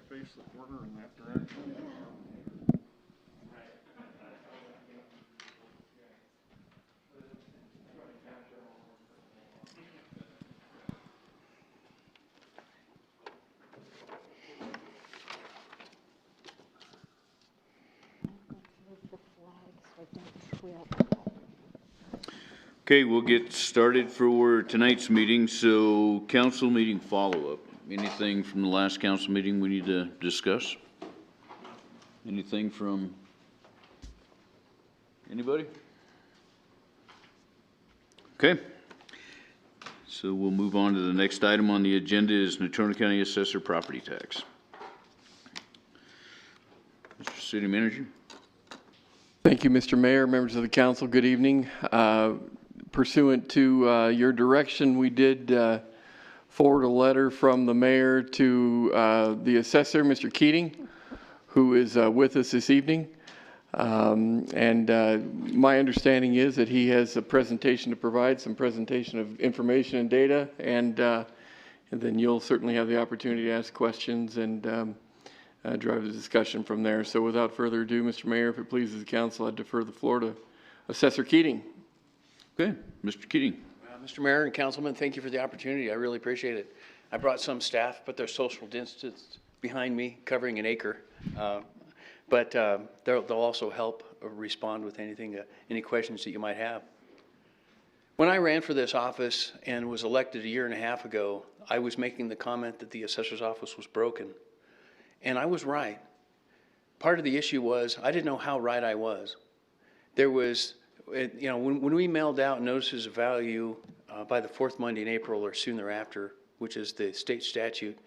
face the corner in that direction. Okay, we'll get started for tonight's meeting. So council meeting follow-up. Anything from the last council meeting we need to discuss? Anything from anybody? Okay. So we'll move on to the next item on the agenda is Natrona County Assessor Property Tax. Mr. City Manager. Thank you, Mr. Mayor, members of the council. Good evening. Pursuant to your direction, we did forward a letter from the mayor to the assessor, Mr. Keating, who is with us this evening. My understanding is that he has a presentation to provide, some presentation of information and data, and then you'll certainly have the opportunity to ask questions and drive the discussion from there. So without further ado, Mr. Mayor, if it pleases the council, I defer the floor to Assessor Keating. Okay, Mr. Keating. Mr. Mayor and Councilman, thank you for the opportunity. I really appreciate it. I brought some staff, but they're social distance behind me, covering an acre. But they'll also help respond with anything, any questions that you might have. When I ran for this office and was elected a year and a half ago, I was making the comment that the assessor's office was broken. And I was right. Part of the issue was I didn't know how right I was. There was, you know, when we mailed out notices of value by the fourth Monday in April or soon thereafter, which is the state statute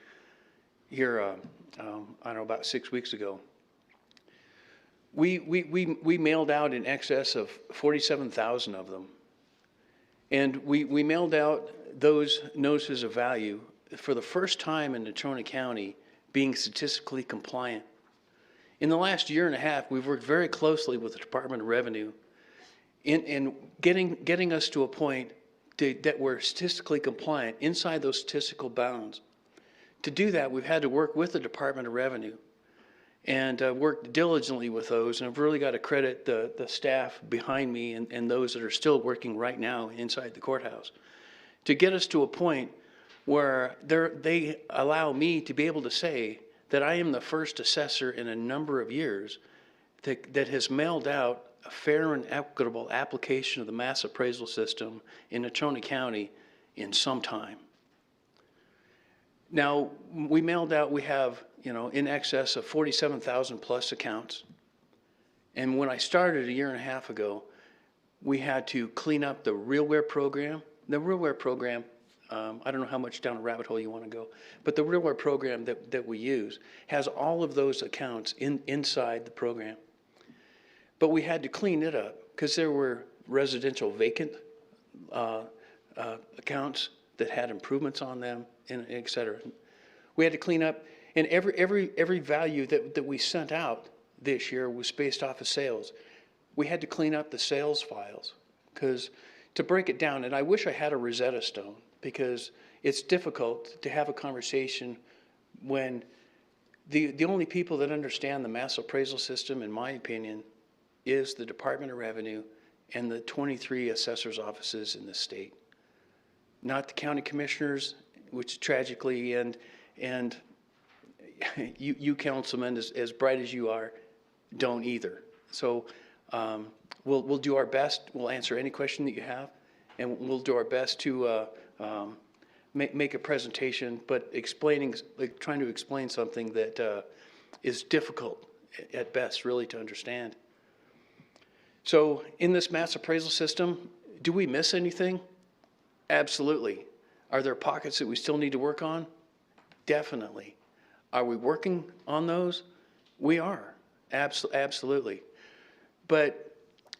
here, I don't know, about 6 weeks ago, we mailed out in excess of 47,000 of them. And we mailed out those notices of value for the first time in Natrona County being statistically compliant. In the last year and a half, we've worked very closely with the Department of Revenue in getting us to a point that we're statistically compliant inside those statistical bounds. To do that, we've had to work with the Department of Revenue and work diligently with those. And I've really got to credit the staff behind me and those that are still working right now inside the courthouse to get us to a point where they allow me to be able to say that I am the first assessor in a number of years that has mailed out a fair and equitable application of the mass appraisal system in Natrona County in some time. Now, we have, you know, in excess of 47,000 plus accounts. And when I started a year and a half ago, we had to clean up the RealWare program. The RealWare program, I don't know how much down a rabbit hole you want to go, but the RealWare program that we use has all of those accounts inside the program. But we had to clean it up because there were residential vacant accounts that had improvements on them, and et cetera. We had to clean up, and every value that we sent out this year was based off of sales. We had to clean up the sales files because to break it down, and I wish I had a Rosetta Stone because it's difficult to have a conversation when the only people that understand the mass appraisal system, in my opinion, is the Department of Revenue and the 23 assessors' offices in the state. Not the county commissioners, which tragically, and you councilmen, as bright as you are, don't either. So we'll do our best. We'll answer any question that you have, and we'll do our best to make a presentation, but trying to explain something that is difficult at best, really, to understand. So in this mass appraisal system, do we miss anything? Absolutely. Are there pockets that we still need to work on? Definitely. Are we working on those? We are. Absolutely. But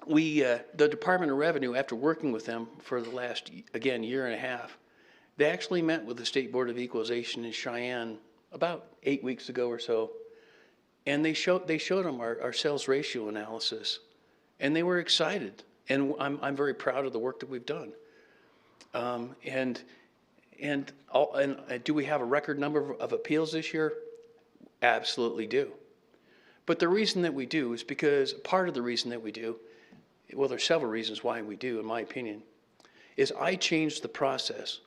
the Department of Revenue, after working with them for the last, again, year and a half, they actually met with the State Board of Equalization in Cheyenne about 8 weeks ago or so, and they showed them our sales ratio analysis, and they were excited. And I'm very proud of the work that we've done. And do we have a record number of appeals this year? absolutely do. But the reason that we do is because part of the reason that we do, well, there's several reasons why we do, in my opinion, is I changed the process.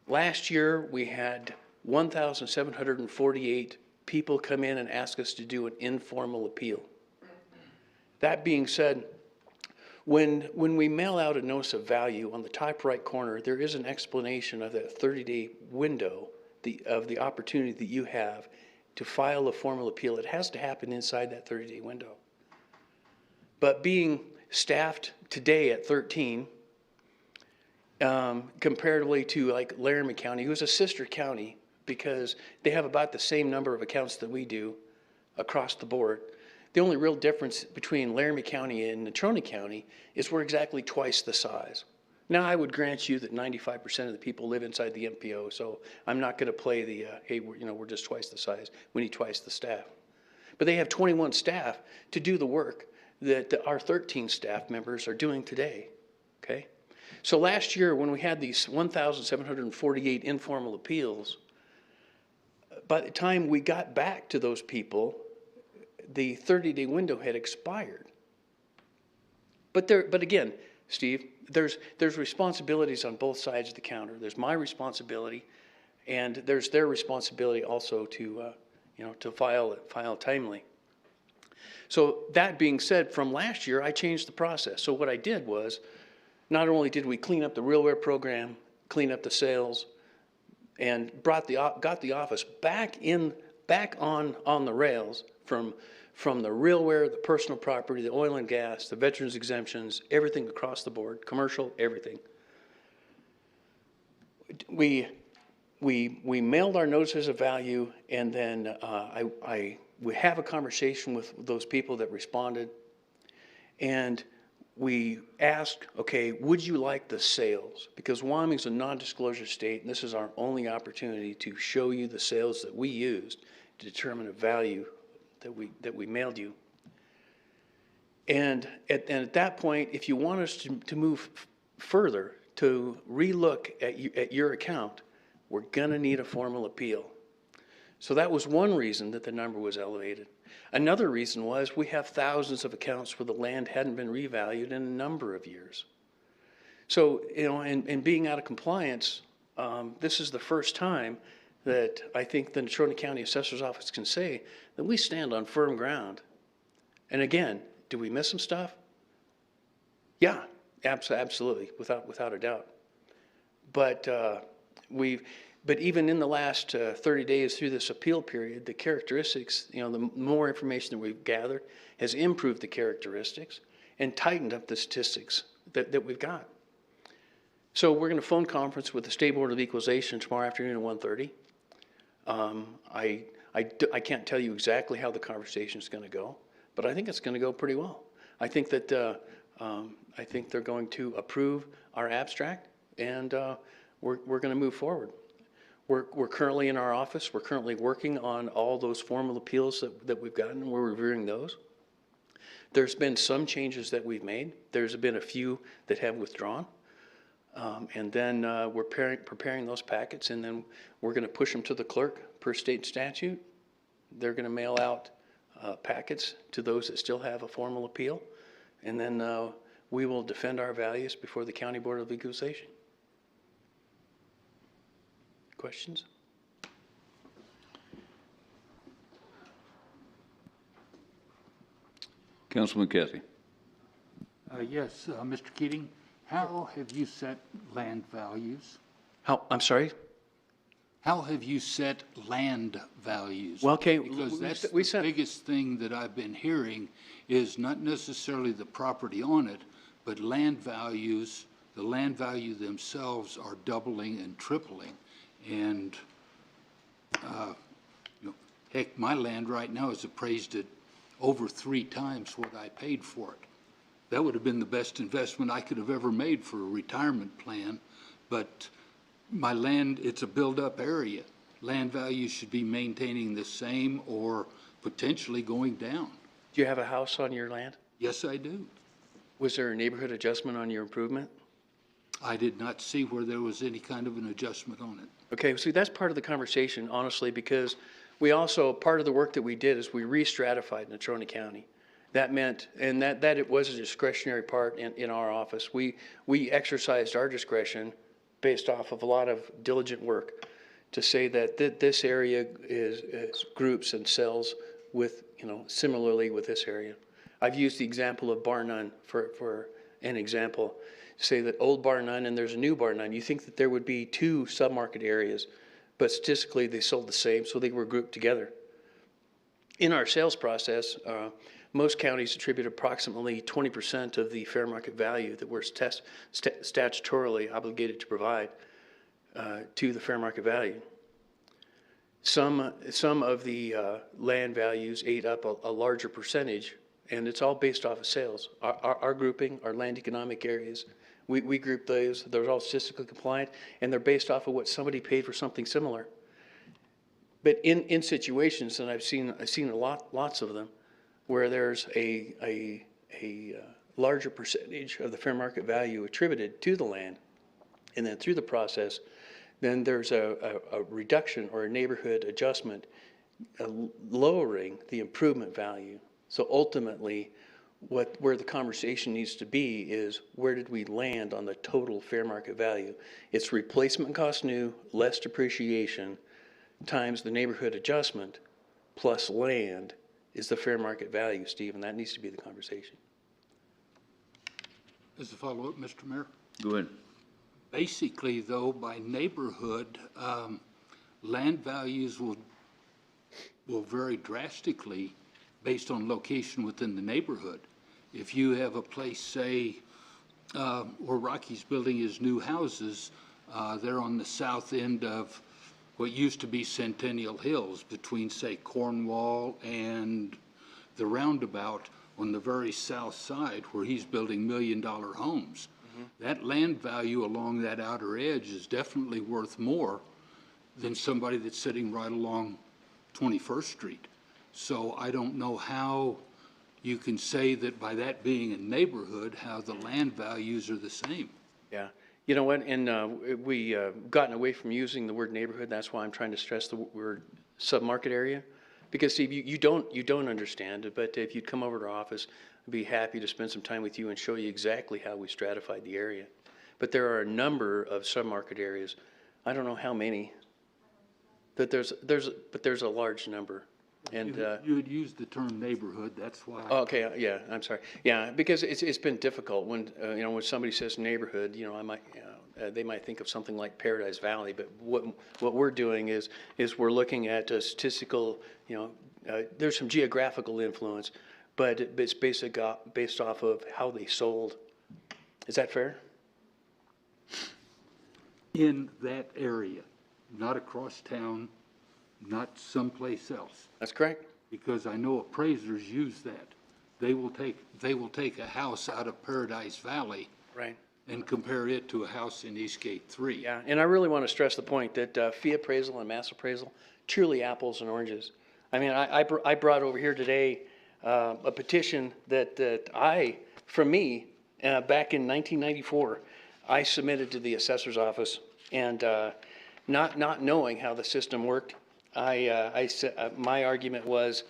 Last year, we had 1,748 people come in and ask us to do an informal appeal. That being said, when we mail out a notice of value on the top right corner, there is an explanation of that 30-day window of the opportunity that you have to file a formal appeal. It has to happen inside that 30-day window. But being staffed today at 13, comparatively to like Laramie County, who's a sister county, because they have about the same number of accounts that we do across the board. The only real difference between Laramie County and Natrona County is we're exactly twice the size. Now, I would grant you that 95% of the people live inside the MPO, so I'm not going to play the, hey, we're just twice the size. We need twice the staff. But they have 21 staff to do the work that our 13 staff members are doing today, okay? So last year, when we had these 1,748 informal appeals, by the time we got back to those people, the 30-day window had expired. But again, Steve, there's responsibilities on both sides of the counter. There's my responsibility, and there's their responsibility also to file timely. So that being said, from last year, I changed the process. So what I did was, not only did we clean up the realware program, clean up the sales, and got the office back on the rails from the realware, the personal property, the oil and gas, the veterans exemptions, everything across the board, commercial, everything. We mailed our notices of value, and then we have a conversation with those people that responded, and we asked, okay, would you like the sales? Because Wyoming's a non-disclosure state, and this is our only opportunity to show you the sales that we used to determine a value that we mailed you. And at that point, if you want us to move further, to relook at your account, we're gonna need a formal appeal. So that was one reason that the number was elevated. Another reason was we have thousands of accounts where the land hadn't been revalued in a number of years. So, and being out of compliance, this is the first time that I think the Natrona County Assessor's Office can say that we stand on firm ground. And again, do we miss some stuff? Yeah, absolutely, without a doubt. But But even in the last 30 days through this appeal period, the characteristics, the more information that we've gathered has improved the characteristics and tightened up the statistics that we've got. So we're going to phone conference with the State Board of Equalization tomorrow afternoon at 1:30. I can't tell you exactly how the conversation is going to go, but I think it's going to go pretty well. I think that I think they're going to approve our abstract, and we're going to move forward. We're currently in our office. We're currently working on all those formal appeals that we've gotten, and we're reviewing those. There's been some changes that we've made. There's been a few that have withdrawn. And then we're preparing those packets, and then we're going to push them to the clerk per state statute. They're going to mail out packets to those that still have a formal appeal. And then we will defend our values before the County Board of Equalization. Questions? Councilman Cathy. Yes, Mr. Keating, how have you set land values? I'm sorry? How have you set land values? Well, okay, Because that's we the set, biggest thing that I've been hearing is not necessarily the property on it, but land values, the land value themselves are doubling and tripling. And, heck, my land right now is appraised at over 3 times what I paid for it. That would have been the best investment I could have ever made for a retirement plan, but my land, it's a build-up area. Land values should be maintaining the same or potentially going down. do you have a house on your land? Yes, I do. Was there a neighborhood adjustment on your improvement? I did not see where there was any kind of an adjustment on it. Okay, see, that's part of the conversation, honestly, because We also, part of the work that we did is we re-stratified Natrona County. That meant, and that it was a discretionary part in our office. We exercised our discretion based off of a lot of diligent work to say that this area is groups and cells with, similarly with this area. I've used the example of Bar None for an example. Say that old Bar None and there's a new Bar None. You think that there would be two submarket areas, but statistically they sold the same, so they were grouped together. In our sales process, most counties attribute approximately 20% of the fair market value that we're statutorily obligated to provide to the fair market value. Some of the land values ate up a larger percentage, and it's all based off of sales. Our grouping, our land economic areas, we group those. They're all statistically compliant, and they're based off of what somebody paid for something similar. But in situations, and I've seen lots of them, where there's a larger percentage of the fair market value attributed to the land, and then through the process, then there's a reduction or a neighborhood adjustment, lowering the improvement value. So ultimately, where the conversation needs to be is, where did we land on the total fair market value? It's replacement cost new, less depreciation, times the neighborhood adjustment, plus land is the fair market value, Steve, and that needs to be the conversation. As a follow-up, Mr. Mayor? Go ahead. Basically, though, by neighborhood, land values will vary drastically based on location within the neighborhood. If you have a place, say, where Rocky's building his new houses, they're on the south end of what used to be Centennial Hills, between, say, Cornwall and the roundabout on the very south side, where he's building million-dollar homes. That land value along that outer edge is definitely worth more than somebody that's sitting right along 21st Street. So I don't know how you can say that by that being a neighborhood, how the land values are the same. Yeah. You know what, and we gotten away from using the word neighborhood. That's why I'm trying to stress the word submarket area. Because, Steve, you don't understand it, but if you'd come over to our office, I'd be happy to spend some time with you and show you exactly how we stratified the area. But there are a number of submarket areas. I don't know how many, but there's a large number. And you would use the term neighborhood, that's why. Okay, yeah, I'm sorry. Yeah, because it's been difficult when when somebody says neighborhood, they might think of something like Paradise Valley, but what we're doing is we're looking at a statistical, there's some geographical influence, but it's based off of how they sold. Is that fair? In that area, not across town, not someplace else. That's correct. Because I know appraisers use that. They will take a house out of Paradise Valley. Right. And compare it to a house in Eastgate 3. Yeah, and I really want to stress the point that fee appraisal and mass appraisal, truly apples and oranges. I mean, I brought over here today a petition that from me, back in 1994, I submitted to the assessor's office, and not knowing how the system worked, I said, my argument was,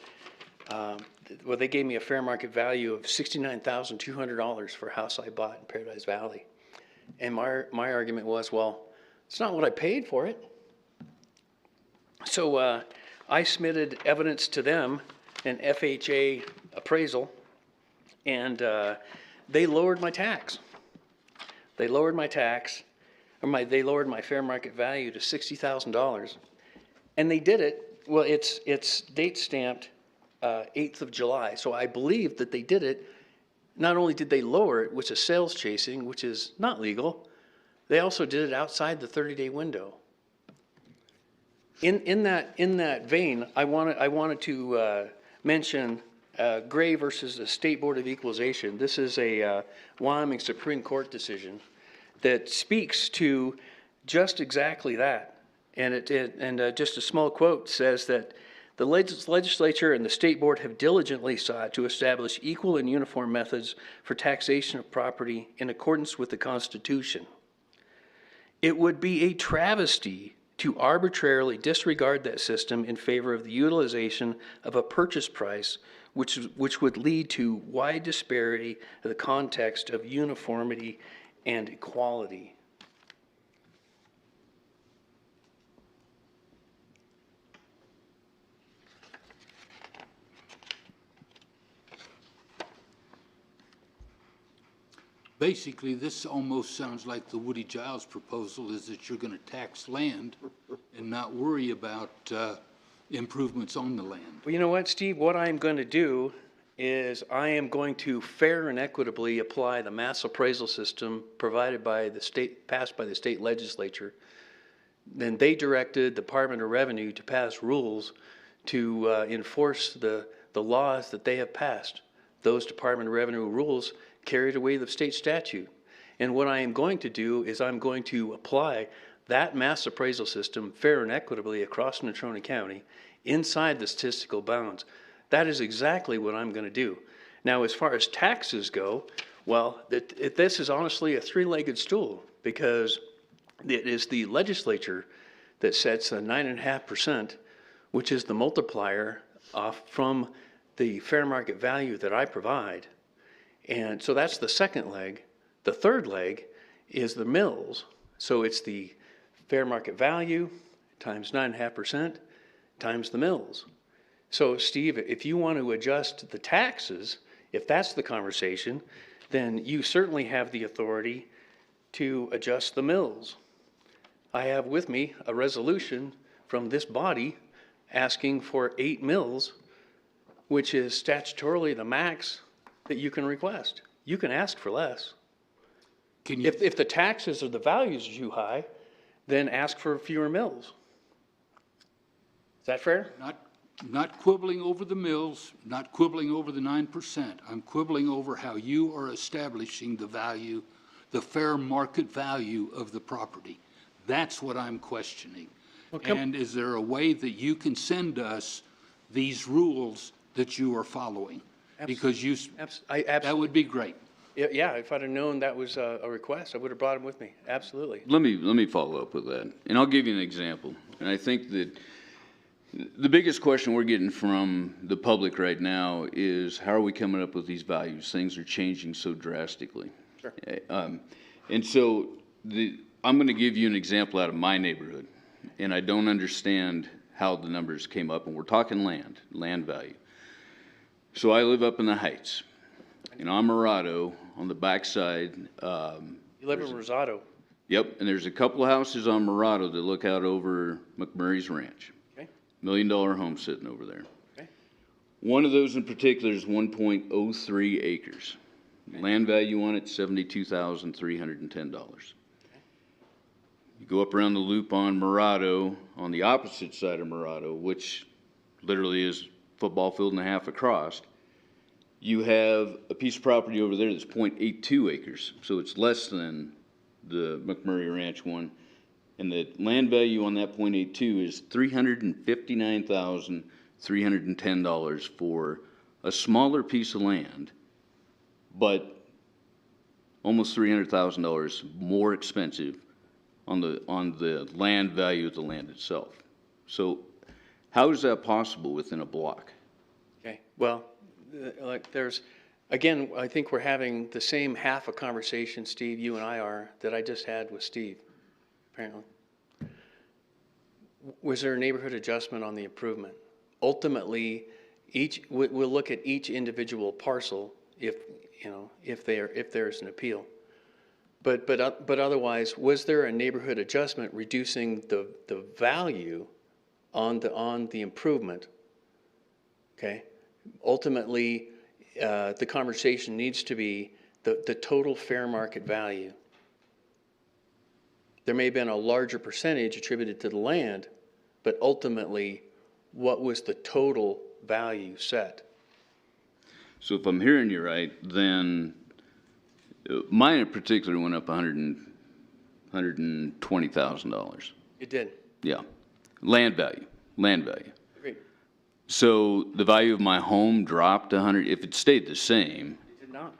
they gave me a fair market value of $69,200 for a house I bought in Paradise Valley. And my argument was, well, it's not what I paid for it. So I submitted evidence to them, an FHA appraisal, and they lowered my tax. They lowered my tax, they lowered my fair market value to $60,000. And they did it, well, it's date stamped 8th of July. So I believe that they did it. Not only did they lower it, which is sales chasing, which is not legal, they also did it outside the 30-day window. In that vein, I wanted to mention Gray versus the State Board of Equalization. This is a Wyoming Supreme Court decision that speaks to just exactly that. And just a small quote says that the legislature and the state board have diligently sought to establish equal and uniform methods for taxation of property in accordance with the Constitution. It would be a travesty to arbitrarily disregard that system in favor of the utilization of a purchase price, which would lead to wide disparity in the context of uniformity and equality. Basically, this almost sounds like the Woody Giles proposal, is that you're going to tax land and not worry about improvements on the land. Well, you know what, Steve? What I'm going to do is I am going to fair and equitably apply the mass appraisal system provided by the state, passed by the state legislature. Then they directed the Department of Revenue to pass rules to enforce the laws that they have passed. Those Department of Revenue rules carried away the state statute. And what I am going to do is I'm going to apply that mass appraisal system fair and equitably across Natrona County inside the statistical bounds. That is exactly what I'm going to do. Now, as far as taxes go, well, this is honestly a three-legged stool, because it is the legislature that sets the 9.5%, which is the multiplier off from the fair market value that I provide. And so that's the second leg. The third leg is the mills. So it's the fair market value times 9.5% times the mills. So Steve, if you want to adjust the taxes, if that's the conversation, then you certainly have the authority to adjust the mills. I have with me a resolution from this body asking for 8 mills, which is statutorily the max that you can request. You can ask for less. Can you, If the taxes or the values are too high, then ask for fewer mills. Is that fair? not quibbling over the mills, not quibbling over the 9%. I'm quibbling over how you are establishing the value, the fair market value of the property. That's what I'm questioning. And is there a way that you can send us these rules that you are following? Because you, that would be great. Yeah, if I'd have known that was a request, I would have brought them with me. Absolutely. Let me follow up with that, and I'll give you an example. And I think that the biggest question we're getting from the public right now is, how are we coming up with these values? Things are changing so drastically. Sure. And so I'm going to give you an example out of my neighborhood, and I don't understand how the numbers came up, and we're talking land value. So I live up in the Heights, and on Murado, on the backside. You live in Rosado. Yep, and there's a couple of houses on Murado that look out over McMurray's Ranch. Okay. $1 million home sitting over there. Okay. One of those in particular is 1.03 acres. Okay. Land value on it, $72,310. You go up around the loop on Murado, on the opposite side of Murado, which literally is football field and a half across, you have a piece of property over there that's 0.82 acres. So it's less than the McMurray Ranch one. And the land value on that 0.82 is $359,310 for a smaller piece of land, but almost $300,000 more expensive on the land value of the land itself. So how is that possible within a block? Okay. Well, like there's, again, I think we're having the same half a conversation, Steve, you and I are, that I just had with Steve, apparently. Was there a neighborhood adjustment on the improvement? Ultimately, we'll look at each individual parcel if there's an appeal. But otherwise, was there a neighborhood adjustment reducing the value on the improvement? Okay. Ultimately, the conversation needs to be the total fair market value. There may have been a larger percentage attributed to the land, but ultimately, what was the total value set? So if I'm hearing you right, then mine in particular went up $120,000. It did. Yeah, land value. Agreed. So the value of my home dropped 100. If it stayed the same, It did not.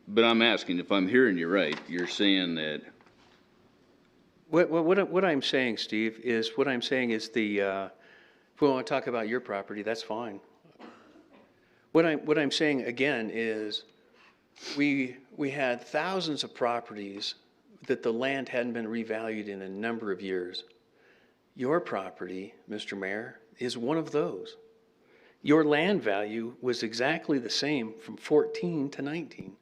but I'm asking, if I'm hearing you right, you're saying that What I'm saying, Steve, is if we want to talk about your property, that's fine. What I'm saying again is we had thousands of properties that the land hadn't been revalued in a number of years. Your property, Mr. Mayor, is one of those. Your land value was exactly the same from 14 to 19.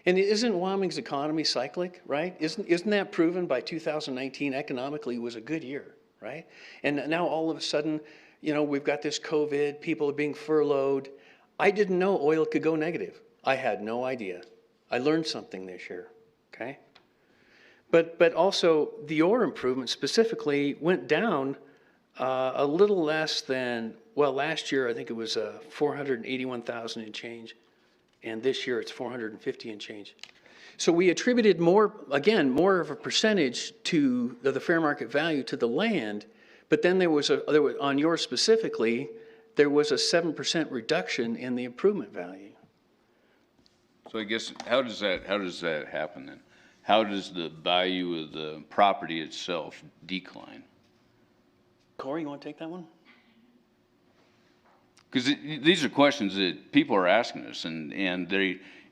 And isn't Wyoming's economy cyclic, right? Isn't that proven by 2019 economically was a good year, right? And now all of a sudden, you know, we've got this COVID, people are being furloughed. I didn't know oil could go negative. I had no idea. I learned something this year, okay? But also the ore improvement specifically went down a little less than, well, last year I think it was 481,000 and change, and this year it's 450 and change. So we attributed more, again, more of a percentage to the fair market value to the land, but then there was on yours specifically, there was a 7% reduction in the improvement value. So I guess, how does that happen then? How does the value of the property itself decline? Corey, you want to take that one? Because these are questions that people are asking us, and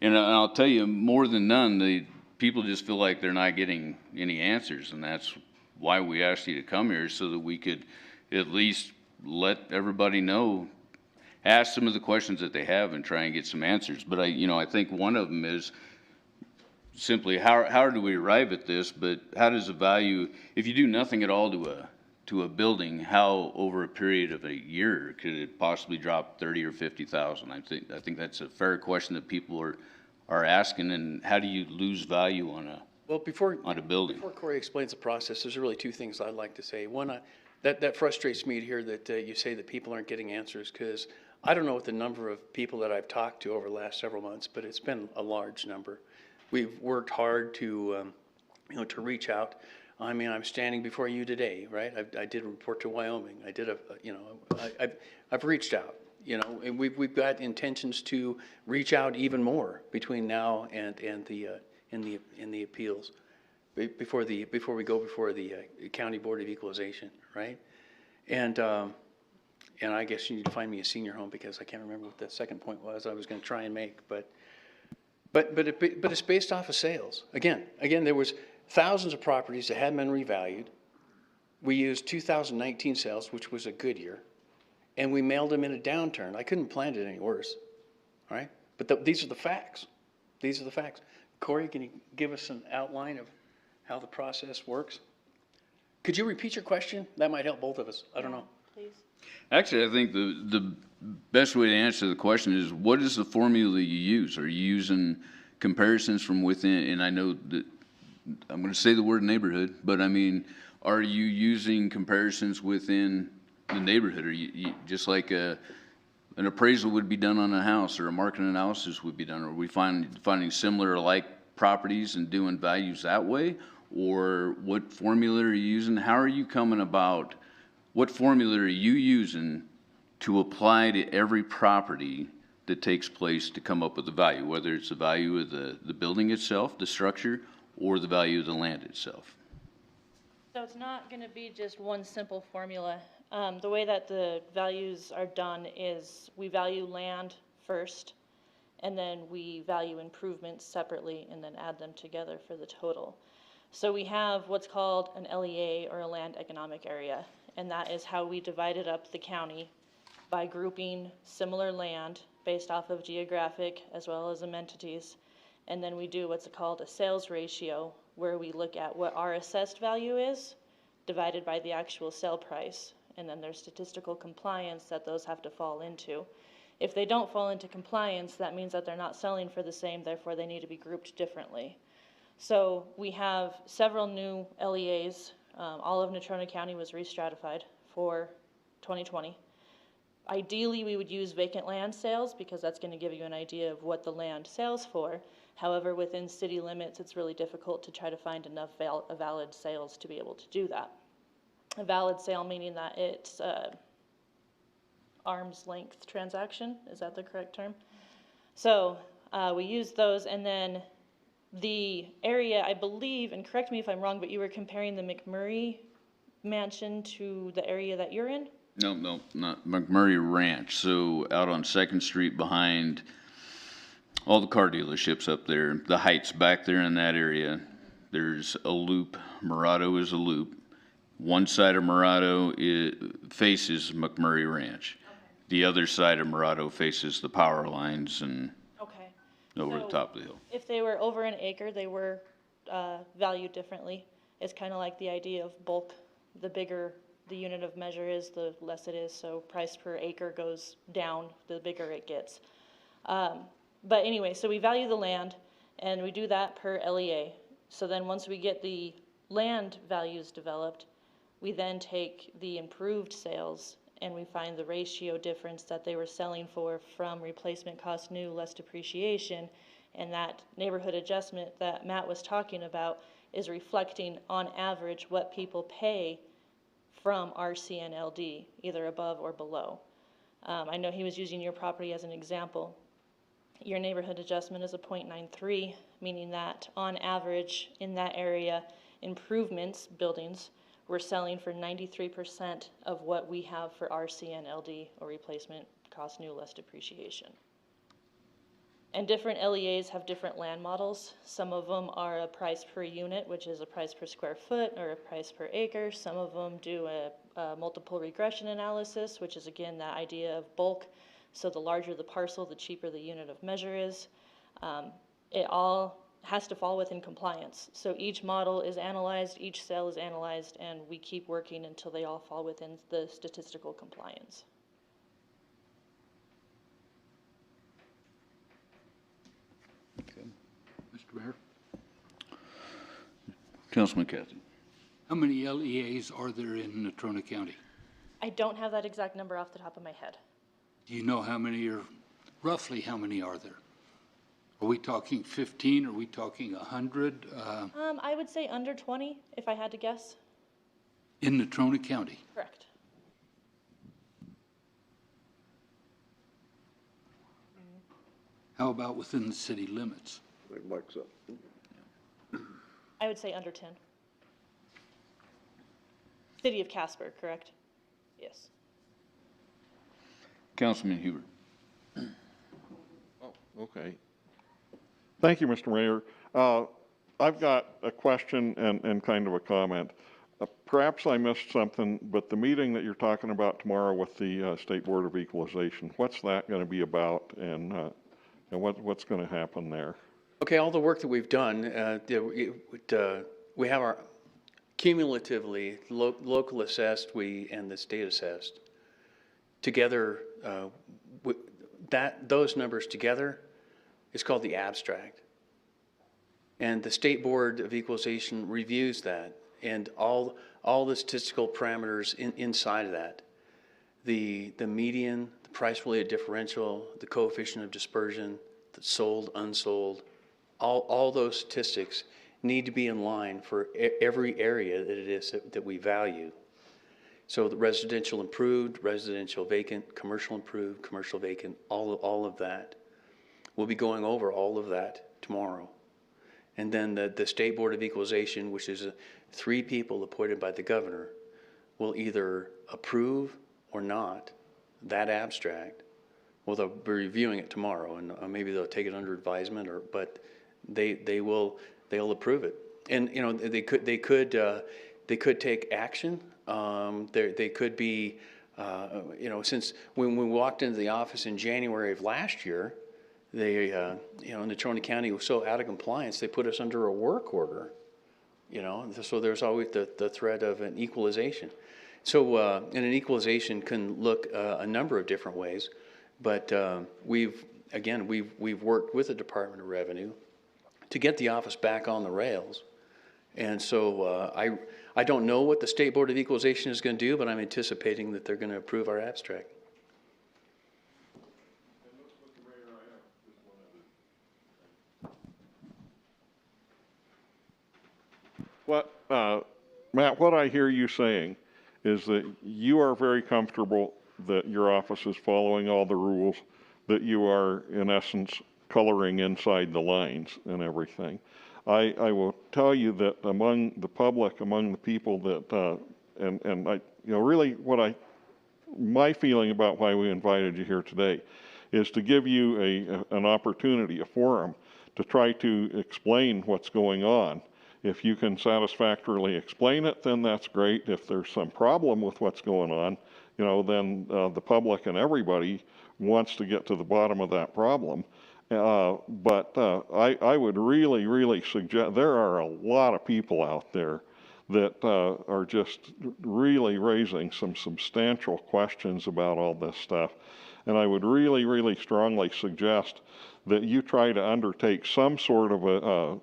I'll tell you, more than none, people just feel like they're not getting any answers, and that's why we asked you to come here, so that we could at least let everybody know, ask some of the questions that they have and try and get some answers. But I think one of them is simply how do we arrive at this, but how does the value, if you do nothing at all to a building, how over a period of a year could it possibly drop 30 or 50,000? I think that's a fair question that people are asking. And how do you lose value on a building? Before Corey explains the process, there's really two things I'd like to say. One, that frustrates me to hear that you say that people aren't getting answers, because I don't know what the number of people that I've talked to over the last several months, but it's been a large number. We've worked hard to reach out. I mean, I'm standing before you today, right? I did a report to Wyoming. I did I've reached out, and we've got intentions to reach out even more between now and the appeals, before we go before the County Board of Equalization, right? And I guess you need to find me a senior home, because I can't remember what the second point was I was going to try and make, but it's based off of sales. Again, there was thousands of properties that hadn't been revalued. We used 2019 sales, which was a good year, and we mailed them in a downturn. I couldn't plan it any worse, all right? But these are the facts. These are the facts. Corey, can you give us an outline of how the process works? Could you repeat your question? That might help both of us. I don't know. Please. Actually, I think the best way to answer the question is, what is the formula you use? Are you using comparisons from within? And I know that I'm going to say the word neighborhood, but I mean, are you using comparisons within the neighborhood? Or you just like an appraisal would be done on a house, or a market analysis would be done? Or are we finding similar or like properties and doing values that way? Or what formula are you using? How are you coming about? What formula are you using to apply to every property that takes place to come up with the value, whether it's the value of the building itself, the structure, or the value of the land itself? So it's not going to be just one simple formula. The way that the values are done is we value land first, and then we value improvements separately, and then add them together for the total. So we have what's called an LEA, or a land economic area, and that is how we divided up the county by grouping similar land based off of geographic as well as amenities. And then we do what's called a sales ratio, where we look at what our assessed value is divided by the actual sale price. And then there's statistical compliance that those have to fall into. If they don't fall into compliance, that means that they're not selling for the same, therefore they need to be grouped differently. So we have several new LEAs. All of Natrona County was re-stratified for 2020. Ideally, we would use vacant land sales, because that's going to give you an idea of what the land sells for. However, within city limits, it's really difficult to try to find enough valid sales to be able to do that. A valid sale meaning that it's arm's length transaction. Is that the correct term? So we use those, and then The area, I believe, and correct me if I'm wrong, but you were comparing the McMurray mansion to the area that you're in? No, not McMurray Ranch. So out on Second Street behind all the car dealerships up there, the heights back there in that area, there's a loop. Murado is a loop. One side of Murado faces McMurray Ranch. The other side of Murado faces the power lines and Okay. over the So top of the hill. if they were over an acre, they were valued differently. It's kind of like the idea of bulk. The bigger the unit of measure is, the less it is. So price per acre goes down the bigger it gets. But anyway, so we value the land, and we do that per LEA. So then once we get the land values developed, we then take the improved sales and we find the ratio difference that they were selling for from replacement cost new less depreciation. And that neighborhood adjustment that Matt was talking about is reflecting on average what people pay from RC and LD, either above or below. I know he was using your property as an example. Your neighborhood adjustment is a 0.93, meaning that on average in that area, improvements, buildings, we're selling for 93% of what we have for RC and LD, or replacement cost new less depreciation. And different LEAs have different land models. Some of them are a price per unit, which is a price per square foot or a price per acre. Some of them do a multiple regression analysis, which is again that idea of bulk. So the larger the parcel, the cheaper the unit of measure is. It all has to fall within compliance. So each model is analyzed, each sale is analyzed, and we keep working until they all fall within the statistical compliance. Okay. Mr. Mayor, Councilman Cathy. how many LEAs are there in Natrona County? I don't have that exact number off the top of my head. Do you know how many are, roughly how many are there? Are we talking 15? Are we talking 100? I would say under 20, if I had to guess. In Natrona County? Correct. How about within the city limits? I would say under 10. City of Casper, correct? Yes. Councilman Huber. Okay. Thank you, Mr. Mayor. I've got a question and kind of a comment. Perhaps I missed something, but the meeting that you're talking about tomorrow with the State Board of Equalization, what's that going to be about, and what's going to happen there? Okay, all the work that we've done, we have our cumulatively local assessed, and the state assessed. Together, those numbers together is called the abstract. And the State Board of Equalization reviews that, and all the statistical parameters inside of that. The median, the price-related differential, the coefficient of dispersion, the sold, unsold, all those statistics need to be in line for every area that it is that we value. So the residential improved, residential vacant, commercial improved, commercial vacant, all of that. We'll be going over all of that tomorrow. And then the State Board of Equalization, which is 3 people appointed by the governor, will either approve or not that abstract. Well, they'll be reviewing it tomorrow, and maybe they'll take it under advisement, but they'll approve it. And you know, they could take action. They could be, you know, since when we walked into the office in January of last year, they, you know, Natrona County was so out of compliance, they put us under a work order, you know, so there's always the threat of an equalization. So, and an equalization can look a number of different ways, but we've worked with the Department of Revenue to get the office back on the rails. And so I don't know what the State Board of Equalization is going to do, but I'm anticipating that they're going to approve our abstract. Matt, what I hear you saying is that you are very comfortable that your office is following all the rules, that you are, in essence, coloring inside the lines and everything. I will tell you that among the public, among the people that, and I, really my feeling about why we invited you here today is to give you an opportunity, a forum, to try to explain what's going on. If you can satisfactorily explain it, then that's great. If there's some problem with what's going on, then the public and everybody wants to get to the bottom of that problem. But I would really, really suggest, there are a lot of people out there that are just really raising some substantial questions about all this stuff. And I would really, really strongly suggest that you try to undertake some sort of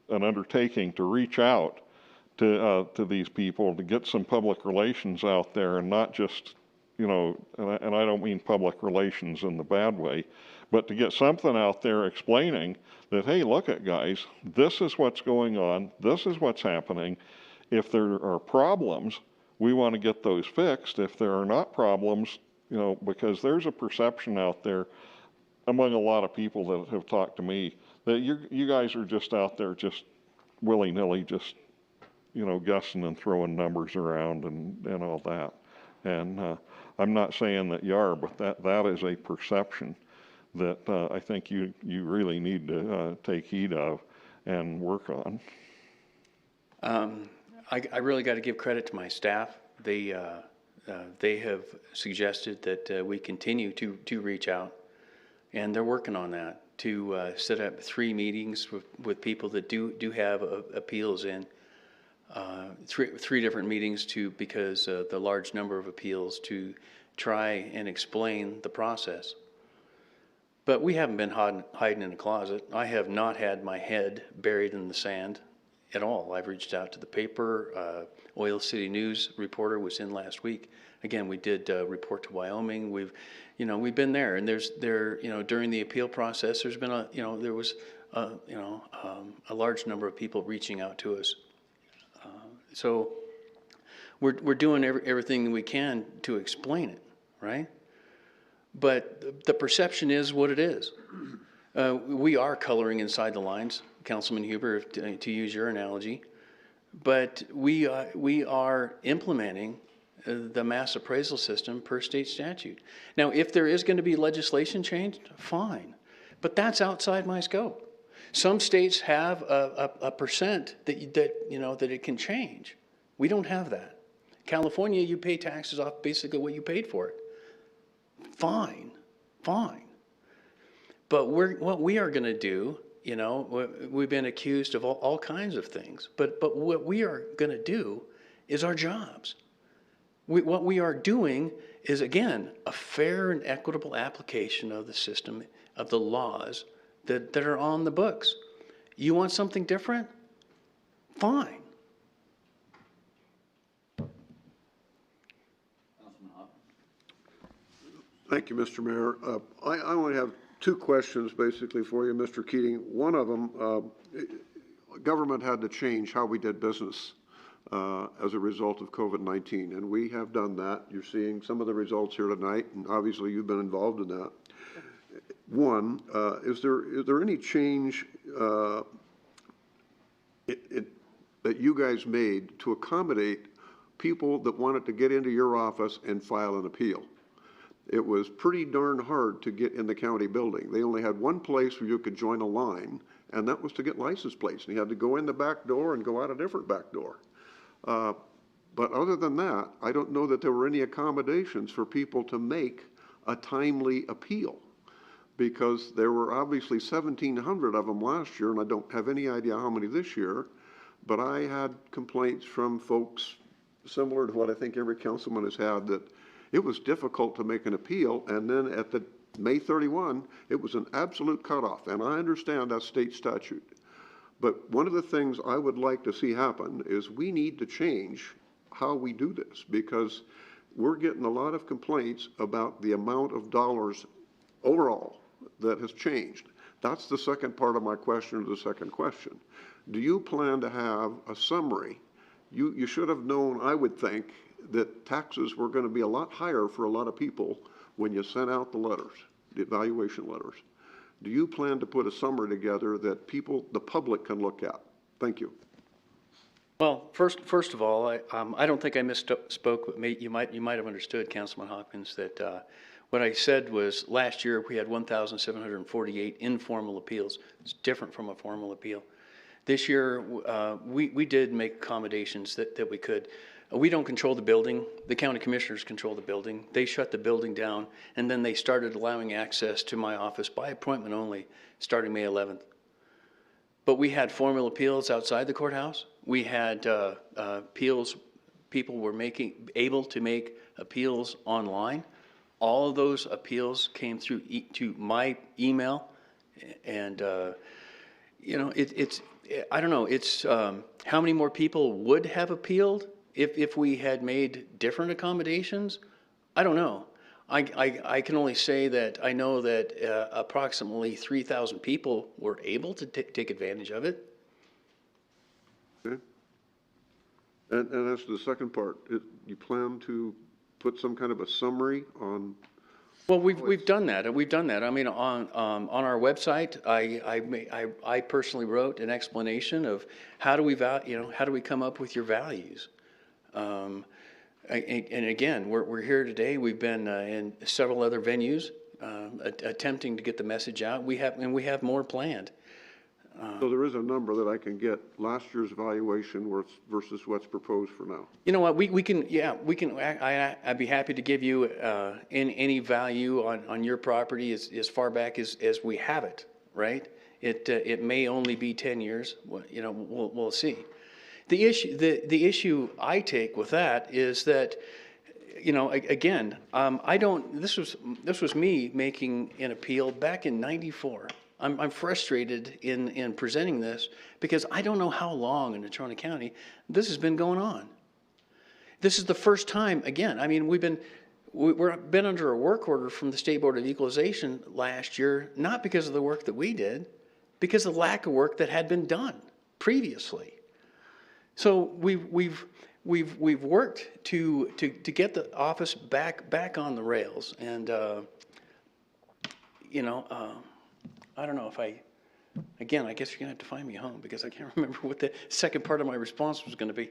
an undertaking to reach out to these people, to get some public relations out there, and not just, and I don't mean public relations in the bad way, but to get something out there explaining that, hey, look at guys, this is what's going on, this is what's happening. If there are problems, we want to get those fixed. If there are not problems, because there's a perception out there among a lot of people that have talked to me that you guys are just out there just willy-nilly, just, guessing and throwing numbers around and all that. And I'm not saying that you are, but that is a perception that I think you really need to take heed of and work on. I really got to give credit to my staff. They have suggested that we continue to reach out, and they're working on that to set up 3 meetings with people that do have appeals in. 3 different meetings because the large number of appeals, to try and explain the process. But we haven't been hiding in a closet. I have not had my head buried in the sand at all. I've reached out to the paper. Oil City News reporter was in last week. Again, we did report to Wyoming. We've been there, and during the appeal process, there's been a large number of people reaching out to us. So we're doing everything we can to explain it, right? But the perception is what it is. We are coloring inside the lines, Councilman Huber, to use your analogy, but we are implementing the mass appraisal system per state statute. Now, if there is going to be legislation changed, fine, but that's outside my scope. Some states have a percent that it can change. We don't have that. California, you pay taxes off basically what you paid for it. Fine. But what we are going to do, we've been accused of all kinds of things, but what we are going to do is our jobs. What we are doing is, again, a fair and equitable application of the system, of the laws that are on the books. You want something different? Fine. Thank you, Mr. Mayor. I only have 2 questions basically for you, Mr. Keating. One of them, government had to change how we did business as a result of COVID-19, and we have done that. You're seeing some of the results here tonight, and obviously you've been involved in that. One, is there any change that you guys made to accommodate people that wanted to get into your office and file an appeal? It was pretty darn hard to get in the county building. They only had one place where you could join a line, and that was to get license plates. And you had to go in the back door and go out a different back door. But other than that, I don't know that there were any accommodations for people to make a timely appeal, because there were obviously 1,700 of them last year, and I don't have any idea how many this year. But I had complaints from folks similar to what I think every councilman has had, that it was difficult to make an appeal, and then at the May 31, it was an absolute cutoff. And I understand that's state statute. But one of the things I would like to see happen is we need to change how we do this, because we're getting a lot of complaints about the amount of dollars overall that has changed. That's the second part of my question, or the second question. Do you plan to have a summary? You should have known, I would think, that taxes were going to be a lot higher for a lot of people when you sent out the letters, the evaluation letters. Do you plan to put a summary together that people, the public can look at? Thank you. Well, first of all, I don't think I misspoke, but you might have understood, Councilman Hopkins, that what I said was last year we had 1,748 informal appeals. It's different from a formal appeal. This year, we did make accommodations that we could. We don't control the building. The county commissioners control the building. They shut the building down, and then they started allowing access to my office by appointment only, starting May 11th. But we had formal appeals outside the courthouse. We had appeals, people were able to make appeals online. All of those appeals came through to my email, and you know, I don't know, it's how many more people would have appealed if we had made different accommodations? I don't know. I can only say that I know that approximately 3,000 people were able to take advantage of it. Okay. And as to the second part, you plan to put some kind of a summary on? Well, we've done that. We've done that. I mean, on our website, I personally wrote an explanation of how do we how do we come up with your values. And again, we're here today. We've been in several other venues attempting to get the message out. We have more planned. So there is a number that I can get last year's valuation versus what's proposed for now. You know what, we can, I'd be happy to give you any value on your property as far back as we have it, right? It may only be 10 years, you know, we'll see. The issue I take with that is that, you know, again, this was me making an appeal back in '94. I'm frustrated in presenting this because I don't know how long in Natrona County this has been going on. This is the first time, again, I mean, we've been under a work order from the State Board of Equalization last year, not because of the work that we did, because of the lack of work that had been done previously. So we've worked to get the office back on the rails, and you know, I don't know if I guess you're gonna have to find me a home because I can't remember what the second part of my response was gonna be.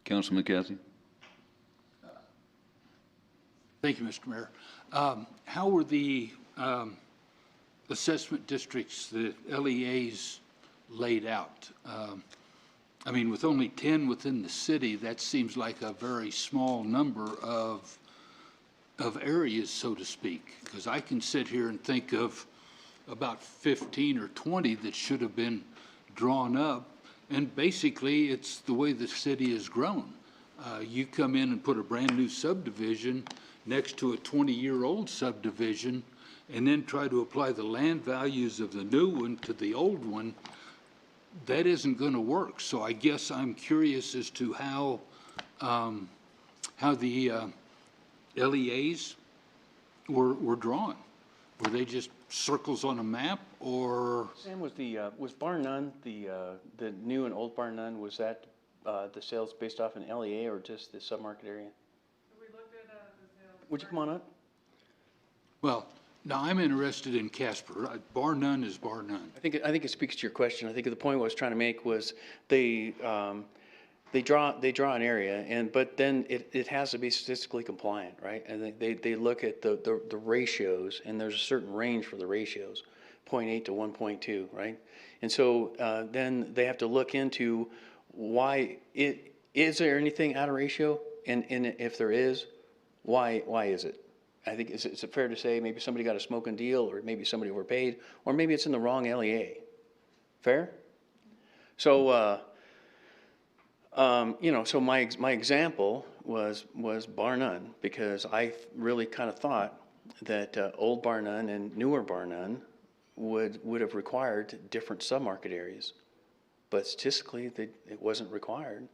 Councilman McCarthy? Thank you, Mr. Mayor. How were the assessment districts, the LEAs, laid out? I mean, with only 10 within the city, that seems like a very small number of areas, so to speak, because I can sit here and think of about 15 or 20 that should have been drawn up, and basically it's the way the city has grown. You come in and put a brand new subdivision next to a 20-year-old subdivision and then try to apply the land values of the new one to the old one, that isn't going to work. So I guess I'm curious as to how the LEAs were drawn. Were they just circles on a map, or? Sam, was Bar None, the new and old Bar None, was that the sales based off an LEA or just the submarket area? We looked at the sales. Would you come on up? Well, now I'm interested in Casper. Bar None is Bar None. I think it speaks to your question. I think the point I was trying to make was they draw an area, but then it has to be statistically compliant, right? And they look at the ratios, and there's a certain range for the ratios, 0.8 to 1.2, right? And so then they have to look into why is there anything out of ratio, and if there is, why is it? I think is it fair to say maybe somebody got a smoking deal, or maybe somebody overpaid, or maybe it's in the wrong LEA. Fair? So. You know, so my example was Bar None, because I really kind of thought that old Bar None and newer Bar None would have required different submarket areas, but statistically it wasn't required,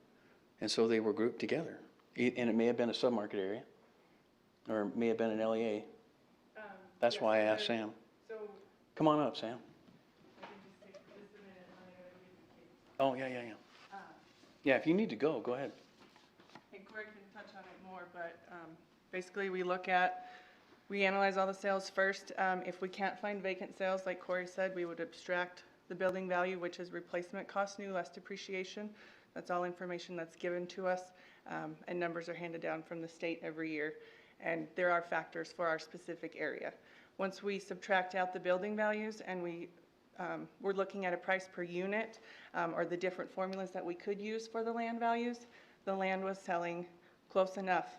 and so they were grouped together. And it may have been a submarket area, or it may have been an LEA. That's yes, why I asked Sam. So Come on up, Sam. I can just take just a minute and I gotta read the case. Oh, yeah. Yeah, if you need to go ahead. I think Greg can touch on it more, but basically we look at We analyze all the sales first. If we can't find vacant sales, like Corey said, we would abstract the building value, which is replacement cost new less depreciation. That's all information that's given to us, and numbers are handed down from the state every year. And there are factors for our specific area. Once we subtract out the building values and we're looking at a price per unit, or the different formulas that we could use for the land values, the land was selling close enough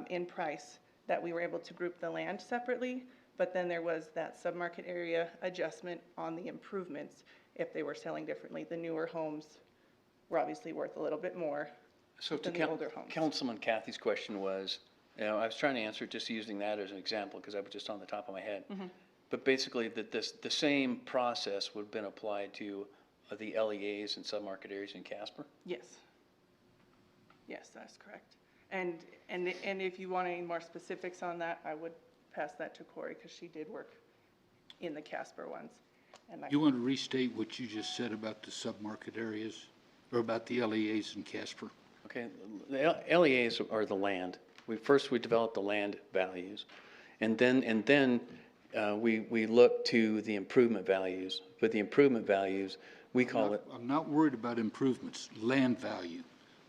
in price that we were able to group the land separately, but then there was that submarket area adjustment on the improvements if they were selling differently. The newer homes were obviously worth a little bit more So to than the older homes. Councilman Kathy's question was, I was trying to answer it just using that as an example because that was just on the top of my head. But basically, the same process would have been applied to the LEAs and submarket areas in Casper? Yes. Yes, that's correct. And if you want any more specifics on that, I would pass that to Corey because she did work in the Casper ones. And You want to restate what you just said about the submarket areas, or about the LEAs in Casper? Okay, the LEAs are the land. First we develop the land values, and then we look to the improvement values. But the improvement values, we call it. I'm not worried about improvements, land value.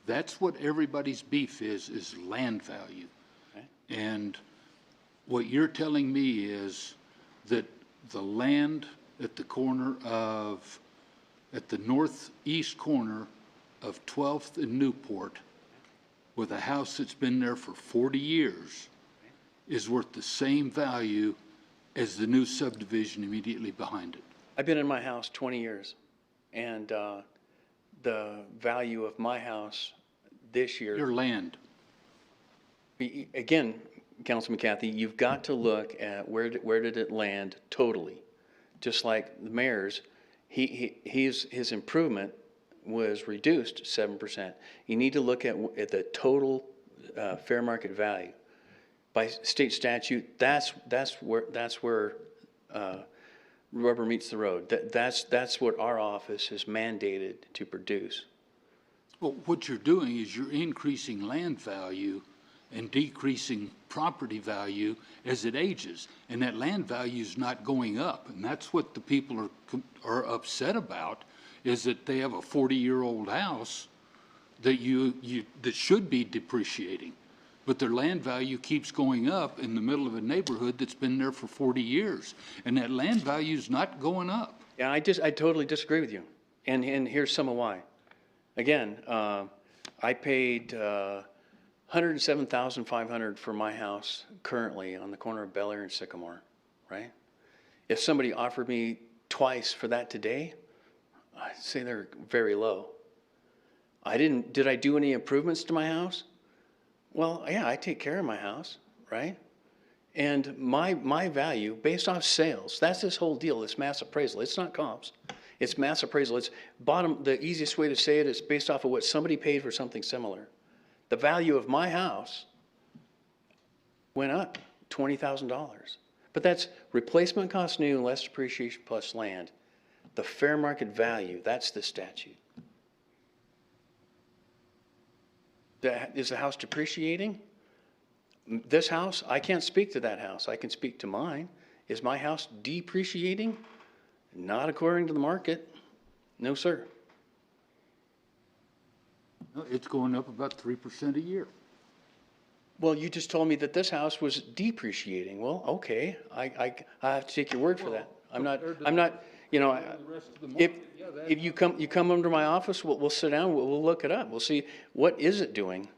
That's what everybody's beef is land value. Okay. And what you're telling me is that the land at the northeast corner of 12th and Newport, with a house that's been there for 40 years, is worth the same value as the new subdivision immediately behind it. I've been in my house 20 years, and the value of my house this year. Your land. Again, Councilman Cathy, you've got to look at where did it land totally. Just like the mayor's, his improvement was reduced 7%. You need to look at the total fair market value. By state statute, that's where rubber meets the road. That's what our office is mandated to produce. Well, what you're doing is you're increasing land value and decreasing property value as it ages. And that land value is not going up. And that's what the people are upset about, is that they have a 40-year-old house that that should be depreciating. But their land value keeps going up in the middle of a neighborhood that's been there for 40 years. And that land value is not going up. Yeah, I totally disagree with you. And here's some of why. Again, I paid $107,500 for my house currently on the corner of Bel Air and Sycamore, right? If somebody offered me twice for that today, I'd say they're very low. Did I do any improvements to my house? Well, yeah, I take care of my house, right? And my value based off sales, that's this whole deal, this mass appraisal. It's not comps. It's mass appraisal. It's the easiest way to say it is based off of what somebody paid for something similar. The value of my house went up $20,000. But that's replacement cost new, less depreciation plus land. The fair market value, that's the statute. Is the house depreciating? This house, I can't speak to that house. I can speak to mine. Is my house depreciating? Not according to the market. No, sir. No, it's going up about 3% a year. Well, you just told me that this house was depreciating. Well, okay, I have to take your word for that. I'm not, you know, if you come under my office, we'll sit down, we'll look it up. We'll see, what is it doing?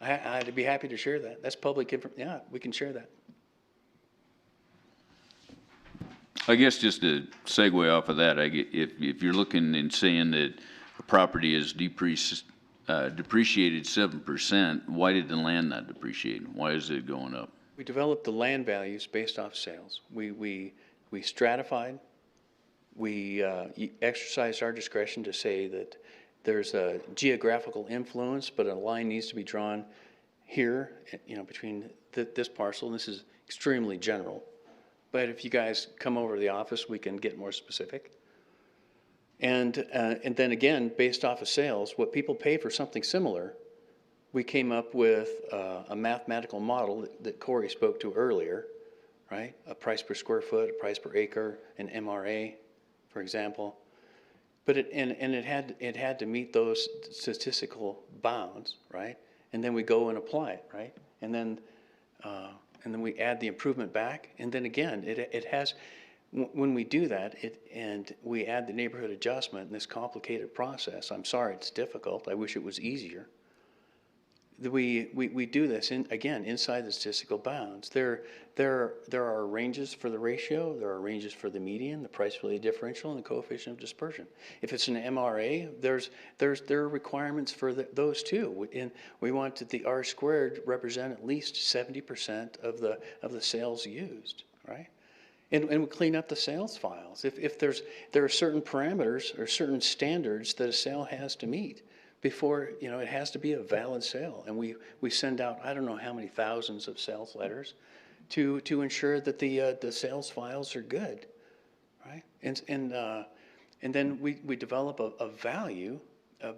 I'd be happy to share that. That's public information. Yeah, we can share that. I guess just to segue off of that, if you're looking and saying that a property is depreciated 7%, why did the land not depreciate? Why is it going up? We developed the land values based off sales. We stratified. We exercised our discretion to say that there's a geographical influence, but a line needs to be drawn here, you know, between this parcel, and this is extremely general. But if you guys come over to the office, we can get more specific. And then again, based off of sales, what people pay for something similar we came up with a mathematical model that Corey spoke to earlier, right? A price per square foot, a price per acre, an MRA, for example. But it had to meet those statistical bounds, right? And then we go and apply it, right? And then we add the improvement back. And then again, it has, when we do that, and we add the neighborhood adjustment in this complicated process, I'm sorry, it's difficult. I wish it was easier. We do this again inside the statistical bounds. There are ranges for the ratio, there are ranges for the median, the price value differential, and the coefficient of dispersion. If it's an MRA, there are requirements for those too. And we want the R squared represent at least 70% of the sales used, right? And we clean up the sales files. If there are certain parameters or certain standards that a sale has to meet before, it has to be a valid sale. And we send out, I don't know how many thousands of sales letters to ensure that the sales files are good, right? And then we develop a value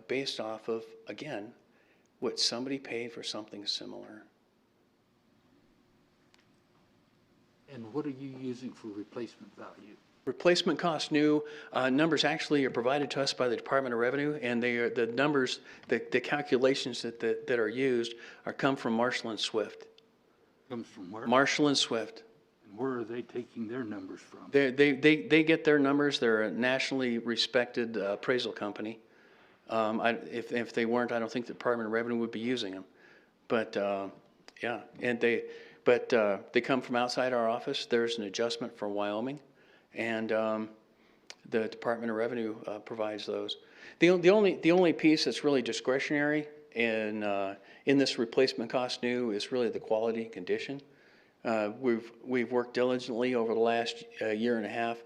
based off of, again, what somebody paid for something similar. And what are you using for replacement value? Replacement cost new numbers actually are provided to us by the Department of Revenue, and they are the numbers, the calculations that are used come from Marshall and Swift. Comes from where? Marshall and Swift. And where are they taking their numbers from? They get their numbers. They're a nationally respected appraisal company. If they weren't, I don't think the Department of Revenue would be using them. But yeah, and they come from outside our office. There's an adjustment for Wyoming. And the Department of Revenue provides those. The only piece that's really discretionary in this replacement cost new is really the quality and condition. We've worked diligently over the last year and a half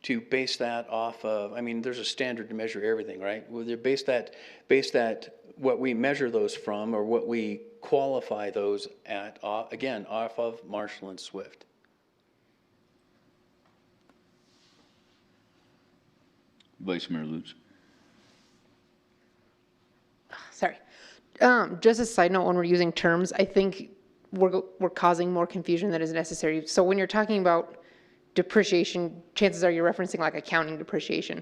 to base that off of. I mean, there's a standard to measure everything, right? Well, they base that what we measure those from, or what we qualify those at, again, off of Marshall and Swift. Vice Mayor Lutz. Sorry. Just a side note, when we're using terms, I think we're causing more confusion than is necessary. So when you're talking about depreciation, chances are you're referencing like accounting depreciation.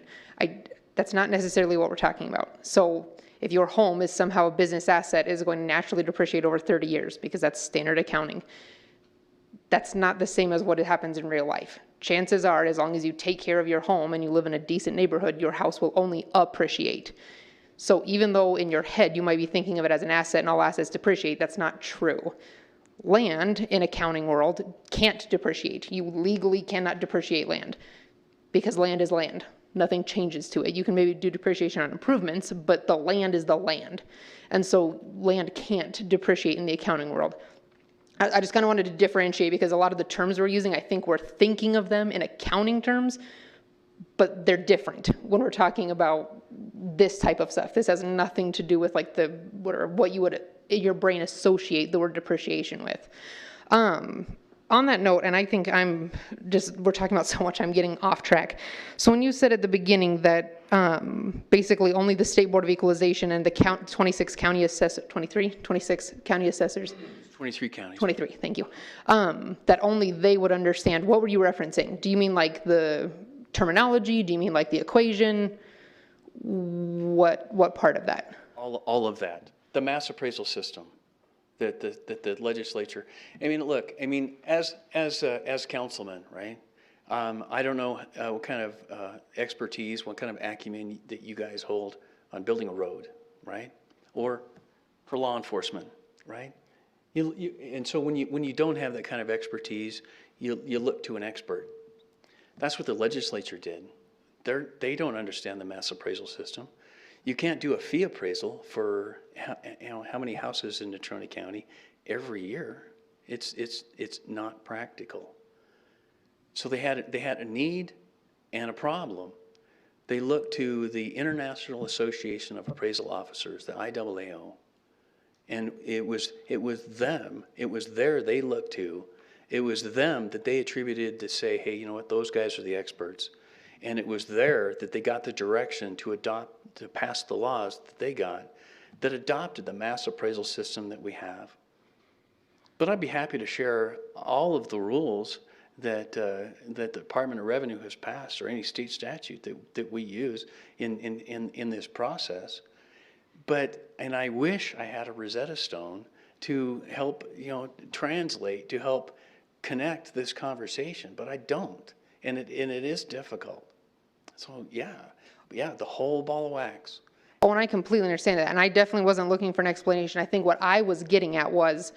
That's not necessarily what we're talking about. So if your home is somehow a business asset, is going to naturally depreciate over 30 years because that's standard accounting. That's not the same as what happens in real life. Chances are, as long as you take care of your home and you live in a decent neighborhood, your house will only appreciate. So even though in your head you might be thinking of it as an asset and all assets depreciate, that's not true. Land in accounting world can't depreciate. You legally cannot depreciate land because land is land. Nothing changes to it. You can maybe do depreciation on improvements, but the land is the land. And so land can't depreciate in the accounting world. I just kind of wanted to differentiate because a lot of the terms we're using, I think we're thinking of them in accounting terms, but they're different when we're talking about this type of stuff. This has nothing to do with like what you would, your brain associate the word depreciation with. On that note, and I think we're talking about so much, I'm getting off track. So when you said at the beginning that basically only the State Board of Equalization and the 26 county assessors, 26 county assessors, 23 counties. 23, thank you. That only they would understand. What were you referencing? Do you mean like the terminology? Do you mean like the equation? What part of that? All of that. The mass appraisal system that the legislature. I mean, look. I mean, as councilmen, right? I don't know what kind of expertise, what kind of acumen that you guys hold on building a road, right? Or for law enforcement, right? And so when you don't have that kind of expertise, you look to an expert. That's what the legislature did. They don't understand the mass appraisal system. You can't do a fee appraisal for how many houses in Natrona County every year. It's not practical. So they had a need and a problem. They looked to the International Association of Appraisal Officers, the IAAO. And it was them, it was they looked to, it was them that they attributed to say, hey, you know what, those guys are the experts. And it was there that they got the direction to pass the laws that they got that adopted the mass appraisal system that we have. But I'd be happy to share all of the rules that that the Department of Revenue has passed, or any state statute that we use in this process. And I wish I had a Rosetta Stone to help, translate, to help connect this conversation, but I don't, and it is difficult. So yeah, the whole ball of wax. Oh, and I completely understand that, and I definitely wasn't looking for an explanation. I think what I was getting at was,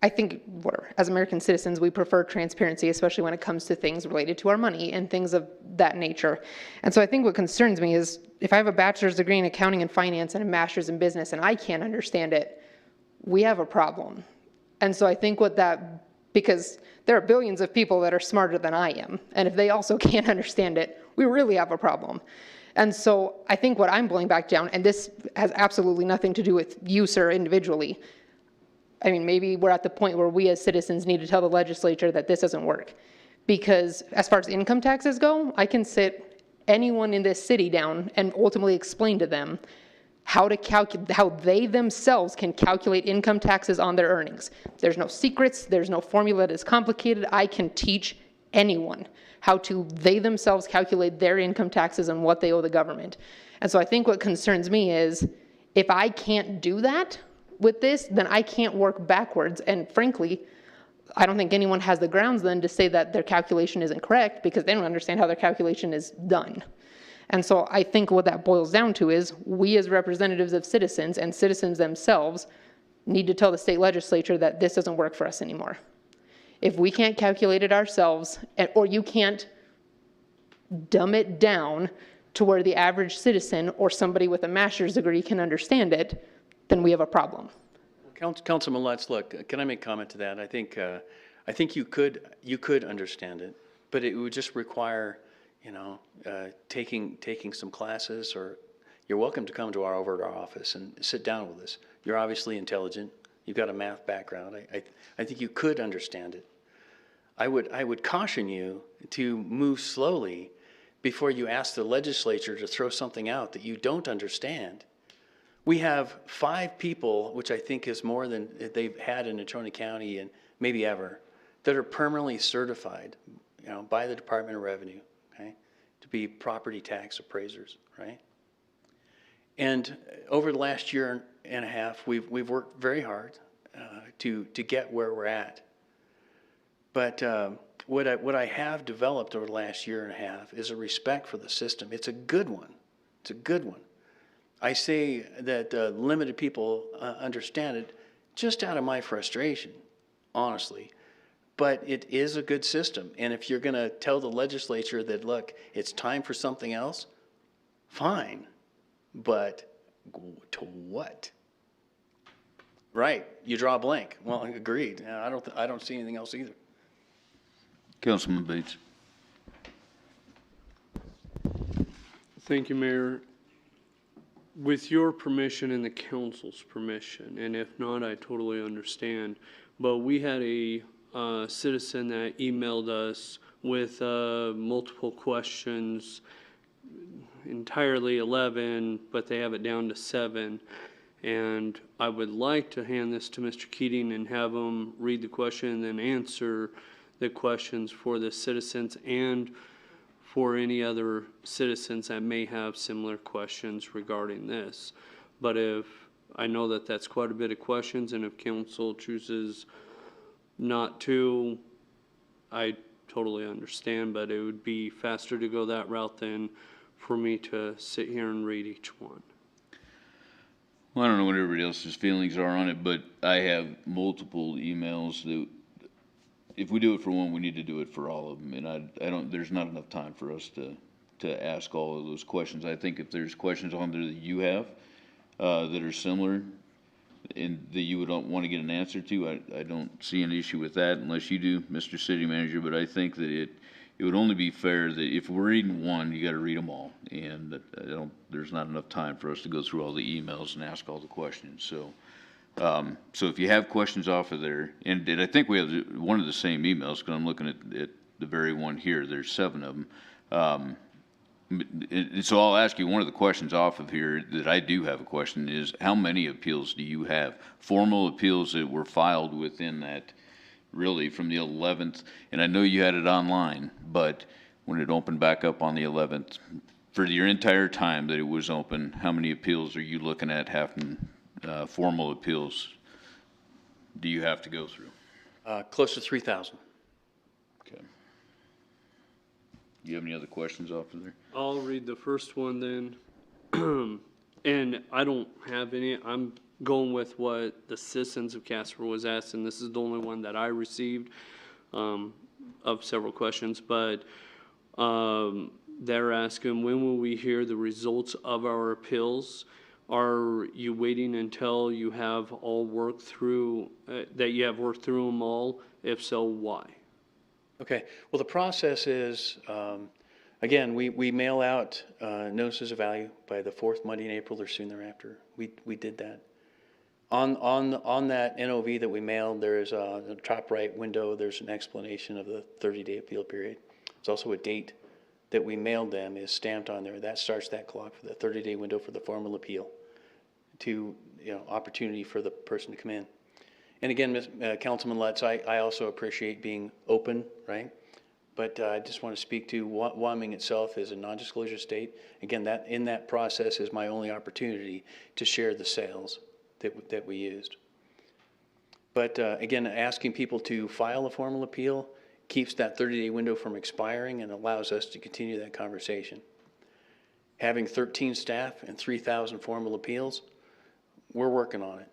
I think, whatever, as American citizens, we prefer transparency, especially when it comes to things related to our money and things of that nature. And so I think what concerns me is, if I have a bachelor's degree in accounting and finance and a master's in business and I can't understand it, we have a problem. And so I think because there are billions of people that are smarter than I am, and if they also can't understand it, we really have a problem. And so I think what I'm blowing back down, and this has absolutely nothing to do with you, sir, individually. I mean, maybe we're at the point where we as citizens need to tell the legislature that this doesn't work. Because as far as income taxes go, I can sit anyone in this city down and ultimately explain to them how they themselves can calculate income taxes on their earnings. There's no secrets, there's no formula that is complicated. I can teach anyone how to they themselves calculate their income taxes and what they owe the government. And so I think what concerns me is, if I can't do that with this, then I can't work backwards. And frankly, I don't think anyone has the grounds then to say that their calculation isn't correct, because they don't understand how their calculation is done. And so I think what that boils down to is, we as representatives of citizens and citizens themselves need to tell the state legislature that this doesn't work for us anymore. If we can't calculate it ourselves, or you can't dumb it down to where the average citizen or somebody with a master's degree can understand it, then we have a problem. Councilman Lutz, look, can I make comment to that? I think you could understand it, but it would just require, taking some classes, or you're welcome to come over to our office and sit down with us. You're obviously intelligent. You've got a math background. I think you could understand it. I would caution you to move slowly before you ask the legislature to throw something out that you don't understand. We have 5 people, which I think is more than they've had in Natrona County and maybe ever, that are permanently certified, by the Department of Revenue, okay, to be property tax appraisers, right? And over the last year and a half, we've worked very hard to get where we're at. But what I have developed over the last year and a half is a respect for the system. It's a good one. It's a good one. I say that limited people understand it just out of my frustration, honestly. But it is a good system. And if you're going to tell the legislature that, look, it's time for something else, fine. But to what? Right. You draw a blank. Well, agreed. I don't see anything else either. Councilman Bates. Thank you, Mayor. With your permission and the council's permission, and if not, I totally understand, but we had a citizen that emailed us with multiple questions, entirely 11, but they have it down to 7. And I would like to hand this to Mr. Keating and have him read the question and then answer the questions for the citizens and for any other citizens that may have similar questions regarding this. But if, I know that that's quite a bit of questions, and if council chooses not to, I totally understand, but it would be faster to go that route than for me to sit here and read each one. Well, I don't know what everybody else's feelings are on it, but I have multiple emails that, if we do it for one, we need to do it for all of them. And I don't, there's not enough time for us to ask all of those questions. I think if there's questions on there that you have that are similar and that you would want to get an answer to, I don't see an issue with that unless you do, Mr. City Manager. But I think that it would only be fair that if we're reading one, you got to read them all. And there's not enough time for us to go through all the emails and ask all the questions. So if you have questions off of there, and I think we have one of the same emails, because I'm looking at the very one here, there's 7 of them. So I'll ask you, one of the questions off of here that I do have a question is, how many appeals do you have? Formal appeals that were filed within that, really, from the 11th? And I know you had it online, but when it opened back up on the 11th, for your entire time that it was open, how many appeals are you looking at having, formal appeals do you have to go through? Close to 3,000. Okay. You have any other questions off of there? I'll read the first one then. And I don't have any, I'm going with what the citizens of Casper was asked, and this is the only one that I received, of several questions, but, they're asking, when will we hear the results of our appeals? Are you waiting until you have all worked through, that you have worked through them all? If so, why? Okay, well, the process is, again, we mail out notices of value by the fourth Monday in April or soon thereafter. We did that. On that NOV that we mailed, there is the top right window, there's an explanation of the 30-day appeal period. There's also a date that we mailed them is stamped on there. That starts that clock for the 30-day window for the formal appeal to, opportunity for the person to come in. And again, Councilman Lutz, I also appreciate being open, right? But I just want to speak to Wyoming itself is a non-disclosure state. Again, that in that process is my only opportunity to share the sales that we used. But again, asking people to file a formal appeal keeps that 30-day window from expiring and allows us to continue that conversation. Having 13 staff and 3,000 formal appeals, we're working on it.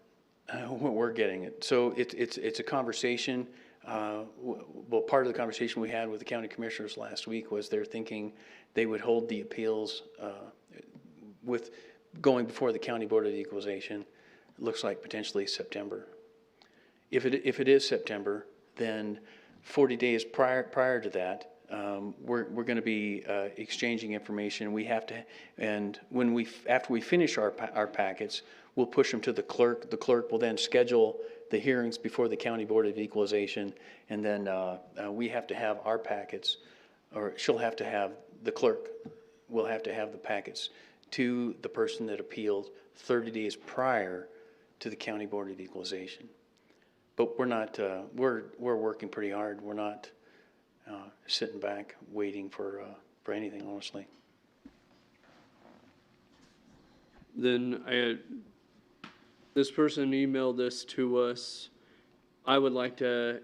We're getting it. So it's a conversation. Well, part of the conversation we had with the county commissioners last week was they're thinking they would hold the appeals with going before the County Board of Equalization. It looks like potentially September. If it is September, then 40 days prior to that, we're going to be exchanging information. We have to, and after we finish our packets, we'll push them to the clerk. The clerk will then schedule the hearings before the County Board of Equalization, and then we have to have our packets, or she'll have to have, the clerk will have to have the packets to the person that appealed 30 days prior to the County Board of Equalization. But we're not, we're working pretty hard. We're not sitting back waiting for anything, honestly. Then this person emailed this to us. I would like to,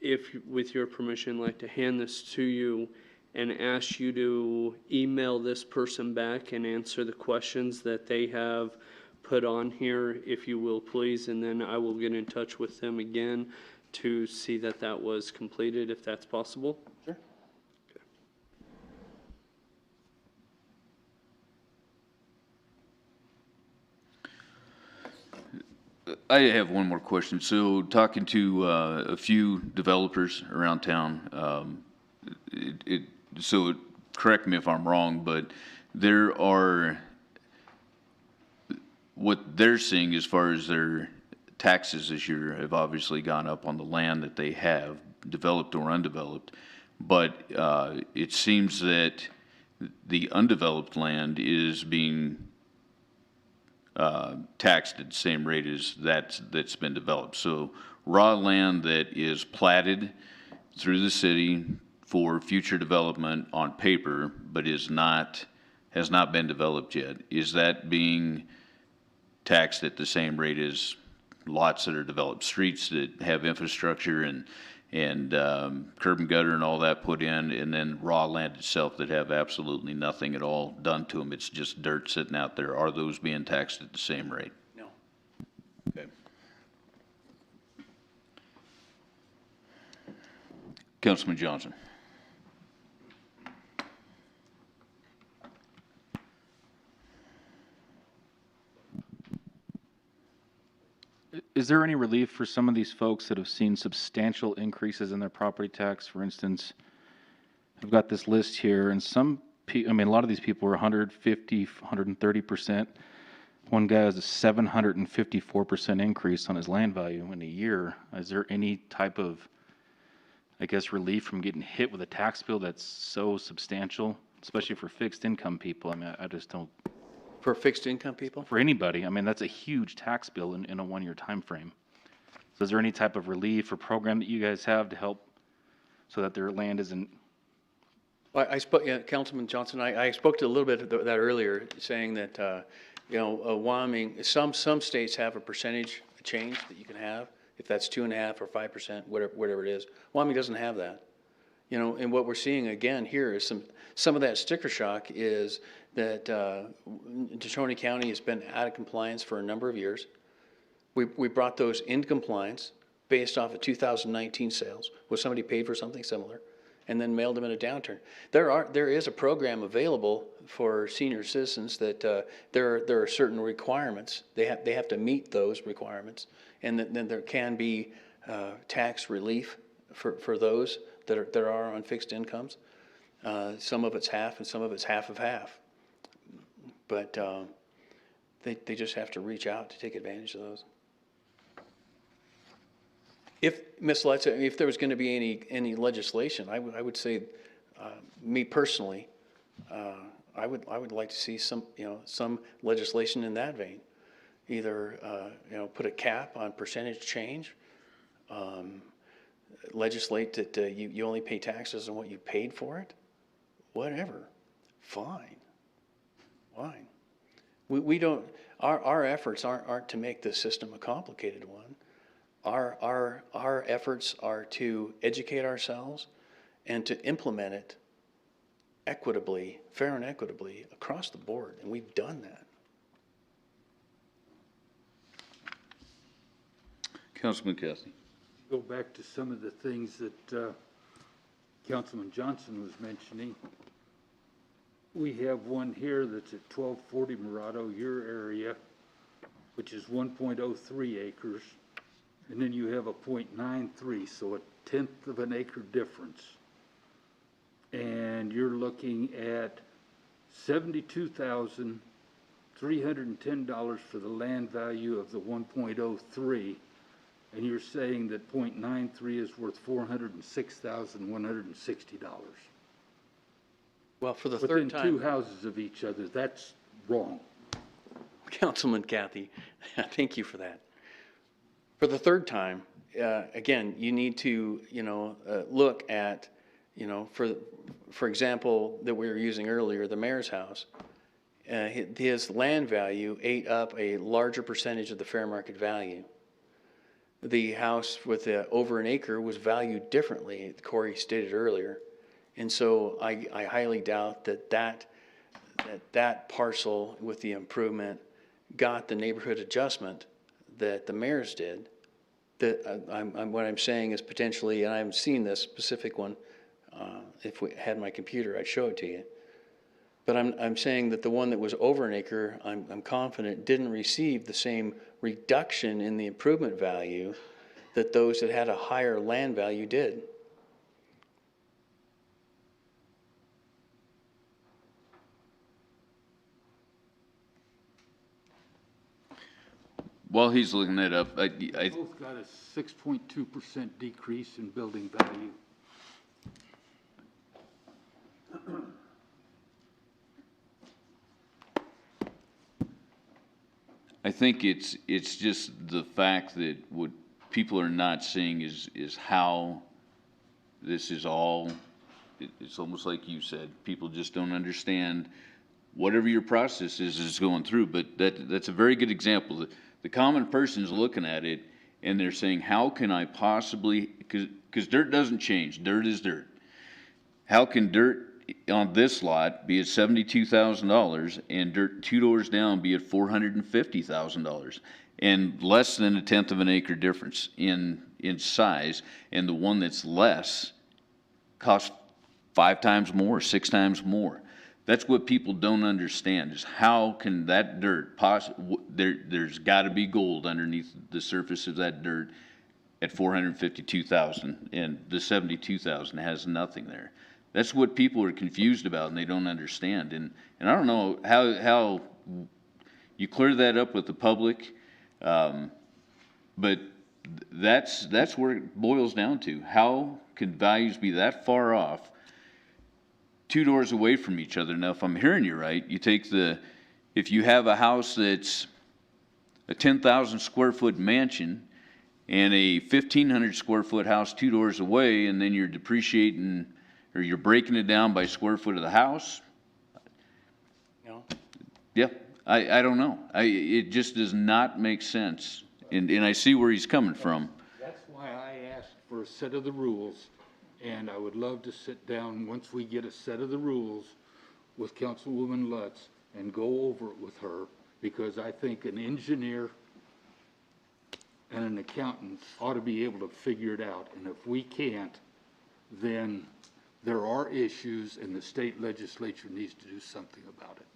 if with your permission, like to hand this to you and ask you to email this person back and answer the questions that they have put on here, if you will, please, and then I will get in touch with them again to see that that was completed, if that's possible. Sure. I have one more question. So talking to a few developers around town, so correct me if I'm wrong, but there are, what they're seeing as far as their taxes this year have obviously gone up on the land that they have, developed or undeveloped. But it seems that the undeveloped land is being taxed at the same rate as that's been developed. So raw land that is platted through the city for future development on paper, but has not been developed yet, is that being taxed at the same rate as lots that are developed, streets that have infrastructure and curb and gutter and all that put in, and then raw land itself that have absolutely nothing at all done to them? It's just dirt sitting out there. Are those being taxed at the same rate? No. Okay. Councilman Johnson. Is there any relief for some of these folks that have seen substantial increases in their property tax? For instance, I've got this list here, and a lot of these people were 150, 130%. One guy has a 754% increase on his land value in a year. Is there any type of, relief from getting hit with a tax bill that's so substantial especially for fixed income people. I mean, I just don't, For fixed income people? for anybody, I mean, that's a huge tax bill in a 1-year time frame. So is there any type of relief or program that you guys have to help so that their land isn't? Well, I spoke, yeah, Councilman Johnson, I spoke to a little bit of that earlier, saying that, you know, Wyoming, some states have a percentage change that you can have, if that's 2.5% or 5%, whatever it is. Wyoming doesn't have that. You know, and what we're seeing again here is some of that sticker shock is that Shoshone County has been out of compliance for a number of years. We brought those into compliance based off of 2019 sales, where somebody paid for something similar, and then mailed them in a downturn. There is a program available for senior citizens that there are certain requirements. They have to meet those requirements, and then there can be tax relief for those that are on fixed incomes. Some of it's half, and some of it's half of half. But they just have to reach out to take advantage of those. If, Ms. Letts, if there was going to be any legislation, I would say, me personally, I would like to see some legislation in that vein. Either put a cap on percentage change, legislate that you only pay taxes on what you paid for it, whatever, fine. We don't. Our efforts aren't to make this system a complicated one. Our efforts are to educate ourselves and to implement it equitably, fair and equitably across the board, and we've done that. Councilman Cassidy. Go back to some of the things that Councilman Johnson was mentioning. We have one here that's at 1240 Murado, your area, which is 1.03 acres. And then you have a 0.93, so 1/10 of an acre difference. And you're looking at $72,310 for the land value of the 1.03. And you're saying that 0.93 is worth $406,160. Well, for the Within third two time, houses of each other, that's wrong. Councilman Kathy, thank you for that. For the third time, again, you need to, look at, for example, that we were using earlier, the mayor's house. His land value ate up a larger percentage of the fair market value. The house with over an acre was valued differently, Corey stated earlier. And so I highly doubt that parcel with the improvement got the neighborhood adjustment that the mayor's did. What I'm saying is potentially, and I haven't seen this specific one, if we had my computer, I'd show it to you. But I'm saying that the one that was over an acre, I'm confident didn't receive the same reduction in the improvement value that those that had a higher land value did. While he's looking that up, I Both got a 6.2% decrease in building value. I think it's just the fact that what people are not seeing is how this is all, it's almost like you said, people just don't understand whatever your process is going through, but that's a very good example. The common person is looking at it and they're saying, how can I possibly, because dirt doesn't change, dirt is dirt. How can dirt on this lot be at $72,000 and dirt 2 doors down be at $450,000 and less than 1/10 of an acre difference in size, and the one that's less costs 5 times more, 6 times more? That's what people don't understand, is how can that dirt there's got to be gold underneath the surface of that dirt at $452,000, and the $72,000 has nothing there. That's what people are confused about, and they don't understand. And I don't know how you clear that up with the public, but that's where it boils down to. How can values be that far off two doors away from each other. Now, if I'm hearing you right, you take if you have a house that's a 10,000 square foot mansion and a 1,500 square foot house 2 doors away, and then you're depreciating, or you're breaking it down by square foot of the house. No? Yeah, I don't know. It just does not make sense. And I see where he's coming from. That's why I asked for a set of the rules, and I would love to sit down, once we get a set of the rules, with Councilwoman Lutz and go over it with her, because I think an engineer and an accountant ought to be able to figure it out. And if we can't, then there are issues, and the state legislature needs to do something about it.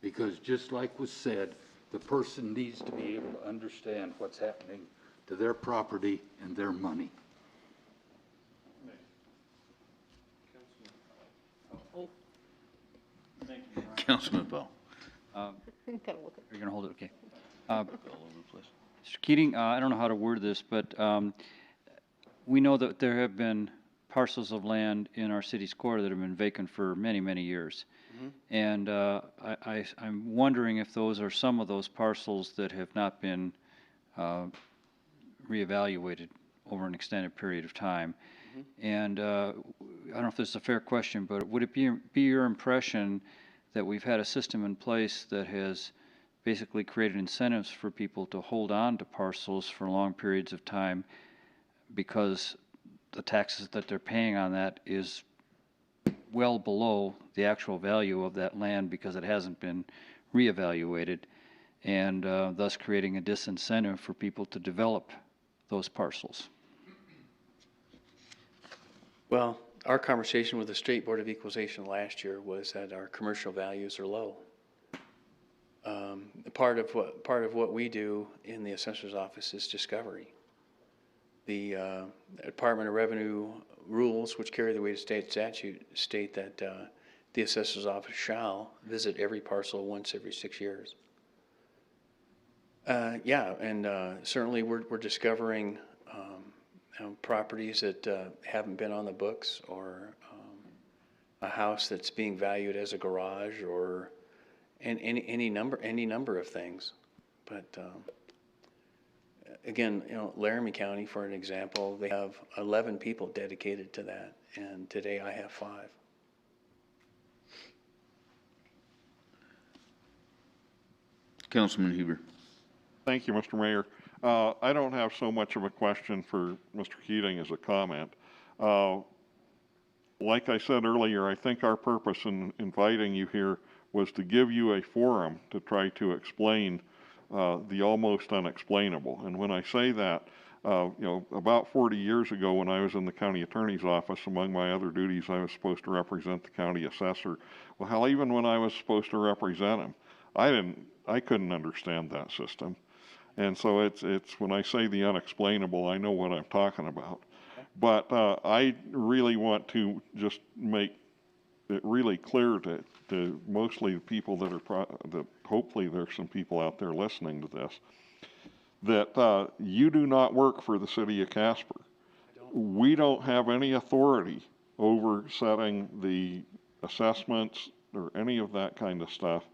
Because just like was said, the person needs to be able to understand what's happening to their property and their money. Councilman Bell. You're going to hold it, okay. Mr. Keating, I don't know how to word this, but we know that there have been parcels of land in our city's core that have been vacant for many, many years. And I'm wondering if those are some of those parcels that have not been reevaluated over an extended period of time. And I don't know if this is a fair question, but would it be your impression that we've had a system in place that has basically created incentives for people to hold on to parcels for long periods of time because the taxes that they're paying on that is well below the actual value of that land because it hasn't been reevaluated, and thus creating a disincentive for people to develop those parcels? Well, our conversation with the State Board of Equalization last year was that our commercial values are low. Part of what we do in the assessor's office is discovery. The Department of Revenue rules, which carry the weight of state statute, state that the assessor's office shall visit every parcel once every 6 years. Yeah, and certainly we're discovering properties that haven't been on the books, or a house that's being valued as a garage, or any number of things. But again, Laramie County, for an example, they have 11 people dedicated to that, and today I have 5. Councilman Huber. Thank you, Mr. Mayor. I don't have so much of a question for Mr. Keating as a comment. Like I said earlier, I think our purpose in inviting you here was to give you a forum to try to explain the almost unexplainable. And when I say that, about 40 years ago when I was in the county attorney's office, among my other duties, I was supposed to represent the county assessor. Well, hell, even when I was supposed to represent him, I couldn't understand that system. And so it's when I say the unexplainable, I know what I'm talking about. But I really want to just make it really clear to mostly the people that that hopefully there's some people out there listening to this, that you do not work for the city of Casper. We don't have any authority over setting the assessments or any of that kind of stuff.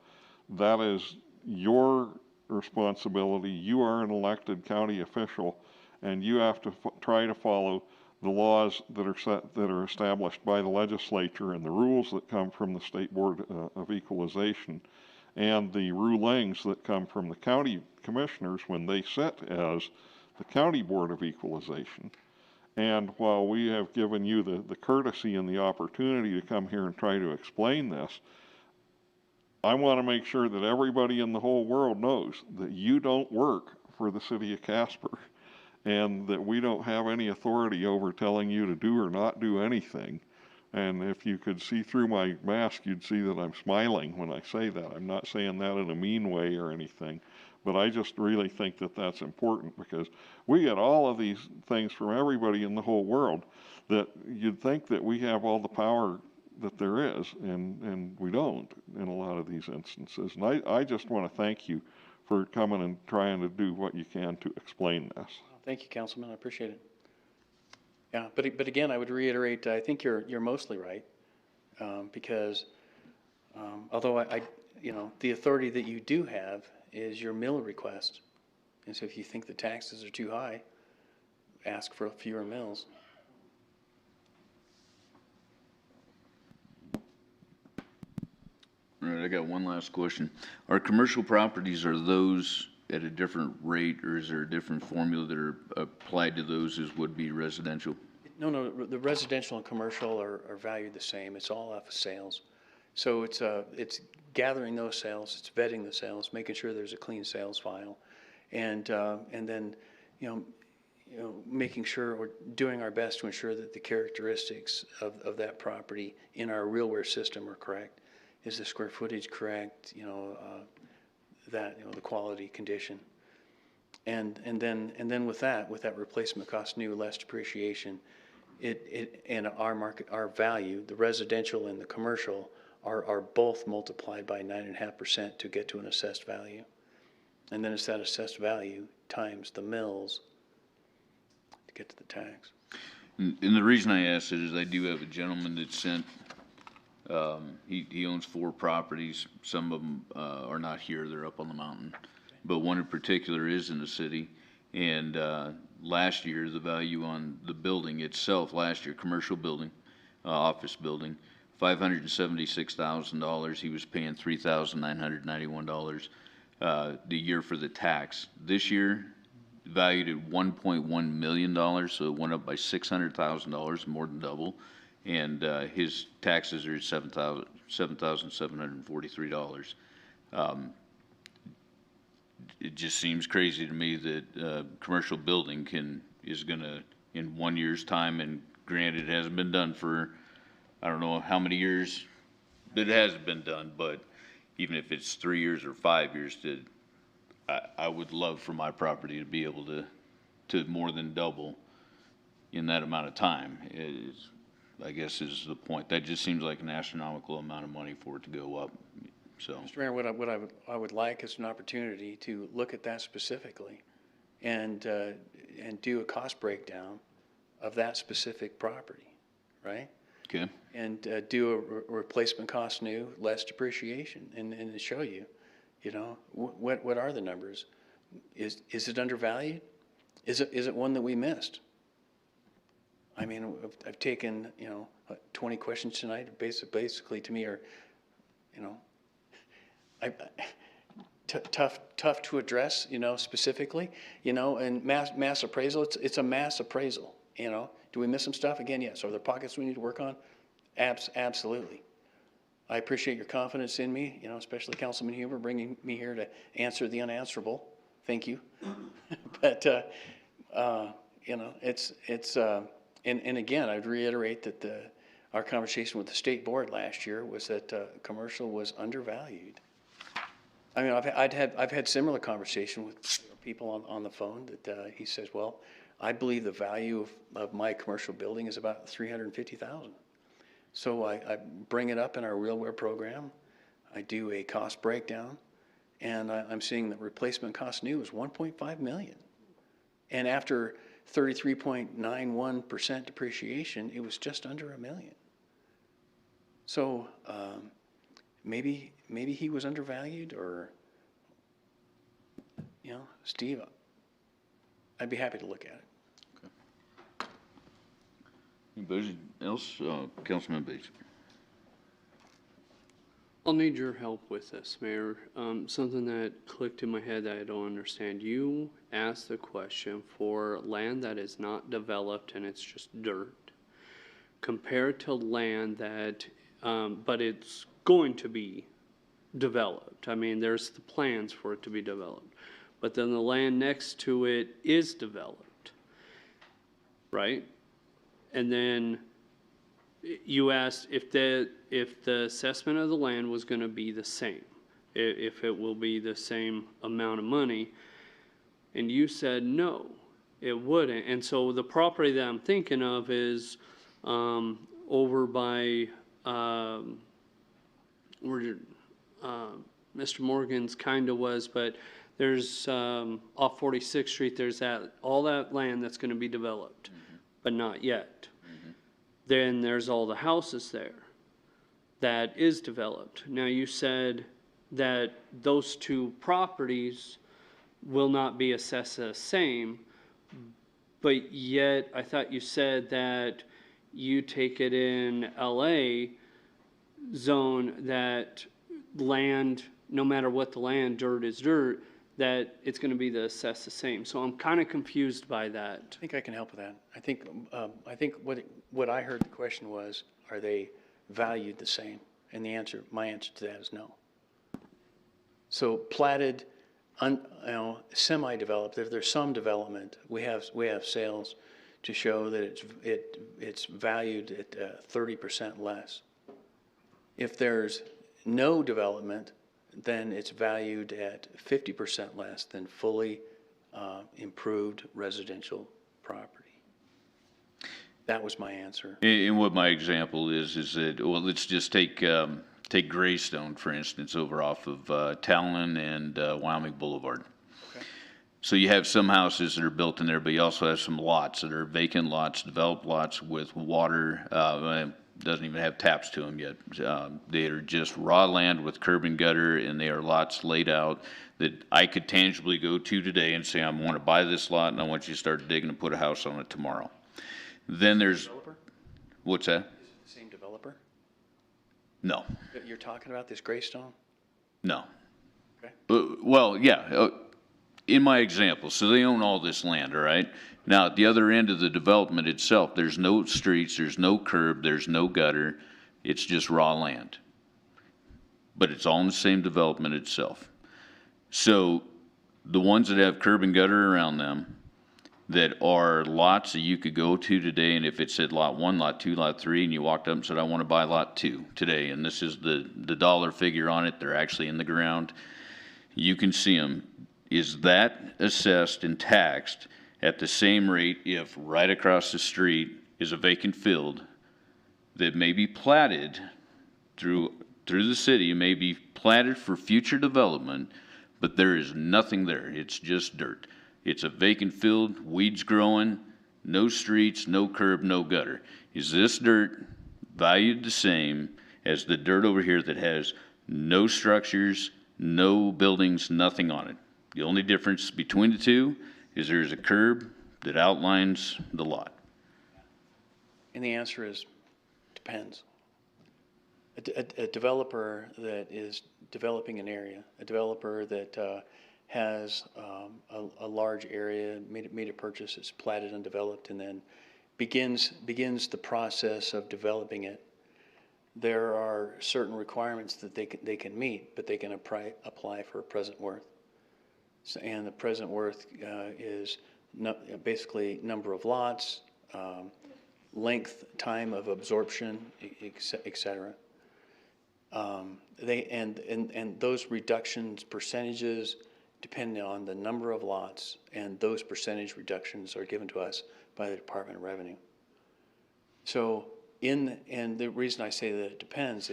That is your responsibility. You are an elected county official, and you have to try to follow the laws that are established by the legislature, and the rules that come from the State Board of Equalization, and the rulings that come from the county commissioners when they sit as the County Board of Equalization. And while we have given you the courtesy and the opportunity to come here and try to explain this, I want to make sure that everybody in the whole world knows that you don't work for the city of Casper, and that we don't have any authority over telling you to do or not do anything. And if you could see through my mask, you'd see that I'm smiling when I say that. I'm not saying that in a mean way or anything, but I just really think that that's important, because we get all of these things from everybody in the whole world that you'd think that we have all the power that there is, and we don't in a lot of these instances. And I just want to thank you for coming and trying to do what you can to explain this. Thank you, Councilman. I appreciate it. Yeah, but again, I would reiterate, I think you're mostly right. because although you know, the authority that you do have is your mill request. And so if you think the taxes are too high, ask for fewer mills. All right, I got one last question. Are commercial properties, are those at a different rate, or is there a different formula that are applied to those as would be residential? No, the residential and commercial are valued the same. It's all off of sales. So it's gathering those sales, it's vetting the sales, making sure there's a clean sales file, and then, you know, making sure or doing our best to ensure that the characteristics of that property in our realware system are correct. Is the square footage correct? You know, the quality, condition, and then with that replacement cost new, less depreciation, and our value, the residential and the commercial are both multiplied by 9.5% to get to an assessed value, and then it's that assessed value times the mills to get to the tax. And the reason I asked it is I do have a gentleman that sent. He owns 4 properties. Some of them are not here; they're up on the mountain. But one in particular is in the city. And last year, the value on the building itself, commercial building, office building, $576,000. He was paying $3,991 the year for the tax. This year, valued at $1.1 million, so it went up by $600,000, more than double. And his taxes are $7,743. It just seems crazy to me that commercial building is gonna, in 1 year's time, and granted, it hasn't been done for, I don't know how many years that it hasn't been done, but even if it's 3 years or 5 years, I would love for my property to be able to more than double in that amount of time. I guess is the point. That just seems like an astronomical amount of money for it to go up. So, Mr. Mayor, what I would like is an opportunity to look at that specifically, and do a cost breakdown of that specific property, right? okay. And do a replacement cost new, less depreciation, and show you, you know, what are the numbers? Is it undervalued? Is it one that we missed? I mean, I've taken, you know, 20 questions tonight. Basically, to me, are, you know, tough to address, you know, specifically, you know, and mass appraisal. It's a mass appraisal. You know, do we miss some stuff? Again, yes. Are there pockets we need to work on? Absolutely. I appreciate your confidence in me, you know, especially Councilman Huber bringing me here to answer the unanswerable. Thank you. But you know, and again, I'd reiterate that our conversation with the state board last year was that commercial was undervalued. I mean, I've had similar conversation with people on the phone that he says, well, I believe the value of my commercial building is about $350,000. So I bring it up in our RealWare program. I do a cost breakdown, and I'm seeing that replacement cost new is $1.5 million. And after 33.91% depreciation, it was just under $1 million. So maybe he was undervalued, or, you know, Steve, I'd be happy to look at it. Anybody else? Councilman Bates. I'll need your help with this, Mayor. Something that clicked in my head that I don't understand. You asked the question for land that is not developed and it's just dirt, compared to land that, but it's going to be developed. I mean, there's the plans for it to be developed, but then the land next to it is developed, right? And then you asked if the assessment of the land was going to be the same, if it will be the same amount of money, and you said no, it wouldn't. And so the property that I'm thinking of is over by where Mr. Morgan's kind of was, but there's off 46th Street. There's all that land that's going to be developed, but not yet. Then there's all the houses there. that is developed. Now, you said that those two properties will not be assessed the same, but yet I thought you said that you take it in LA zone that land, no matter what the land, dirt is dirt, that it's gonna be assessed the same. So I'm kind of confused by that. I think I can help with that. I think what I heard the question was, are they valued the same? And my answer to that is no. So platted, semi-developed, if there's some development, we have sales to show that it's valued at 30% less. If there's no development, then it's valued at 50% less than fully improved residential property. That was my answer. And what my example is that, well, let's just take Greystone, for instance, over off of Talon and Wyoming Boulevard. Okay. So you have some houses that are built in there, but you also have some lots that are vacant lots, developed lots with water, doesn't even have taps to them yet. They are just raw land with curb and gutter, and they are lots laid out that I could tangibly go to today and say, I want to buy this lot and I want you to start digging and put a house on it tomorrow. Then there's, Developer? what's that? Is it the same developer No, that you're talking about, this Greystone? no. Okay. Well, yeah, in my example, so they own all this land, all right? Now, at the other end of the development itself, there's no streets, there's no curb, there's no gutter. It's just raw land. But it's all in the same development itself. So the ones that have curb and gutter around them, that are lots that you could go to today, and if it said lot 1, lot 2, lot 3, and you walked up and said, I want to buy lot 2 today, and this is the dollar figure on it, they're actually in the ground, you can see them. Is that assessed and taxed at the same rate if right across the street is a vacant field that may be platted through the city, may be platted for future development, but there is nothing there, it's just dirt. It's a vacant field, weeds growing, no streets, no curb, no gutter. Is this dirt valued the same as the dirt over here that has no structures, no buildings, nothing on it? The only difference between the two is there's a curb that outlines the lot. And the answer is, depends. A developer that is developing an area, a developer that has a large area, made a purchase, it's platted undeveloped, and then begins the process of developing it. There are certain requirements that they can meet, but they can apply for a present worth. So, and the present worth is basically number of lots, length, time of absorption, et cetera. And those reductions, percentages, depend on the number of lots, and those percentage reductions are given to us by the Department of Revenue. So and the reason I say that it depends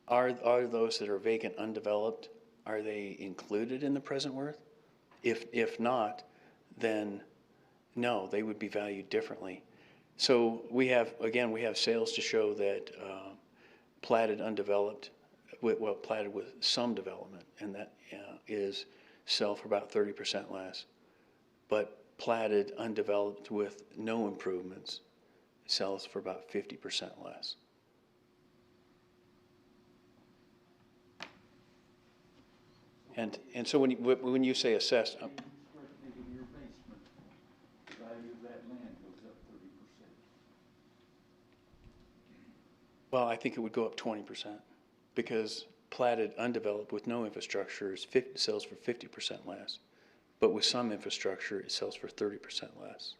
are those that are vacant, undeveloped, are they included in the present worth? If not, then no, they would be valued differently. So we have sales to show that platted undeveloped, platted with some development, and that is sell for about 30% less. But platted undeveloped with no improvements sells for about 50% less. And so when you say assessed, well, I think it would go up 20%, because platted undeveloped with no infrastructure sells for 50% less, but with some infrastructure it sells for 30% less.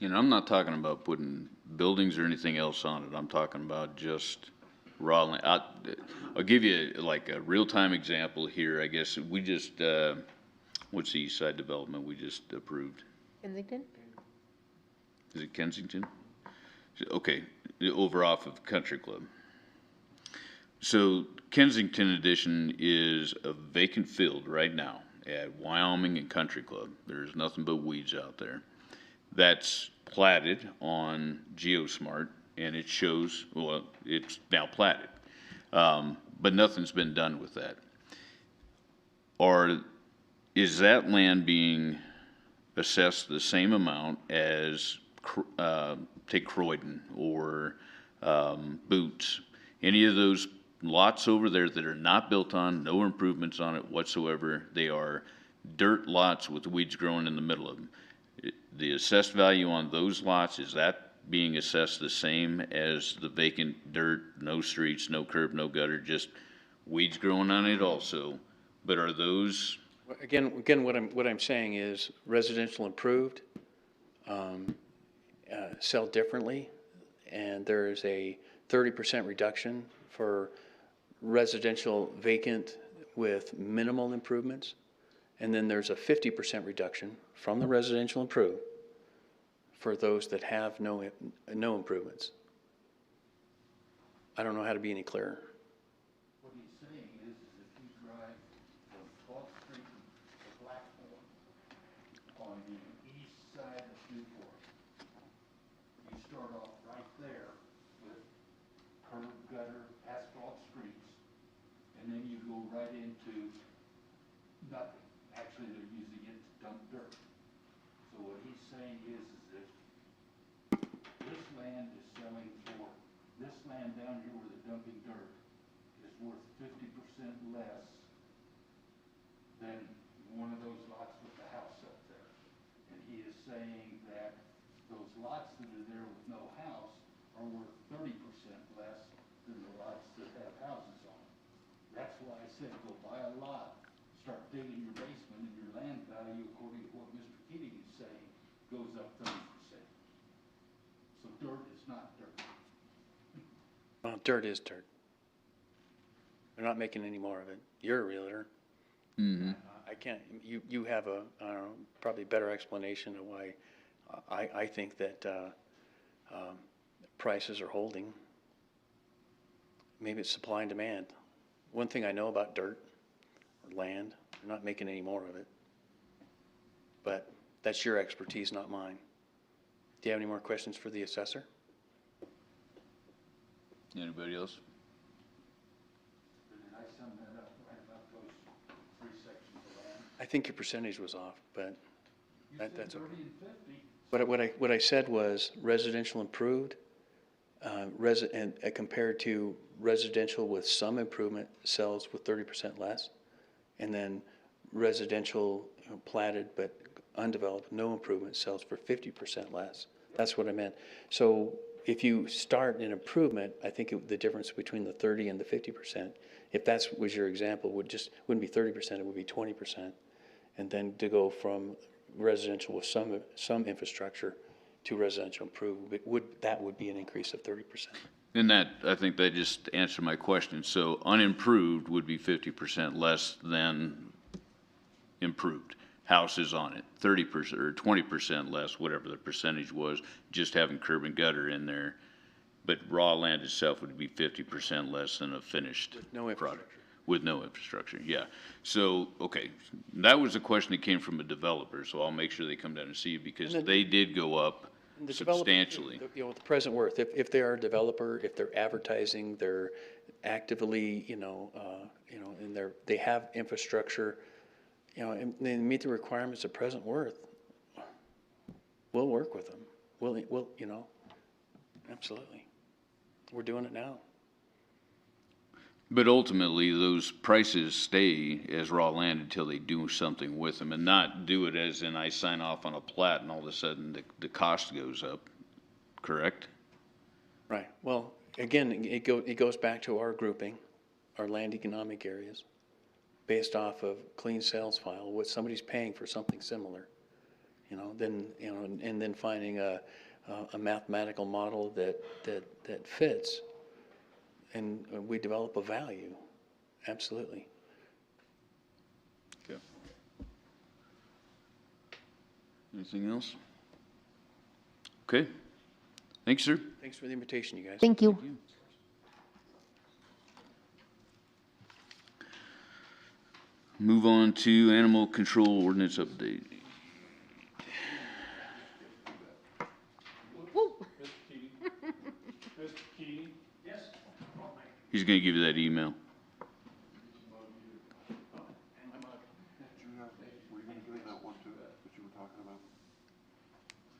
And I'm not talking about putting buildings or anything else on it. I'm talking about just raw land. I'll give you like a real-time example here. I guess we just, what's the East Side development we just approved? Kensington? Is it Kensington? Okay, over off of Country Club. So Kensington Edition is a vacant field right now. at Wyoming and Country Club. There's nothing but weeds out there. That's platted on GeoSmart, and it shows, well, it's now platted. But nothing's been done with that. Is that land being assessed the same amount as, take Croydon or Boots? Any of those lots over there that are not built on, no improvements on it whatsoever, they are dirt lots with weeds growing in the middle of them. The assessed value on those lots, is that being assessed the same as the vacant dirt, no streets, no curb, no gutter, just weeds growing on it also? But are those? Again, what I'm saying is residential improved, sell differently, and there is a 30% reduction for residential vacant with minimal improvements. And then there's a 50% reduction from the residential improved for those that have no improvements. I don't know how to be any clearer. What he's saying is if you drive from 12th Street to Blackmore on the east side of Newport, you start off right there with curb, gutter, asphalt streets, and then you go right into nothing. Actually, they're using it to dump dirt. So what he's saying is that this land is selling for, this land down here where they're dumping dirt is worth 50% less than one of those lots with the house up there. And he is saying that those lots that are there with no house are worth 30% less than the lots that have houses on them. That's why I said go buy a lot, start digging your basement, and your land value, according to what Mr. Keating is saying, goes up 30%. So dirt is not dirt. Well, dirt is dirt. They're not making any more of it. You're a realtor. I can't, you have a, I don't know, probably better explanation of why I think that prices are holding. Maybe it's supply and demand. One thing I know about dirt or land, they're not making any more of it. But that's your expertise, not mine. Do you have any more questions for the assessor? Anybody else? Did I sum that up right about those three sections of land? I think your percentage was off, but You said that's okay. 30 and 50. What I said was residential improved, and compared to residential with some improvement sells with 30% less, and then residential platted but undeveloped, no improvement sells for 50% less. That's what I meant. So if you start an improvement, I think the difference between the 30 and the 50%, if that was your example, wouldn't be 30%, it would be 20%. And then to go from residential with some infrastructure to residential improved, that would be an increase of 30%. And that, I think that just answered my question. So unimproved would be 50% less than improved. Houses on it, 30% or 20% less, whatever the percentage was, just having curb and gutter in there. But raw land itself would be 50% less than a finished product. With no infrastructure, yeah. So, okay, that was a question that came from a developer, so I'll make sure they come down and see you because they did go up substantially. You know, the present worth, if they are a developer, if they're advertising, they're actively, and they have infrastructure, and they meet the requirements of present worth, we'll work with them. We'll, absolutely. We're doing it now. But ultimately, those prices stay as raw land until they do something with them and not do it as in I sign off on a plat and all of a sudden the cost goes up, correct? Right. Well, again, it goes back to our grouping, our land economic areas, based off of clean sales file, what somebody's paying for something similar, and then finding a mathematical model that fits. And we develop a value, absolutely. Okay. Anything else? Okay. Thanks, sir. Thanks for the invitation, you guys. Thank you. Move on to animal control ordinance update. He's gonna give you that email.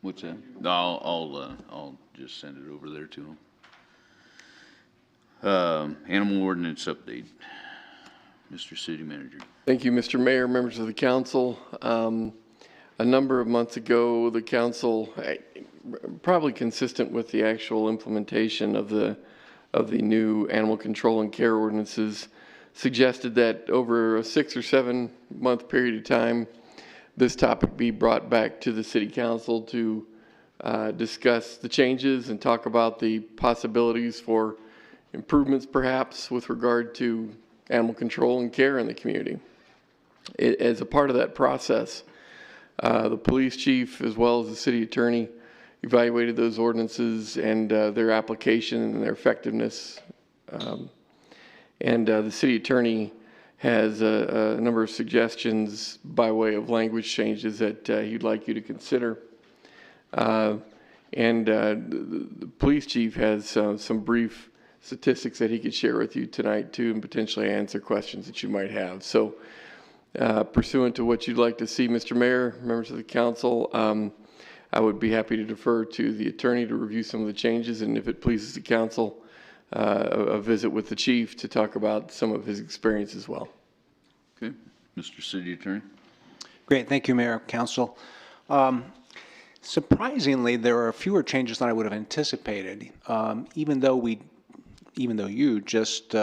What's that? I'll just send it over there to him. Animal ordinance update. Mr. City Manager. Thank you, Mr. Mayor, members of the council. A number of months ago, the council, probably consistent with the actual implementation of the new animal control and care ordinances, suggested that over a 6 or 7 month period of time, this topic be brought back to the city council to discuss the changes and talk about the possibilities for improvements perhaps with regard to animal control and care in the community. As a part of that process, the police chief as well as the city attorney evaluated those ordinances and their application and their effectiveness. The city attorney has a number of suggestions by way of language changes that he'd like you to consider. The police chief has some brief statistics that he could share with you tonight too, and potentially answer questions that you might have. So pursuant to what you'd like to see, Mr. Mayor, members of the council, I would be happy to defer to the attorney to review some of the changes, and if it pleases the council, a visit with the chief to talk about some of his experience as well. Okay, Mr. City Attorney. Great, thank you, Mayor, Council. Surprisingly, there are fewer changes than I would have anticipated, even though you just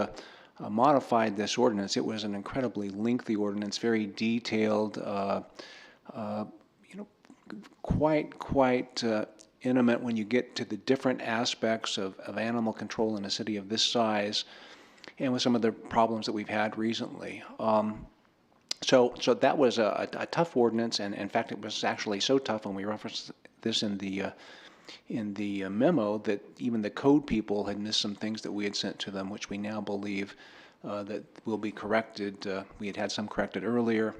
modified this ordinance. It was an incredibly lengthy ordinance, very detailed, quite intimate when you get to the different aspects of animal control in a city of this size, and with some of the problems that we've had recently. So that was a tough ordinance, and in fact, it was actually so tough when we referenced this in the memo that even the code people had missed some things that we had sent to them, which we now believe that will be corrected. We had some corrected earlier,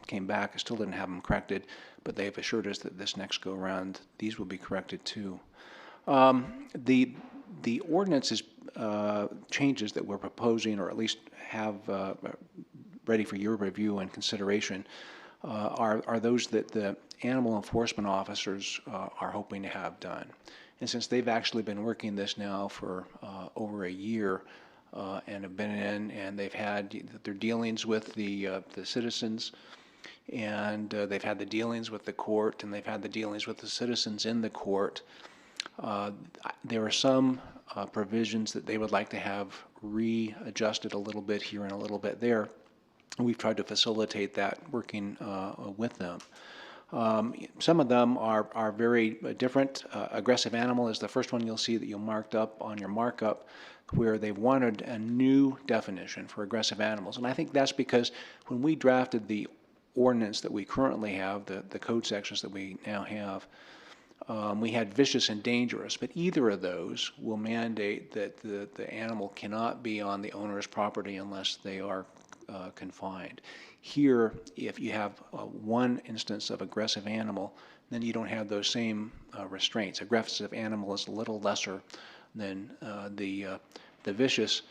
came back, still didn't have them corrected, but they've assured us that this next go around, these will be corrected too. The ordinances changes that we're proposing, or at least have ready for your review and consideration, are those that the animal enforcement officers are hoping to have done. And since they've actually been working this now for over a year and have been in, and they've had their dealings with the citizens, and they've had the dealings with the court, and they've had the dealings with the citizens in the court, there are some provisions that they would like to have readjusted a little bit here and a little bit there. We've tried to facilitate that working with them. Some of them are very different. Aggressive animal is the first one you'll see that you marked up on your markup, where they wanted a new definition for aggressive animals. And I think that's because when we drafted the ordinance that we currently have, the code sections that we now have, we had vicious and dangerous, but either of those will mandate that the animal cannot be on the owner's property unless they are confined. Here, if you have one instance of aggressive animal, then you don't have those same restraints. Aggressive animal is a little lesser than the vicious.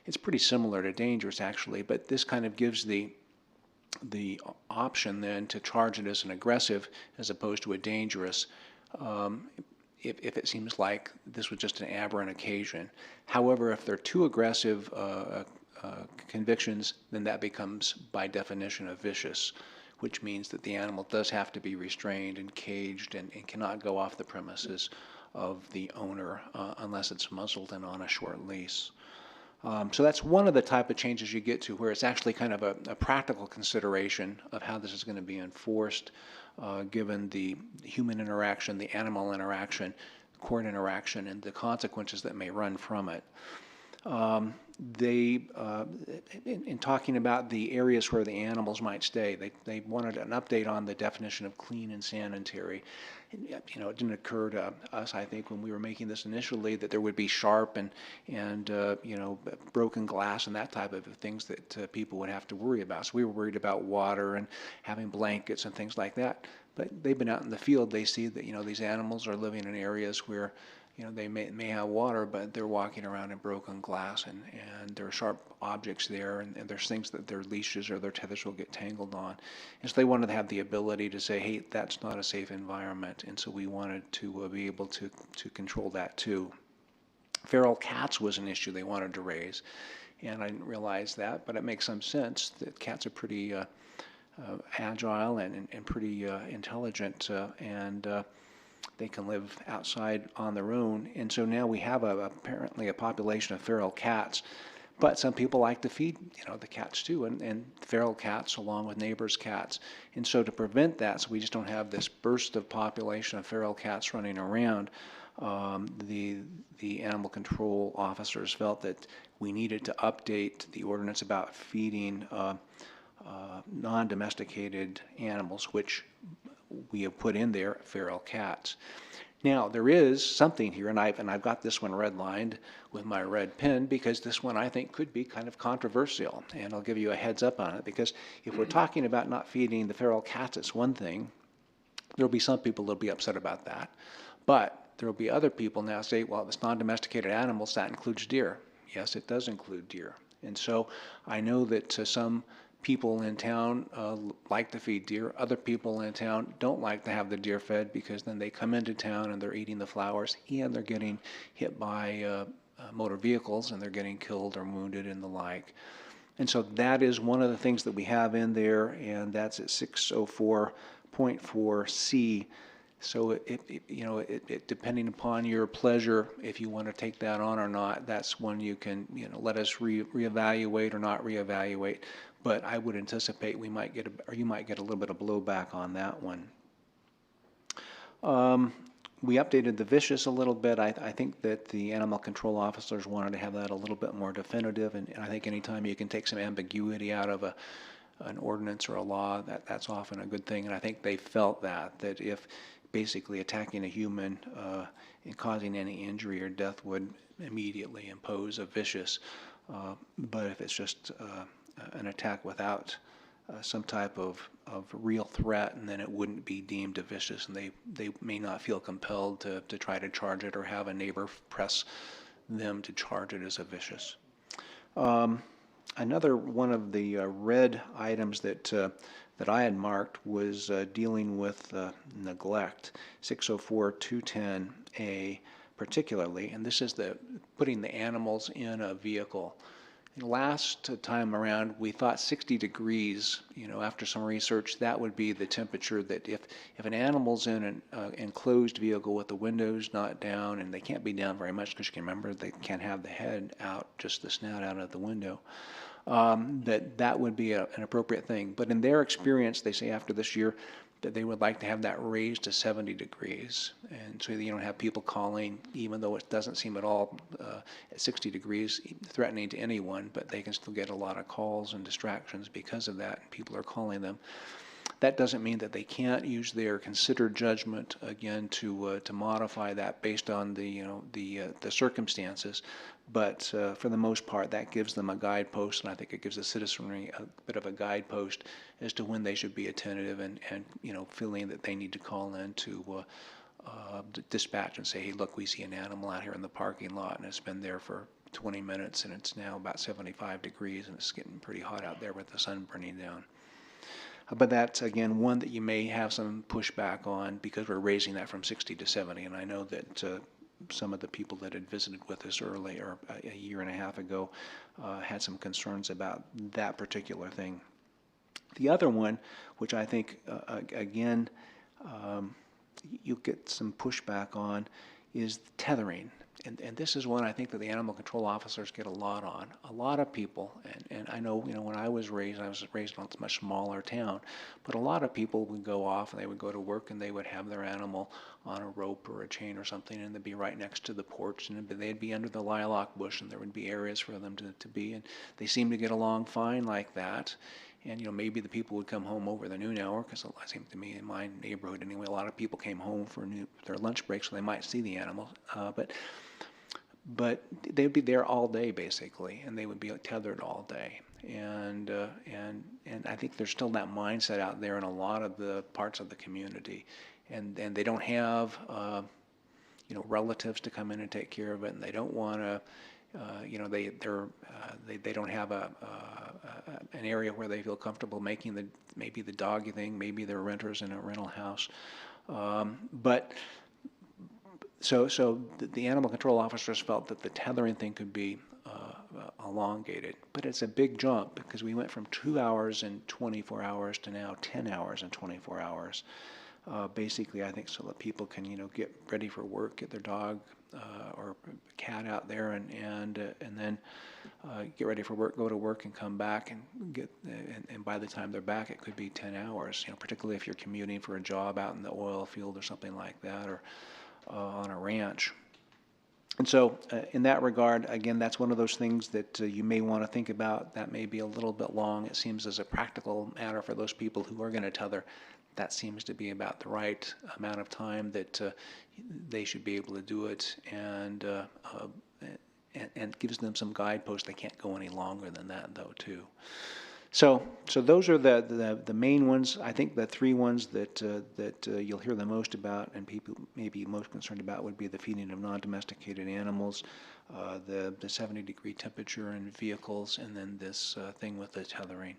It's pretty similar to dangerous, actually, but this kind of gives the option then to charge it as an aggressive as opposed to a dangerous, if it seems like this was just an aberrant occasion. However, if they're too aggressive convictions, then that becomes by definition a vicious, which means that the animal does have to be restrained and caged and cannot go off the premises of the owner unless it's muzzled and on a short leash. So that's one of the type of changes you get to, where it's actually kind of a practical consideration of how this is going to be enforced, given the human interaction, the animal interaction, court interaction, and the consequences that may run from it. In talking about the areas where the animals might stay, they wanted an update on the definition of clean and sanitary. It didn't occur to us, I think, when we were making this initially, that there would be sharp and broken glass and that type of things that people would have to worry about. So we were worried about water and having blankets and things like that. But they've been out in the field, they see that, these animals are living in areas where they may have water, but they're walking around in broken glass, and there are sharp objects there, and there's things that their leashes or their tethers will get tangled on. And so they wanted to have the ability to say, hey, that's not a safe environment. And so we wanted to be able to control that too. Feral cats was an issue they wanted to raise, and I didn't realize that, but it makes some sense that cats are pretty agile and pretty intelligent, and they can live outside on their own. And so now we have apparently a population of feral cats, but some people like to feed, the cats too, and feral cats along with neighbors' cats. And so to prevent that, so we just don't have this burst of population of feral cats running around, the animal control officers felt that we needed to update the ordinance about feeding non-domesticated animals, which we have put in there, feral cats. Now, there is something here, and I've got this one redlined with my red pen, because this one I think could be kind of controversial, and I'll give you a heads up on it, because if we're talking about not feeding the feral cats, it's one thing. There'll be some people that'll be upset about that, but there'll be other people now say, well, it's non-domesticated animals, that includes deer. Yes, it does include deer. And so I know that some people in town like to feed deer. Other people in town don't like to have the deer fed, because then they come into town and they're eating the flowers, and they're getting hit by motor vehicles, and they're getting killed or wounded and the like. And so that is one of the things that we have in there, and that's at 604.4C. So it depending upon your pleasure, if you want to take that on or not, that's one you can let us reevaluate or not reevaluate. But I would anticipate you might get a little bit of blowback on that one. We updated the vicious a little bit. I think that the animal control officers wanted to have that a little bit more definitive, and I think anytime you can take some ambiguity out of an ordinance or a law, that's often a good thing. And I think they felt that if basically attacking a human and causing any injury or death would immediately impose a vicious, but if it's just an attack without some type of real threat, and then it wouldn't be deemed a vicious, and they may not feel compelled to try to charge it or have a neighbor press them to charge it as a vicious. Another one of the red items that I had marked was dealing with neglect, 604.210A particularly, and this is putting the animals in a vehicle. Last time around, we thought 60 degrees, after some research, that would be the temperature that if an animal's in an enclosed vehicle with the windows not down, and they can't be down very much because you can remember they can't have the head out, just the snout out of the window, that would be an appropriate thing. But in their experience, they say after this year that they would like to have that raised to 70 degrees. And so you don't have people calling, even though it doesn't seem at all at 60 degrees threatening to anyone, but they can still get a lot of calls and distractions because of that, and people are calling them. That doesn't mean that they can't use their considered judgment again to modify that based on the circumstances, but for the most part, that gives them a guidepost, and I think it gives the citizenry a bit of a guidepost as to when they should be attentive and feeling that they need to call in to dispatch and say, hey, look, we see an animal out here in the parking lot, and it's been there for 20 minutes, and it's now about 75 degrees, and it's getting pretty hot out there with the sun burning down. But that's, again, one that you may have some pushback on, because we're raising that from 60 to 70. And I know that some of the people that had visited with us earlier, a year and a half ago, had some concerns about that particular thing. The other one, which I think, again, you get some pushback on, is tethering. and this is one I think that the animal control officers get a lot on. A lot of people, and I know, when I was raised in a much smaller town, but a lot of people would go off and they would go to work and they would have their animal on a rope or a chain or something, and they'd be right next to the porch, and they'd be under the lilac bush, and there would be areas for them to be, and they seem to get along fine like that. And, maybe the people would come home over the noon hour, because it seemed to me in my neighborhood anyway, a lot of people came home for their lunch break, so they might see the animals. But they'd be there all day basically, and they would be tethered all day. And I think there's still that mindset out there in a lot of the parts of the community, and they don't have relatives to come in and take care of it, and they don't want to. They don't have an area where they feel comfortable making maybe the doggy thing. Maybe they're renters in a rental house, but so the animal control officers felt that the tethering thing could be elongated, but it's a big jump because we went from 2 hours and 24 hours to now 10 hours and 24 hours. Basically, I think so that people can get ready for work, get their dog or cat out there, and then get ready for work, go to work, and come back and by the time they're back, it could be 10 hours. Particularly if you're commuting for a job out in the oil field or something like that, or on a ranch. And so, in that regard, again, that's one of those things that you may want to think about. That may be a little bit long. It seems as a practical matter for those people who are going to tether. That seems to be about the right amount of time that they should be able to do it, and gives them some guideposts. They can't go any longer than that, though, too. So those are the main ones. I think the three ones that you'll hear the most about and people may be most concerned about would be the feeding of non-domesticated animals, the 70-degree temperature in vehicles, and then this thing with the tethering.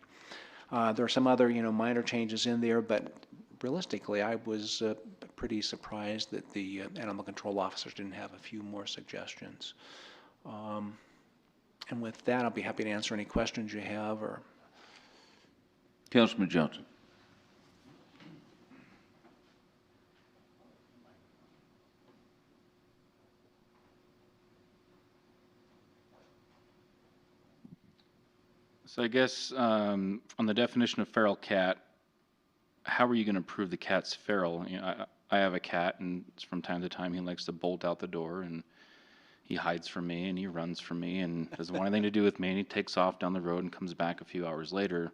There are some other minor changes in there, but realistically, I was pretty surprised that the animal control officers didn't have a few more suggestions. And with that, I'll be happy to answer any questions you have. Or Councilman Johnson. So I guess on the definition of feral cat, how are you going to prove the cat's feral? I have a cat, and from time to time he likes to bolt out the door, and he hides from me, and he runs from me, and doesn't want anything to do with me, and he takes off down the road and comes back a few hours later.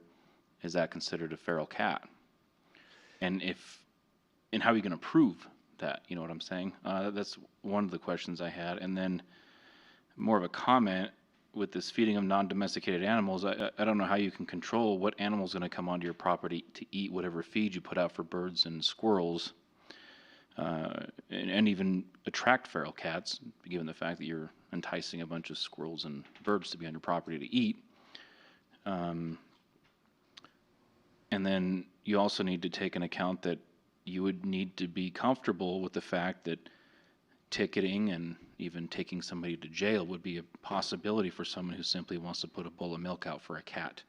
Is that considered a feral cat? And how are you going to prove that? You know what I'm saying? That's one of the questions I had. And then more of a comment with this feeding of non-domesticated animals. I don't know how you can control what animal's going to come onto your property to eat whatever feed you put out for birds and squirrels, and even attract feral cats, given the fact that you're enticing a bunch of squirrels and birds to be on your property to eat. And then you also need to take into account that you would need to be comfortable with the fact that ticketing and even taking somebody to jail would be a possibility for someone who simply wants to put a bowl of milk out for a cat.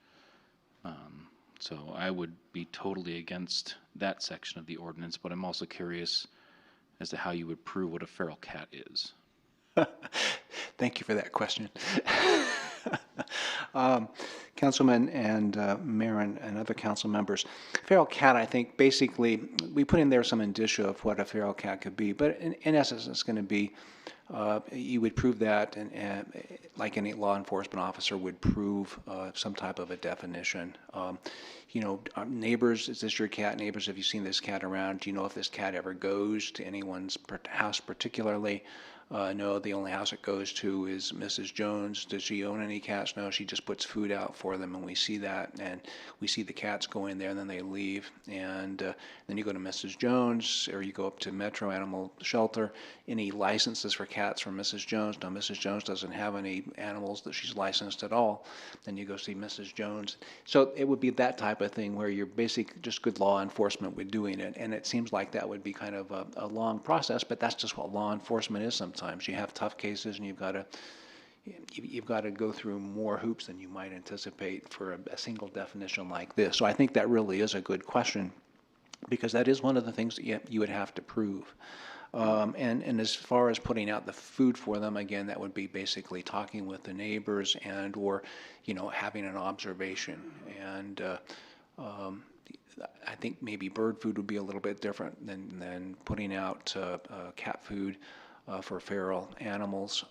So I would be totally against that section of the ordinance, but I'm also curious as to how you would prove what a feral cat is. Thank you for that question. Councilman and Mayor and other council members, feral cat, I think basically we put in there some indicia of what a feral cat could be, but in essence it's going to be, you would prove that, and like any law enforcement officer would prove some type of a definition. Neighbors, is this your cat? Neighbors, have you seen this cat around? Do you know if this cat ever goes to anyone's house particularly? No, the only house it goes to is Mrs. Jones. Does she own any cats? No, she just puts food out for them, and we see that, and we see the cats go in there, and then they leave, and then you go to Mrs. Jones, or you go up to Metro Animal Shelter. Any licenses for cats from Mrs. Jones? No, Mrs. Jones doesn't have any animals that she's licensed at all. Then you go see Mrs. Jones. So it would be that type of thing where you're basically just good law enforcement with doing it, and it seems like that would be kind of a long process, but that's just what law enforcement is sometimes. You have tough cases, and you've got to go through more hoops than you might anticipate for a single definition like this. So I think that really is a good question, because that is one of the things that you would have to prove. And as far as putting out the food for them, again, that would be basically talking with the neighbors and, or, having an observation. And I think maybe bird food would be a little bit different than putting out cat food for feral animals.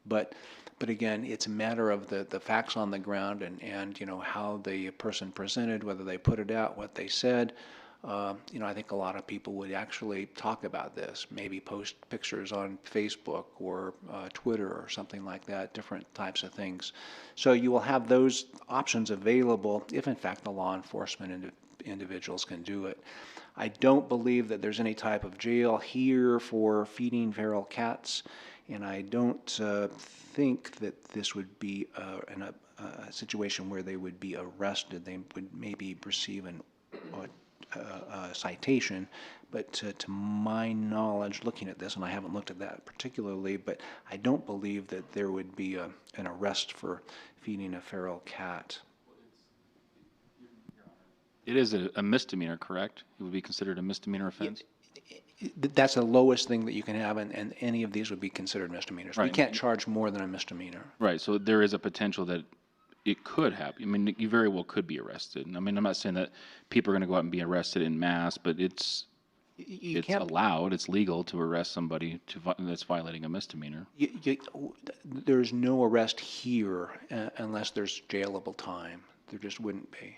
But again, it's a matter of the facts on the ground and how the person presented, whether they put it out, what they said. I think a lot of people would actually talk about this, maybe post pictures on Facebook or Twitter or something like that, different types of things. So you will have those options available if in fact the law enforcement individuals can do it. I don't believe that there's any type of jail here for feeding feral cats, and I don't think that this would be a situation where they would be arrested. They would maybe receive a citation, but to my knowledge, looking at this, and I haven't looked at that particularly, but I don't believe that there would be an arrest for feeding a feral cat. It is a misdemeanor, correct? It would be considered a misdemeanor offense? That's the lowest thing that you can have, and any of these would be considered misdemeanors. We Right. can't charge more than a misdemeanor. Right, so there is a potential that it could happen. I mean, you very well could be arrested. I mean, I'm not saying that people are going to go out and be arrested en masse, but it's allowed, it's legal to arrest somebody that's violating a misdemeanor. There's no arrest here unless there's jailable time. There just wouldn't be.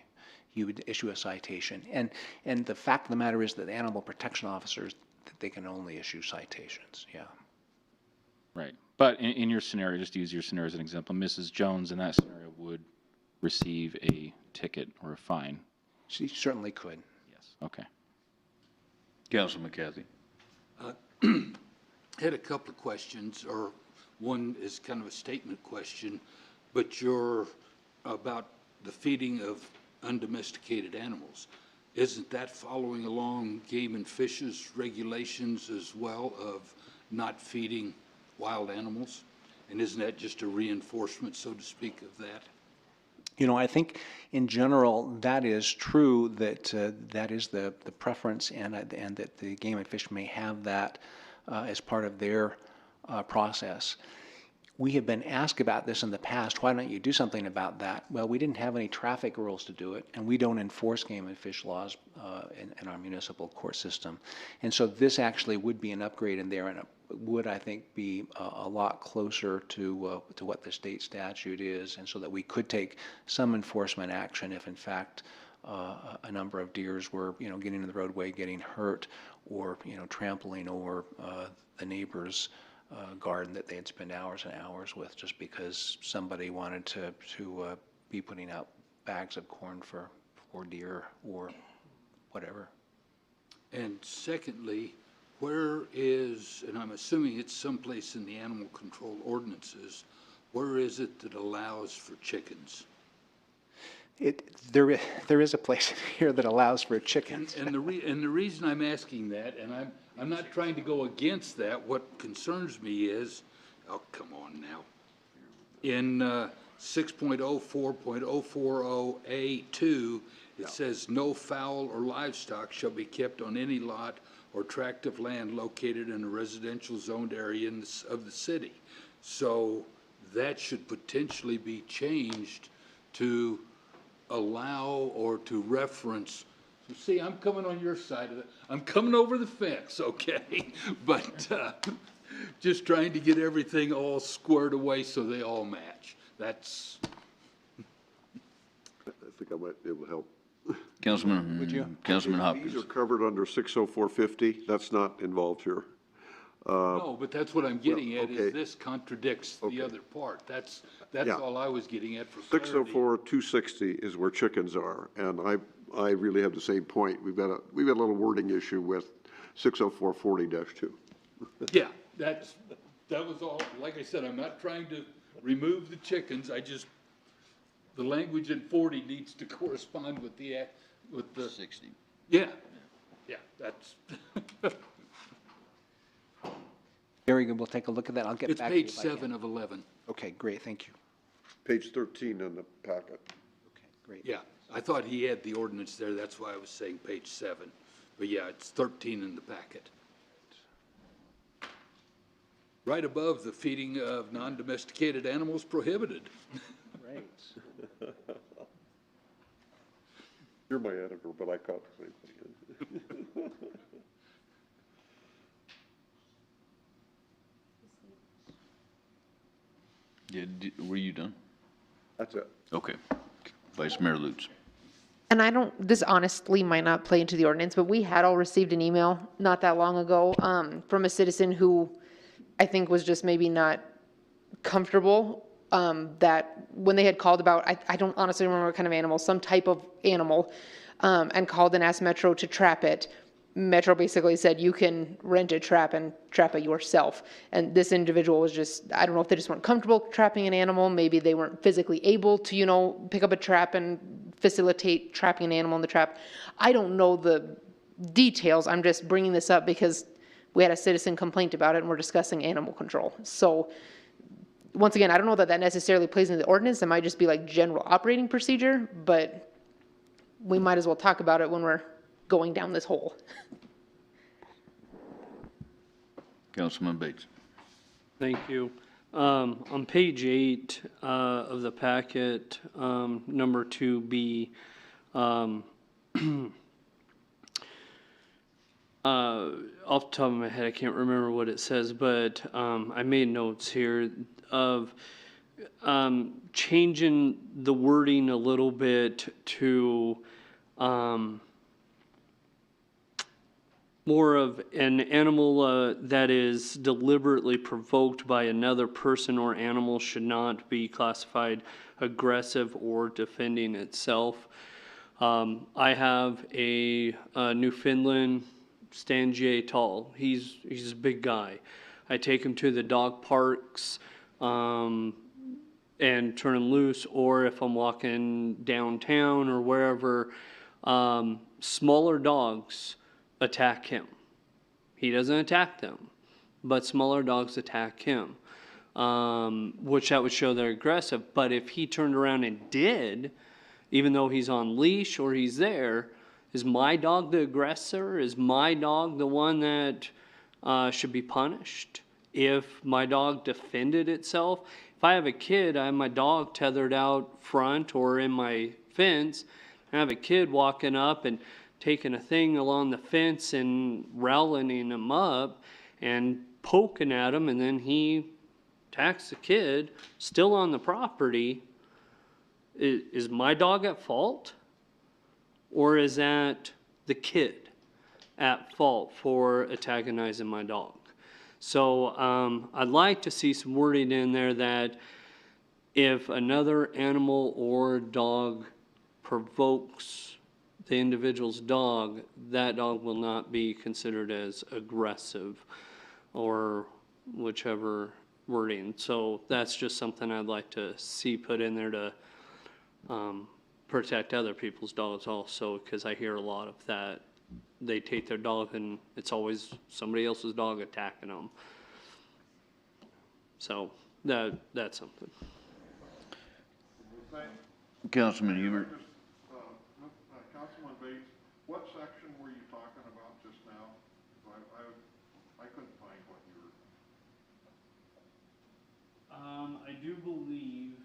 You would issue a citation. And the fact of the matter is that the animal protection officers, they can only issue citations, yeah. Right. But in your scenario, just to use your scenario as an example, Mrs. Jones in that scenario would receive a ticket or a fine. She certainly could. Yes. Okay. Councilman McCarthy. Had a couple of questions, or one is kind of a statement question, but you're about the feeding of undomesticated animals. Isn't that following along Game and Fish's regulations as well of not feeding wild animals? And isn't that just a reinforcement, so to speak, of that? I think in general that is true, that that is the preference, and that the Game and Fish may have that as part of their process. We have been asked about this in the past. Why don't you do something about that? Well, we didn't have any traffic rules to do it, and we don't enforce Game and Fish laws in our municipal court system. And so this actually would be an upgrade in there, and it would, I think, be a lot closer to what the state statute is, and so that we could take some enforcement action if, in fact, a number of deers were, getting in the roadway, getting hurt, or, trampling over the neighbor's garden that they had spent hours and hours with, just because somebody wanted to be putting out bags of corn for deer or whatever. And secondly, where is, and I'm assuming it's someplace in the animal control ordinances, where is it that allows for chickens? There is a place here that allows for chickens. And the reason I'm asking that, and I'm not trying to go against that, what concerns me is, oh, come on now. In 6.04.040A2, it says no fowl or livestock shall be kept on any lot or tract of land located in a residential zoned area of the city. So that should potentially be changed to allow or to reference. So see, I'm coming on your side of it. I'm coming over the fence, okay? But just trying to get everything all squared away so they all match. That's. I think I might be able to help. Councilman, Would you? Councilman These Hopkins. are covered under 60450. That's not involved here. No, but that's what I'm getting at, okay. is this contradicts the other part. That's Yeah. all I was getting at for clarity. 604-260 is where chickens are, and I really have the same point. We've got a little wording issue with 604-40-2. Yeah, that was all. Like I said, I'm not trying to remove the chickens. The language in 40 needs to correspond with the 60. Yeah, that's. Very good, we'll take a look at that. I'll get It's back to you page if I can. 7 of 11. Okay, great, thank you. Page 13 in the packet. Okay, great. Yeah, I thought he had the ordinance there. That's why I was saying page 7. But yeah, it's 13 in the packet. right above the feeding of non-domesticated animals prohibited. Right. You're my editor, but I caught the same thing. Were you done? That's it. Okay. Vice Mayor Lutz. And I don't, this honestly might not play into the ordinance, but we had all received an email not that long ago, from a citizen who I think was just maybe not comfortable, that when they had called about, I don't honestly remember what kind of animal, some type of animal, and called and asked Metro to trap it. Metro basically said, you can rent a trap and trap it yourself. And this individual was just, I don't know if they just weren't comfortable trapping an animal, maybe they weren't physically able to, you know, pick up a trap and facilitate trapping an animal in the trap. I don't know the details, I'm just bringing this up because we had a citizen complaint about it and we're discussing animal control. So once again, I don't know that that necessarily plays into the ordinance, it might just be like general operating procedure, but we might as well talk about it when we're going down this hole. Councilman Bates. Thank you. On page 8 of the packet, number 2B, off the top of my head, I can't remember what it says, but I made notes here of changing the wording a little bit to more of an animal that is deliberately provoked by another person or animal should not be classified aggressive or defending itself. I have a Newfoundland Stangier tall. He's a big guy. I take him to the dog parks and turn him loose, or if I'm walking downtown or wherever, smaller dogs attack him. He doesn't attack them, but smaller dogs attack him, which that would show they're aggressive. But if he turned around and did, even though he's on leash or he's there, is my dog the aggressor? Is my dog the one that should be punished? If my dog defended itself, if I have a kid, I have my dog tethered out front or in my fence, I have a kid walking up and taking a thing along the fence and rowling him up and poking at him, and then he attacks the kid still on the property. Is my dog at fault? Or is that the kid at fault for antagonizing my dog? So I'd like to see some wording in there that if another animal or dog provokes the individual's dog, that dog will not be considered as aggressive, or whichever wording. So that's just something I'd like to see put in there to protect other people's dogs also, because I hear a lot of that. They take their dog and it's always somebody else's dog attacking them. So that's something. Councilman Hubert. Councilman Bates, what section were you talking about just now? I couldn't find what you were. I do believe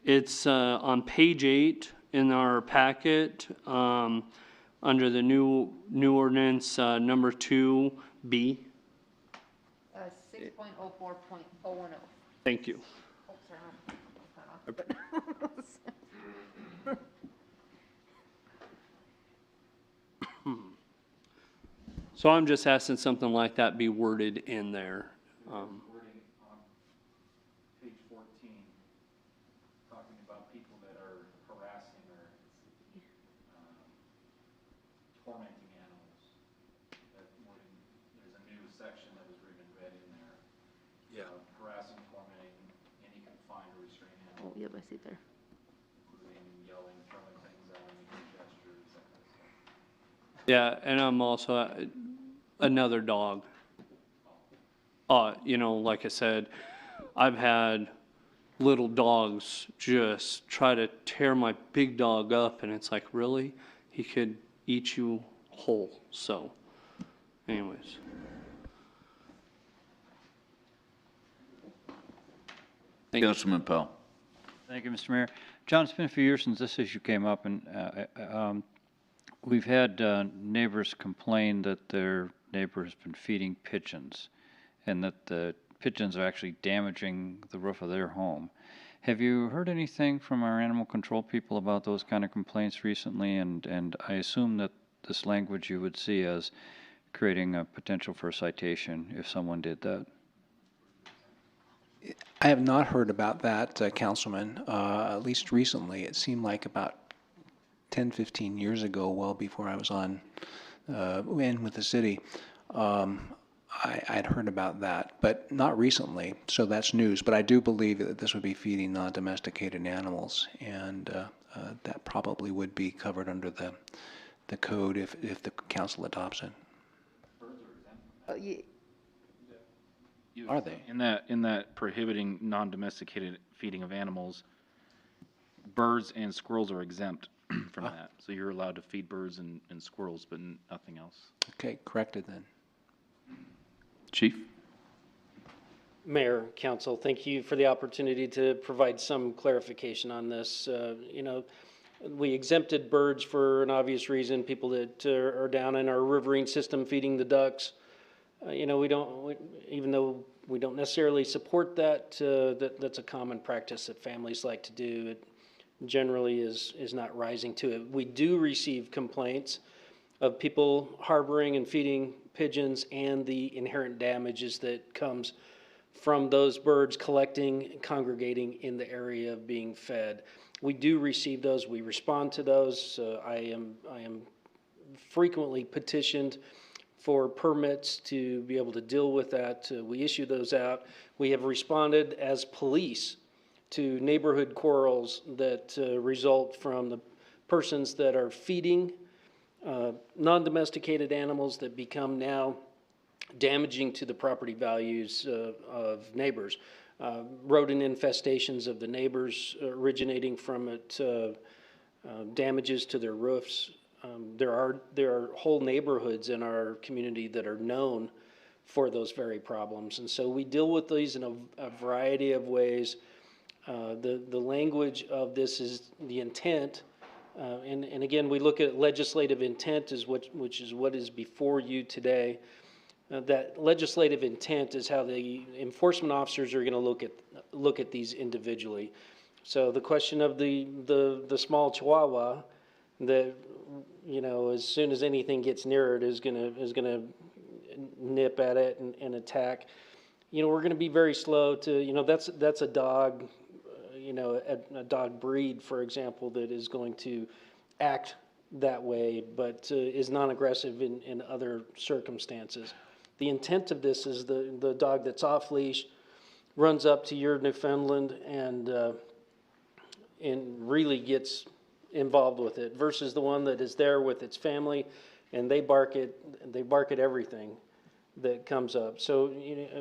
it's on page 8 in our packet, under the new ordinance, number 2B. 6.04.010. Thank you. Oh, sorry. So I'm just asking something like that be worded in there. Wording on page 14, talking about people that are harassing or tormenting animals. That wording, there's a new section that was read in there. Yeah. Harassing, tormenting, any confined or restrained Oh, animal, yep, I see it there. including yelling, throwing things at them, making gestures, that kind of stuff. Yeah, and I'm also another dog. You know, like I said, I've had little dogs just try to tear my big dog up, and it's like, really? He could eat you whole. So, anyways. Councilman Powell. Thank you, Mr. Mayor. John, it's been a few years since this issue came up, and we've had neighbors complain that their neighbor has been feeding pigeons, and that the pigeons are actually damaging the roof of their home. Have you heard anything from our animal control people about those kind of complaints recently? And I assume that this language you would see as creating a potential for a citation if someone did that. I have not heard about that, Councilman, at least recently. It seemed like about 10, 15 years ago, well before I was on, in with the city, I'd heard about that, but not recently, so that's news. But I do believe that this would be feeding non-domesticated animals, and that probably would be covered under the code if the council adopts it. Are they? In that prohibiting non-domesticated feeding of animals, birds and squirrels are exempt from that. So you're allowed to feed birds and squirrels, but nothing else. Okay, corrected then. Chief? Mayor, Council, thank you for the opportunity to provide some clarification on this. We exempted birds for an obvious reason, people that are down in our riverine system feeding the ducks. Even though we don't necessarily support that, that's a common practice that families like to do. It generally is not rising to it. We do receive complaints of people harboring and feeding pigeons and the inherent damages that comes from those birds collecting and congregating in the area of being fed. We do receive those. We respond to those. I am frequently petitioned for permits to be able to deal with that. We issue those out. We have responded as police to neighborhood quarrels that result from the persons that are feeding non-domesticated animals that become now damaging to the property values of neighbors. Rodent infestations of the neighbors originating from it, damages to their roofs. There are whole neighborhoods in our community that are known for those very problems. And so we deal with these in a variety of ways. The language of this is the intent. And again, we look at legislative intent which is what is before you today. That legislative intent is how the enforcement officers are going to look at these individually. So the question of the small Chihuahua that, as soon as anything gets near it is gonna nip at it and attack. We're going to be very slow to, that's a dog, a dog breed, for example, that is going to act that way, but is non-aggressive in other circumstances. The intent of this is the dog that's off leash runs up to your Newfoundland and really gets involved with it versus the one that is there with its family and they bark at everything that comes up. So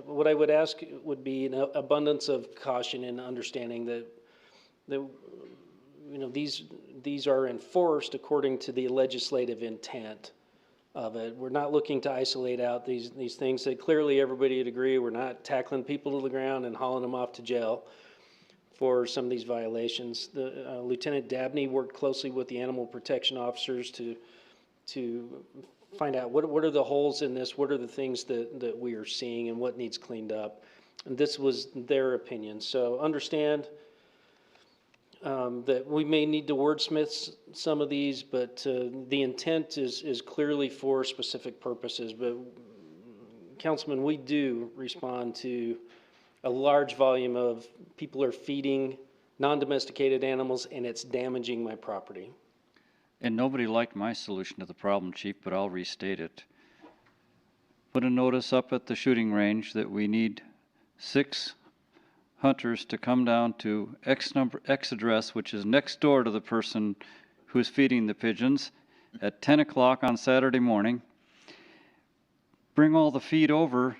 what I would ask would be an abundance of caution and understanding that these are enforced according to the legislative intent of it. We're not looking to isolate out these things that clearly everybody would agree. We're not tackling people to the ground and hauling them off to jail for some of these violations. Lieutenant Dabney worked closely with the animal protection officers to find out what are the holes in this, what are the things that we are seeing and what needs cleaned up. And this was their opinion. So understand that we may need to wordsmith some of these, but the intent is clearly for specific purposes. But Councilman, we do respond to a large volume of people are feeding non-domesticated animals and it's damaging my property. And nobody liked my solution to the problem, Chief, but I'll restate it. Put a notice up at the shooting range that we need 6 hunters to come down to X address, which is next door to the person who's feeding the pigeons, at 10 o'clock on Saturday morning. Bring all the feed over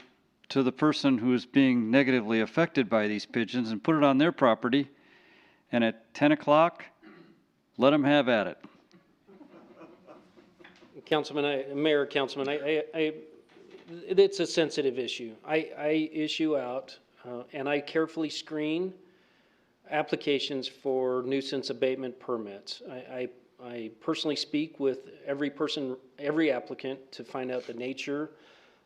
to the person who is being negatively affected by these pigeons and put it on their property, and at 10 o'clock, let them have at it. Mayor, Councilman, it's a sensitive issue. I issue out and I carefully screen applications for nuisance abatement permits. I personally speak with every applicant to find out the nature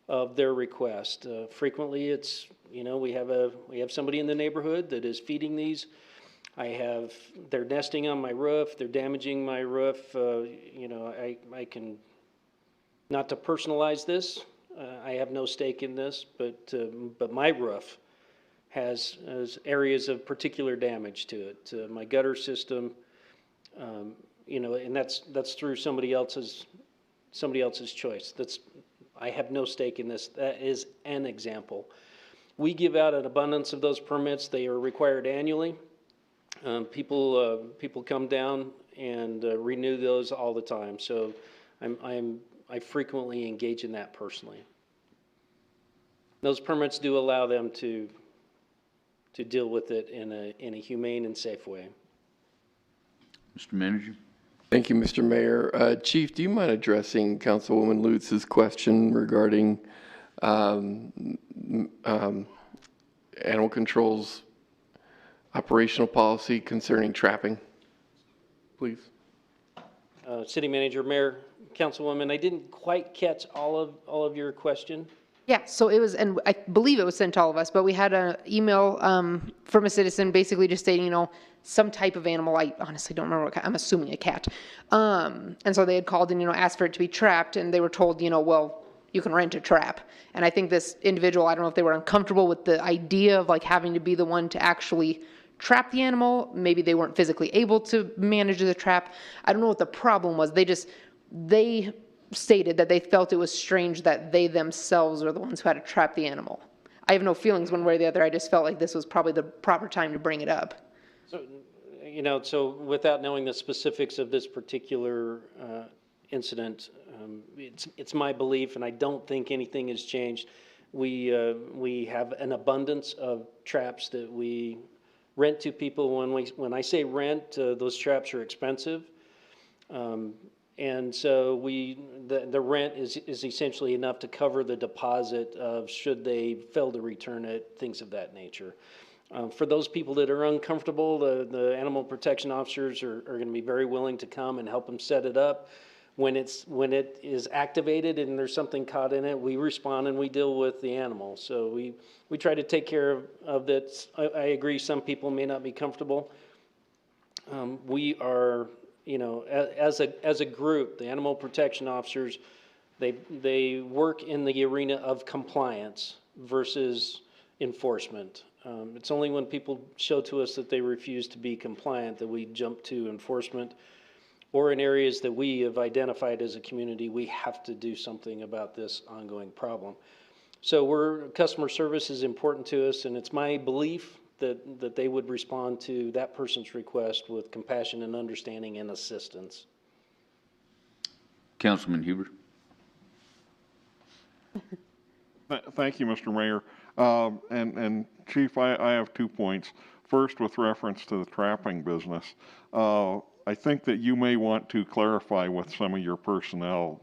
of their request. Frequently, it's, we have somebody in the neighborhood that is feeding these. They're nesting on my roof, they're damaging my roof. I can, not to personalize this, I have no stake in this, but my roof has areas of particular damage to it. My gutter system, and that's through somebody else's choice. I have no stake in this. That is an example. We give out an abundance of those permits. They are required annually. People come down and renew those all the time. So I frequently engage in that personally. Those permits do allow them to deal with it in a humane and safe way. Mr. Manager? Thank you, Mr. Mayor. Chief, do you mind addressing Councilwoman Lutz's question regarding animal control's operational policy concerning trapping, please? City Manager, Mayor, Councilwoman, I didn't quite catch all of your question. Yeah, so it was, and I believe it was sent to all of us, but we had an email from a citizen basically just stating, some type of animal. I honestly don't remember what kind. I'm assuming a cat. And so they had called and, asked for it to be trapped, and they were told, well, you can rent a trap. And I think this individual, I don't know if they were uncomfortable with the idea of having to be the one to actually trap the animal. Maybe they weren't physically able to manage the trap. I don't know what the problem was. They stated that they felt it was strange that they themselves were the ones who had to trap the animal. I have no feelings one way or the other. I just felt like this was probably the proper time to bring it up. So, so without knowing the specifics of this particular incident, it's my belief, and I don't think anything has changed. We have an abundance of traps that we rent to people. When I say rent, those traps are expensive. And so the rent is essentially enough to cover the deposit of should they fail to return it, things of that nature. For those people that are uncomfortable, the animal protection officers are going to be very willing to come and help them set it up. When it is activated and there's something caught in it, we respond and we deal with the animal. So we try to take care of that. I agree, some people may not be comfortable. We are, as a group, the animal protection officers, they work in the arena of compliance versus enforcement. It's only when people show to us that they refuse to be compliant that we jump to enforcement, or in areas that we have identified as a community, we have to do something about this ongoing problem. So customer service is important to us, and it's my belief that they would respond to that person's request with compassion and understanding and assistance. Councilman Huber? Thank you, Mr. Mayor. And Chief, I have 2 points. First, with reference to the trapping business, I think that you may want to clarify with some of your personnel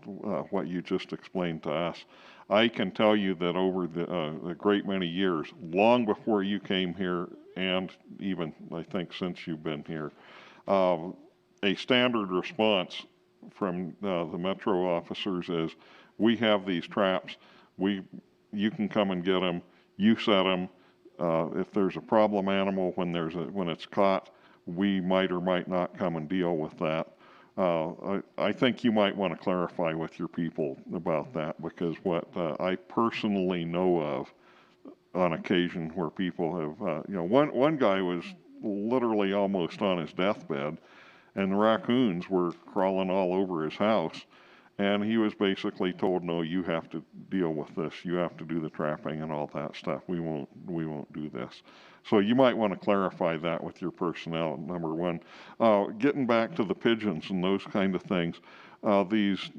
what you just explained to us. I can tell you that over the great many years, long before you came here, and even I think since you've been here, a standard response from the Metro officers is, we have these traps, you can come and get them, you set them. If there's a problem animal when it's caught, we might or might not come and deal with that. I think you might want to clarify with your people about that, because what I personally know of on occasion where people have, one guy was literally almost on his deathbed, and the raccoons were crawling all over his house. And he was basically told, no, you have to deal with this. You have to do the trapping and all that stuff. We won't do this. So you might want to clarify that with your personnel, number one. Getting back to the pigeons and those kind of things, these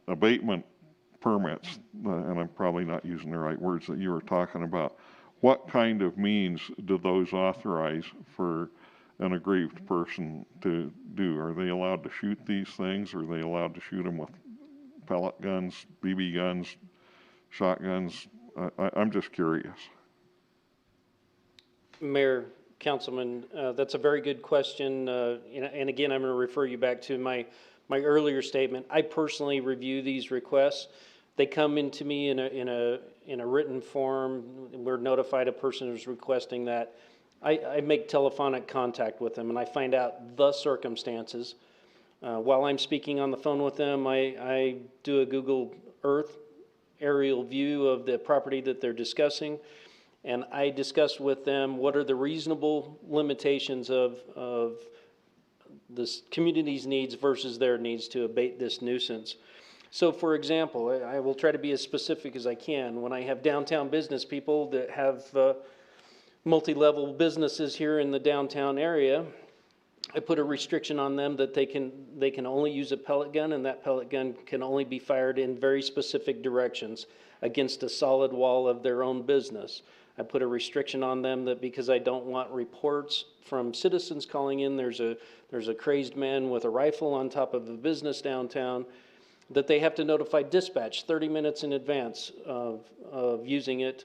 abatement permits, and I'm probably not using the right words that you were talking about, what kind of means do those authorize for an aggrieved person to do? Are they allowed to shoot these things? Are they allowed to shoot them with pellet guns, BB guns, shotguns? I'm just curious. Mayor, Councilman. That's a very good question. And again, I'm going to refer you back to my earlier statement. I personally review these requests. They come into me in a written form. We're notified a person who's requesting that. I make telephonic contact with them and I find out the circumstances. While I'm speaking on the phone with them, I do a Google Earth aerial view of the property that they're discussing. And I discuss with them what are the reasonable limitations of this community's needs versus their needs to abate this nuisance. So for example, I will try to be as specific as I can. When I have downtown business people that have multi-level businesses here in the downtown area, I put a restriction on them that they can only use a pellet gun, and that pellet gun can only be fired in very specific directions against a solid wall of their own business. I put a restriction on them that because I don't want reports from citizens calling in, there's a crazed man with a rifle on top of a business downtown, that they have to notify dispatch 30 minutes in advance of using it,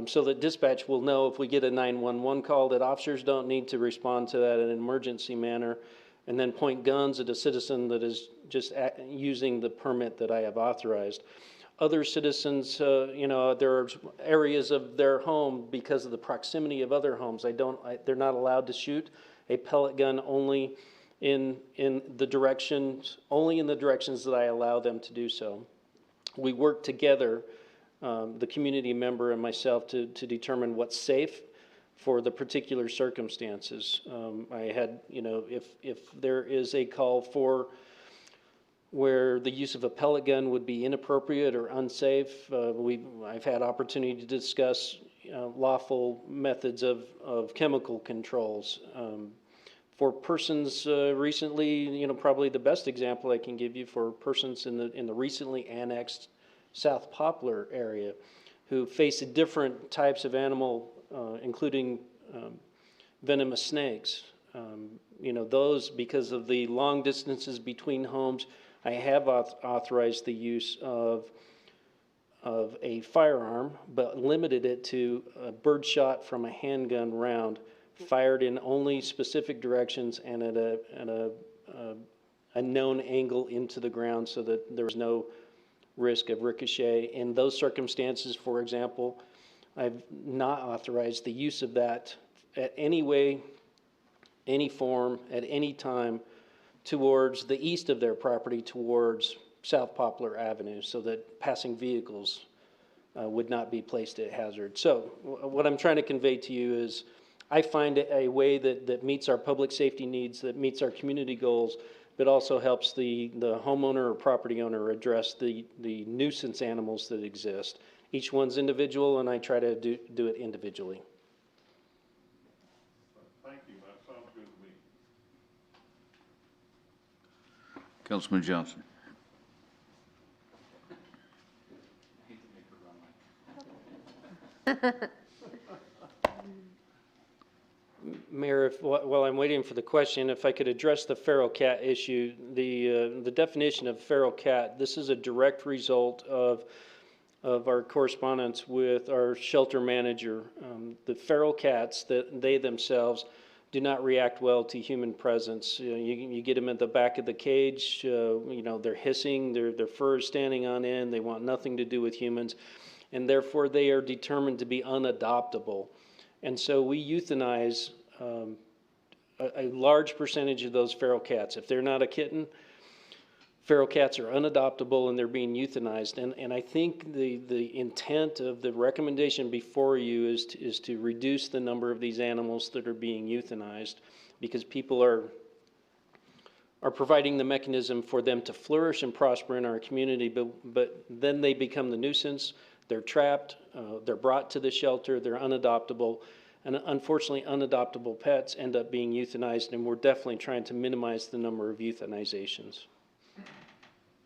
so that dispatch will know if we get a 911 call that officers don't need to respond to that in an emergency manner and then point guns at a citizen that is just using the permit that I have authorized. Other citizens, there are areas of their home because of the proximity of other homes. They're not allowed to shoot a pellet gun only in the directions that I allow them to do so. We work together, the community member and myself, to determine what's safe for the particular circumstances. I had, if there is a call for where the use of a pellet gun would be inappropriate or unsafe, I've had opportunity to discuss lawful methods of chemical controls. For persons recently, probably the best example I can give you for persons in the recently annexed South Poplar area who face different types of animal, including venomous snakes. Those, because of the long distances between homes, I have authorized the use of a firearm, but limited it to a bird shot from a handgun round, fired in only specific directions and at a known angle into the ground, so that there was no risk of ricochet. In those circumstances, for example, I've not authorized the use of that at any way, any form, at any time towards the east of their property, towards South Poplar Avenue, so that passing vehicles would not be placed at hazard. So what I'm trying to convey to you is I find a way that meets our public safety needs, that meets our community goals, but also helps the homeowner or property owner address the nuisance animals that exist. Each one's individual, and I try to do it individually. Thank you, that sounds good to me. Councilman Johnson. Mayor, while I'm waiting for the question, if I could address the feral cat issue, the definition of feral cat, this is a direct result of our correspondence with our shelter manager. The feral cats, they themselves do not react well to human presence. You get them at the back of the cage, they're hissing, their fur is standing on end, they want nothing to do with humans, and therefore they are determined to be unadoptable. And so we euthanize a large percentage of those feral cats. If they're not a kitten, feral cats are unadoptable and they're being euthanized. And I think the intent of the recommendation before you is to reduce the number of these animals that are being euthanized, because people are providing the mechanism for them to flourish and prosper in our community, but then they become the nuisance. They're trapped, they're brought to the shelter, they're unadoptable, and unfortunately unadoptable pets end up being euthanized, and we're definitely trying to minimize the number of euthanizations.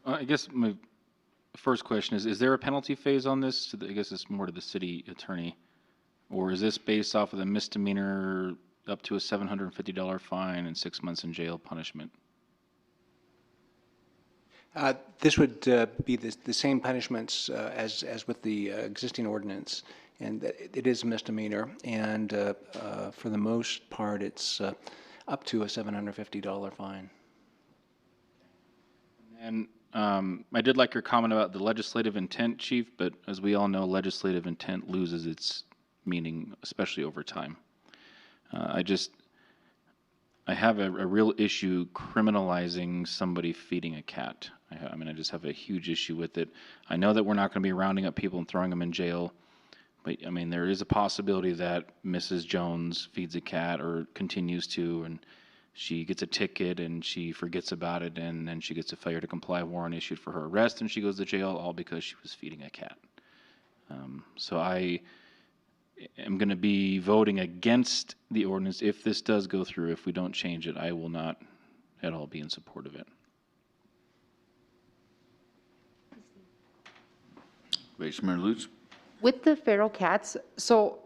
I guess my first question is there a penalty phase on this? I guess it's more to the city attorney. Or is this based off of the misdemeanor up to a $750 fine and 6 months in jail punishment? This would be the same punishments as with the existing ordinance. and that it is a misdemeanor, and for the most part, it's up to a $750 fine. And I did like your comment about the legislative intent, Chief, but as we all know, legislative intent loses its meaning, especially over time. I have a real issue criminalizing somebody feeding a cat. I mean, I just have a huge issue with it. I know that we're not going to be rounding up people and throwing them in jail, but I mean, there is a possibility that Mrs. Jones feeds a cat or continues to, and she gets a ticket and she forgets about it, and then she gets a failure to comply warrant issued for her arrest, and she goes to jail all because she was feeding a cat. So I am going to be voting against the ordinance if this does go through. If we don't change it, I will not at all be in support of it. Vice Mayor Lutz? With the feral cats, so,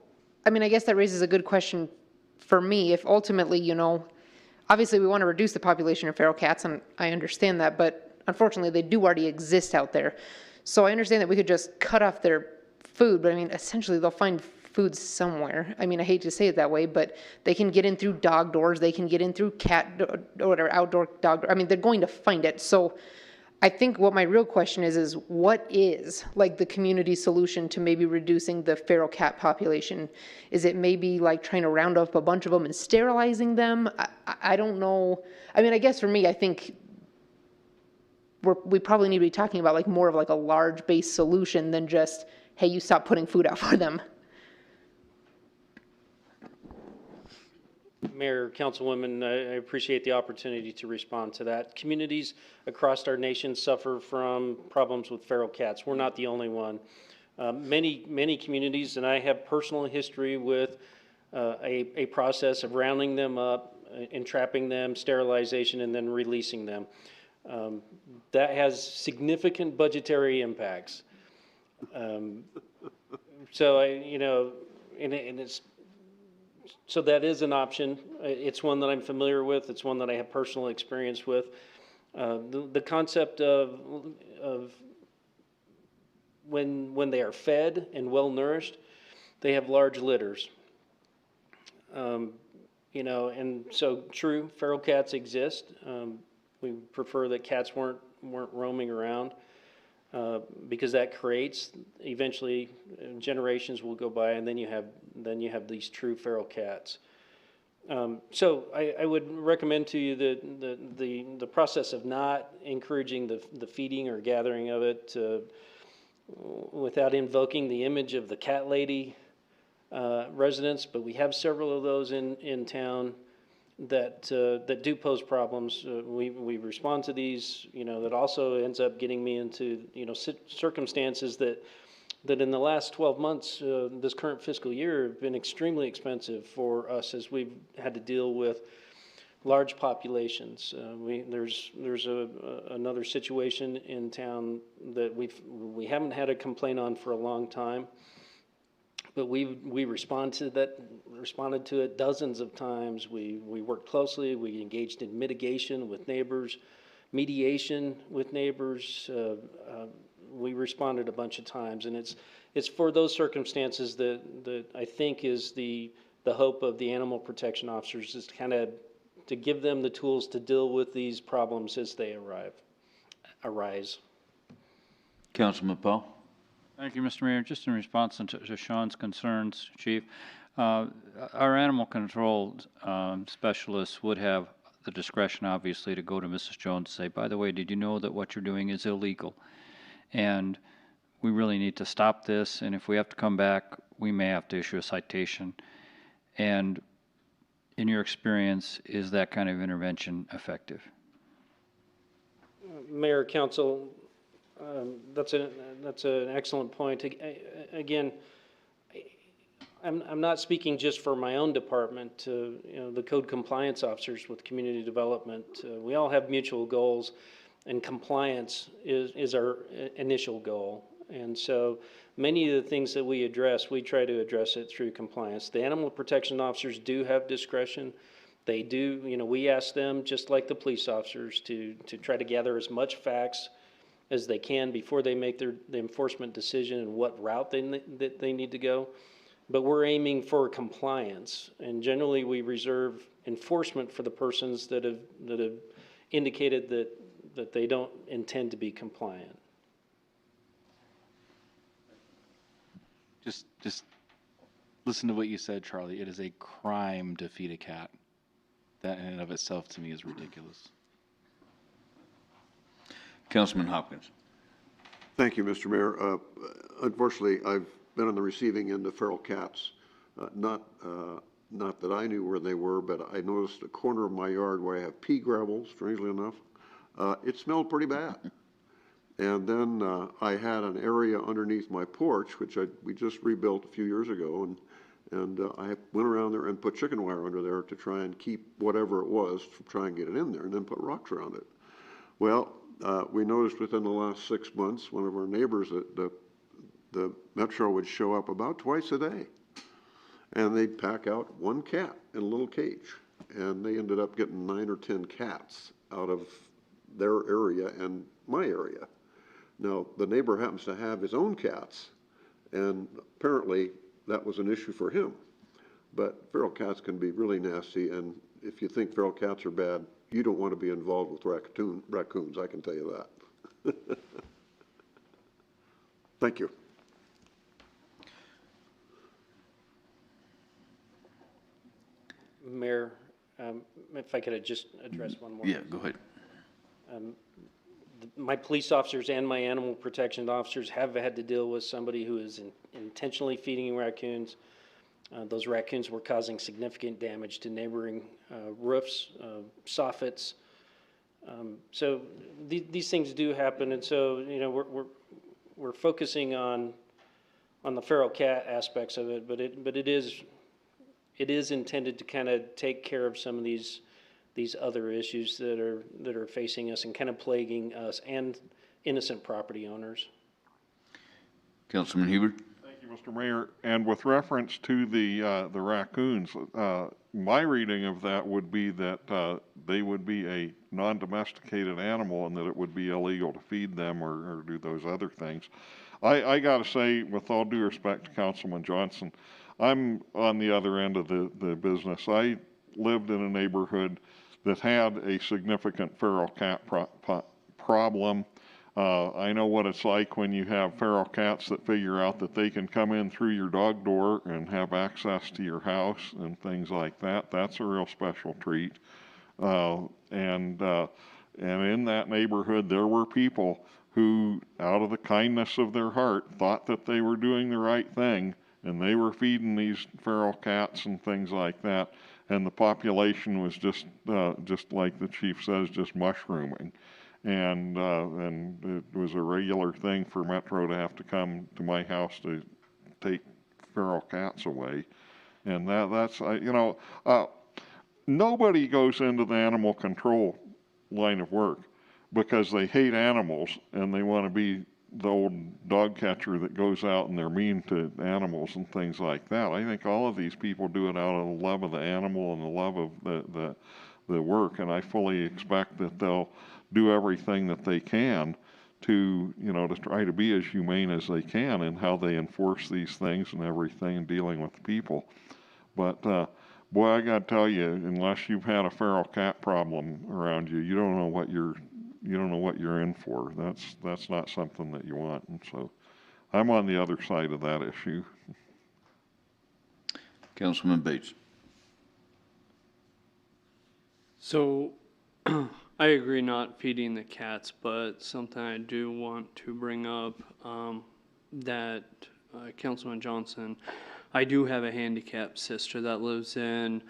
I mean, I guess that raises a good question for me. If ultimately, you know, obviously we want to reduce the population of feral cats, and I understand that, but unfortunately they do already exist out there. So I understand that we could just cut off their food, but I mean, essentially they'll find food somewhere. I mean, I hate to say it that way, but they can get in through dog doors, they can get in through cat or whatever, outdoor dog door. I mean, they're going to find it. So I think what my real question is what is like the community solution to maybe reducing the feral cat population? Is it maybe like trying to round up a bunch of them and sterilizing them? I don't know. I mean, I guess for me, I think we probably need to be talking about like more of like a large base solution than just, hey, you stop putting food out for them. Mayor, Councilwoman, I appreciate the opportunity to respond to that. Communities across our nation suffer from problems with feral cats. We're not the only one. Many communities, and I have personal history with a process of rounding them up, entrapping them, sterilization, and then releasing them. That has significant budgetary impacts. So so that is an option. It's one that I'm familiar with. It's one that I have personal experience with. The concept of when they are fed and well nourished, they have large litters. And so true, feral cats exist. We prefer that cats weren't roaming around. Because that creates, eventually generations will go by, and then you have these true feral cats. So I would recommend to you the process of not encouraging the feeding or gathering of it without invoking the image of the cat lady residents, but we have several of those in town that do pose problems. We respond to these, that also ends up getting me into, circumstances that in the last 12 months, this current fiscal year, have been extremely expensive for us as we've had to deal with large populations. There's another situation in town that we haven't had a complaint on for a long time. But we responded to it dozens of times. We worked closely. We engaged in mitigation with neighbors, mediation with neighbors. We responded a bunch of times, and it's for those circumstances that I think is the hope of the animal protection officers, is to give them the tools to deal with these problems as they arise. Councilman Paul? Thank you, Mr. Mayor. Just in response to Sean's concerns, Chief, our animal control specialists would have the discretion, obviously, to go to Mrs. Jones and say, by the way, did you know that what you're doing is illegal? And we really need to stop this, and if we have to come back, we may have to issue a citation. And in your experience, is that kind of intervention effective? Mayor, Council, that's an excellent point. Again, I'm not speaking just for my own department. The code compliance officers with community development, we all have mutual goals, and compliance is our initial goal. And so many of the things that we address, we try to address it through compliance. The animal protection officers do have discretion. They do, we ask them, just like the police officers, to try to gather as much facts as they can before they make the enforcement decision and what route that they need to go. But we're aiming for compliance, and generally we reserve enforcement for the persons that have indicated that they don't intend to be compliant. Just listen to what you said, Charlie. It is a crime to feed a cat. That in and of itself to me is ridiculous. Councilman Hopkins. Thank you, Mr. Mayor. Unfortunately, I've been on the receiving end of feral cats. Not that I knew where they were, but I noticed a corner of my yard where I have pea gravel, strangely enough. It smelled pretty bad. And then I had an area underneath my porch, which we just rebuilt a few years ago, and I went around there and put chicken wire under there to try and keep whatever it was, to try and get it in there, and then put rocks around it. Well, we noticed within the last 6 months, one of our neighbors, the Metro would show up about twice a day, and they'd pack out one cat in a little cage, and they ended up getting 9 or 10 cats out of their area and my area. Now, the neighbor happens to have his own cats, and apparently that was an issue for him. But feral cats can be really nasty, and if you think feral cats are bad, you don't want to be involved with raccoons, I can tell you that. Thank you. Mayor, if I could just address one more. Yeah, go ahead. My police officers and my animal protection officers have had to deal with somebody who is intentionally feeding raccoons. Those raccoons were causing significant damage to neighboring roofs, soffits. So these things do happen, and so we're focusing on the feral cat aspects of it, but it is intended to kind of take care of some of these other issues that are facing us and kind of plaguing us and innocent property owners. Councilman Hebert. Thank you, Mr. Mayor. And with reference to the raccoons, my reading of that would be that they would be a non-domesticated animal and that it would be illegal to feed them or do those other things. I got to say, with all due respect to Councilman Johnson, I'm on the other end of the business. I lived in a neighborhood that had a significant feral cat problem. I know what it's like when you have feral cats that figure out that they can come in through your dog door and have access to your house and things like that. That's a real special treat. And in that neighborhood, there were people who, out of the kindness of their heart, thought that they were doing the right thing, and they were feeding these feral cats and things like that. And the population was just like the chief says, just mushrooming. And it was a regular thing for Metro to have to come to my house to take feral cats away. And that's nobody goes into the animal control line of work because they hate animals and they want to be the old dog catcher that goes out and they're mean to animals and things like that. I think all of these people do it out of the love of the animal and the love of the work, and I fully expect that they'll do everything that they can to try to be as humane as they can in how they enforce these things and everything and dealing with people. But boy, I got to tell you, unless you've had a feral cat problem around you, you don't know what you're in for. That's not something that you want. And so I'm on the other side of that issue. Councilman Bates. So I agree not feeding the cats, but something I do want to bring up that Councilman Johnson, I do have a handicapped sister that lives in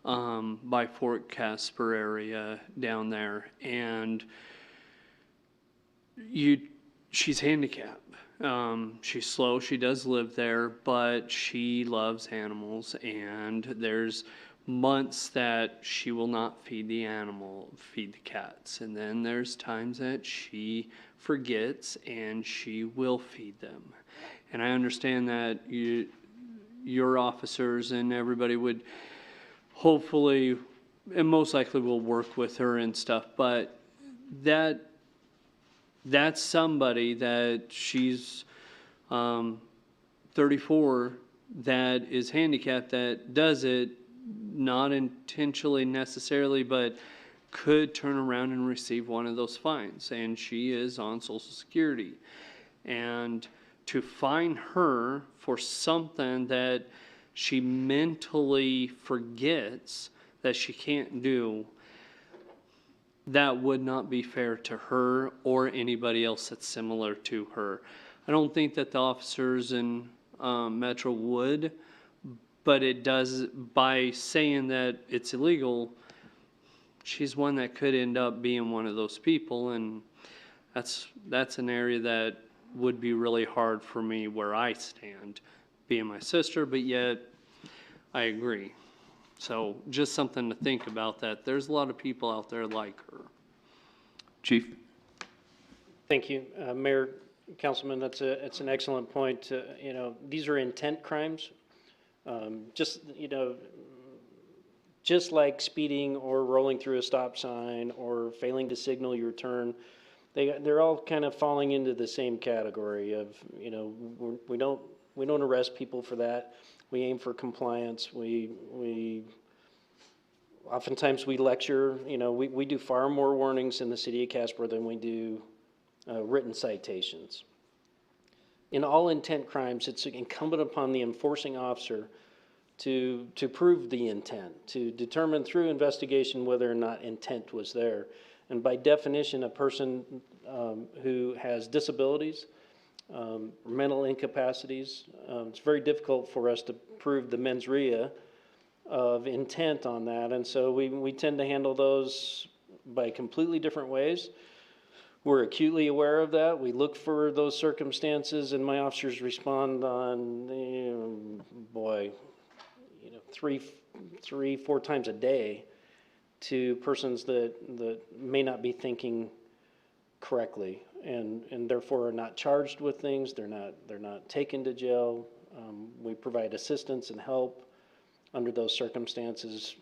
by Fort Casper area down there, and she's handicapped. She's slow. She does live there, but she loves animals, and there's months that she will not feed the cats, and then there's times that she forgets and she will feed them. And I understand that your officers and everybody would hopefully and most likely will work with her and stuff, but that that's somebody that she's 34 that is handicapped, that does it not intentionally necessarily, but could turn around and receive one of those fines, and she is on Social Security. And to fine her for something that she mentally forgets that she can't do, that would not be fair to her or anybody else that's similar to her. I don't think that the officers in Metro would, but it does, by saying that it's illegal, she's one that could end up being one of those people, and that's an area that would be really hard for me where I stand, being my sister, but yet I agree. So just something to think about, that there's a lot of people out there like her. Chief? Thank you, Mayor, Councilman, it's an excellent point. These are intent crimes. Just like speeding or rolling through a stop sign or failing to signal your turn, they're all kind of falling into the same category of, we don't arrest people for that. We aim for compliance. Oftentimes we lecture, we do far more warnings in the city of Casper than we do written citations. In all intent crimes, it's incumbent upon the enforcing officer to prove the intent, to determine through investigation whether or not intent was there. And by definition, a person who has disabilities, mental incapacities, it's very difficult for us to prove the mens rea of intent on that. And so we tend to handle those by completely different ways. We're acutely aware of that. We look for those circumstances, and my officers respond on, three, 4 times a day to persons that may not be thinking correctly, and therefore are not charged with things. They're not taken to jail. We provide assistance and help under those circumstances,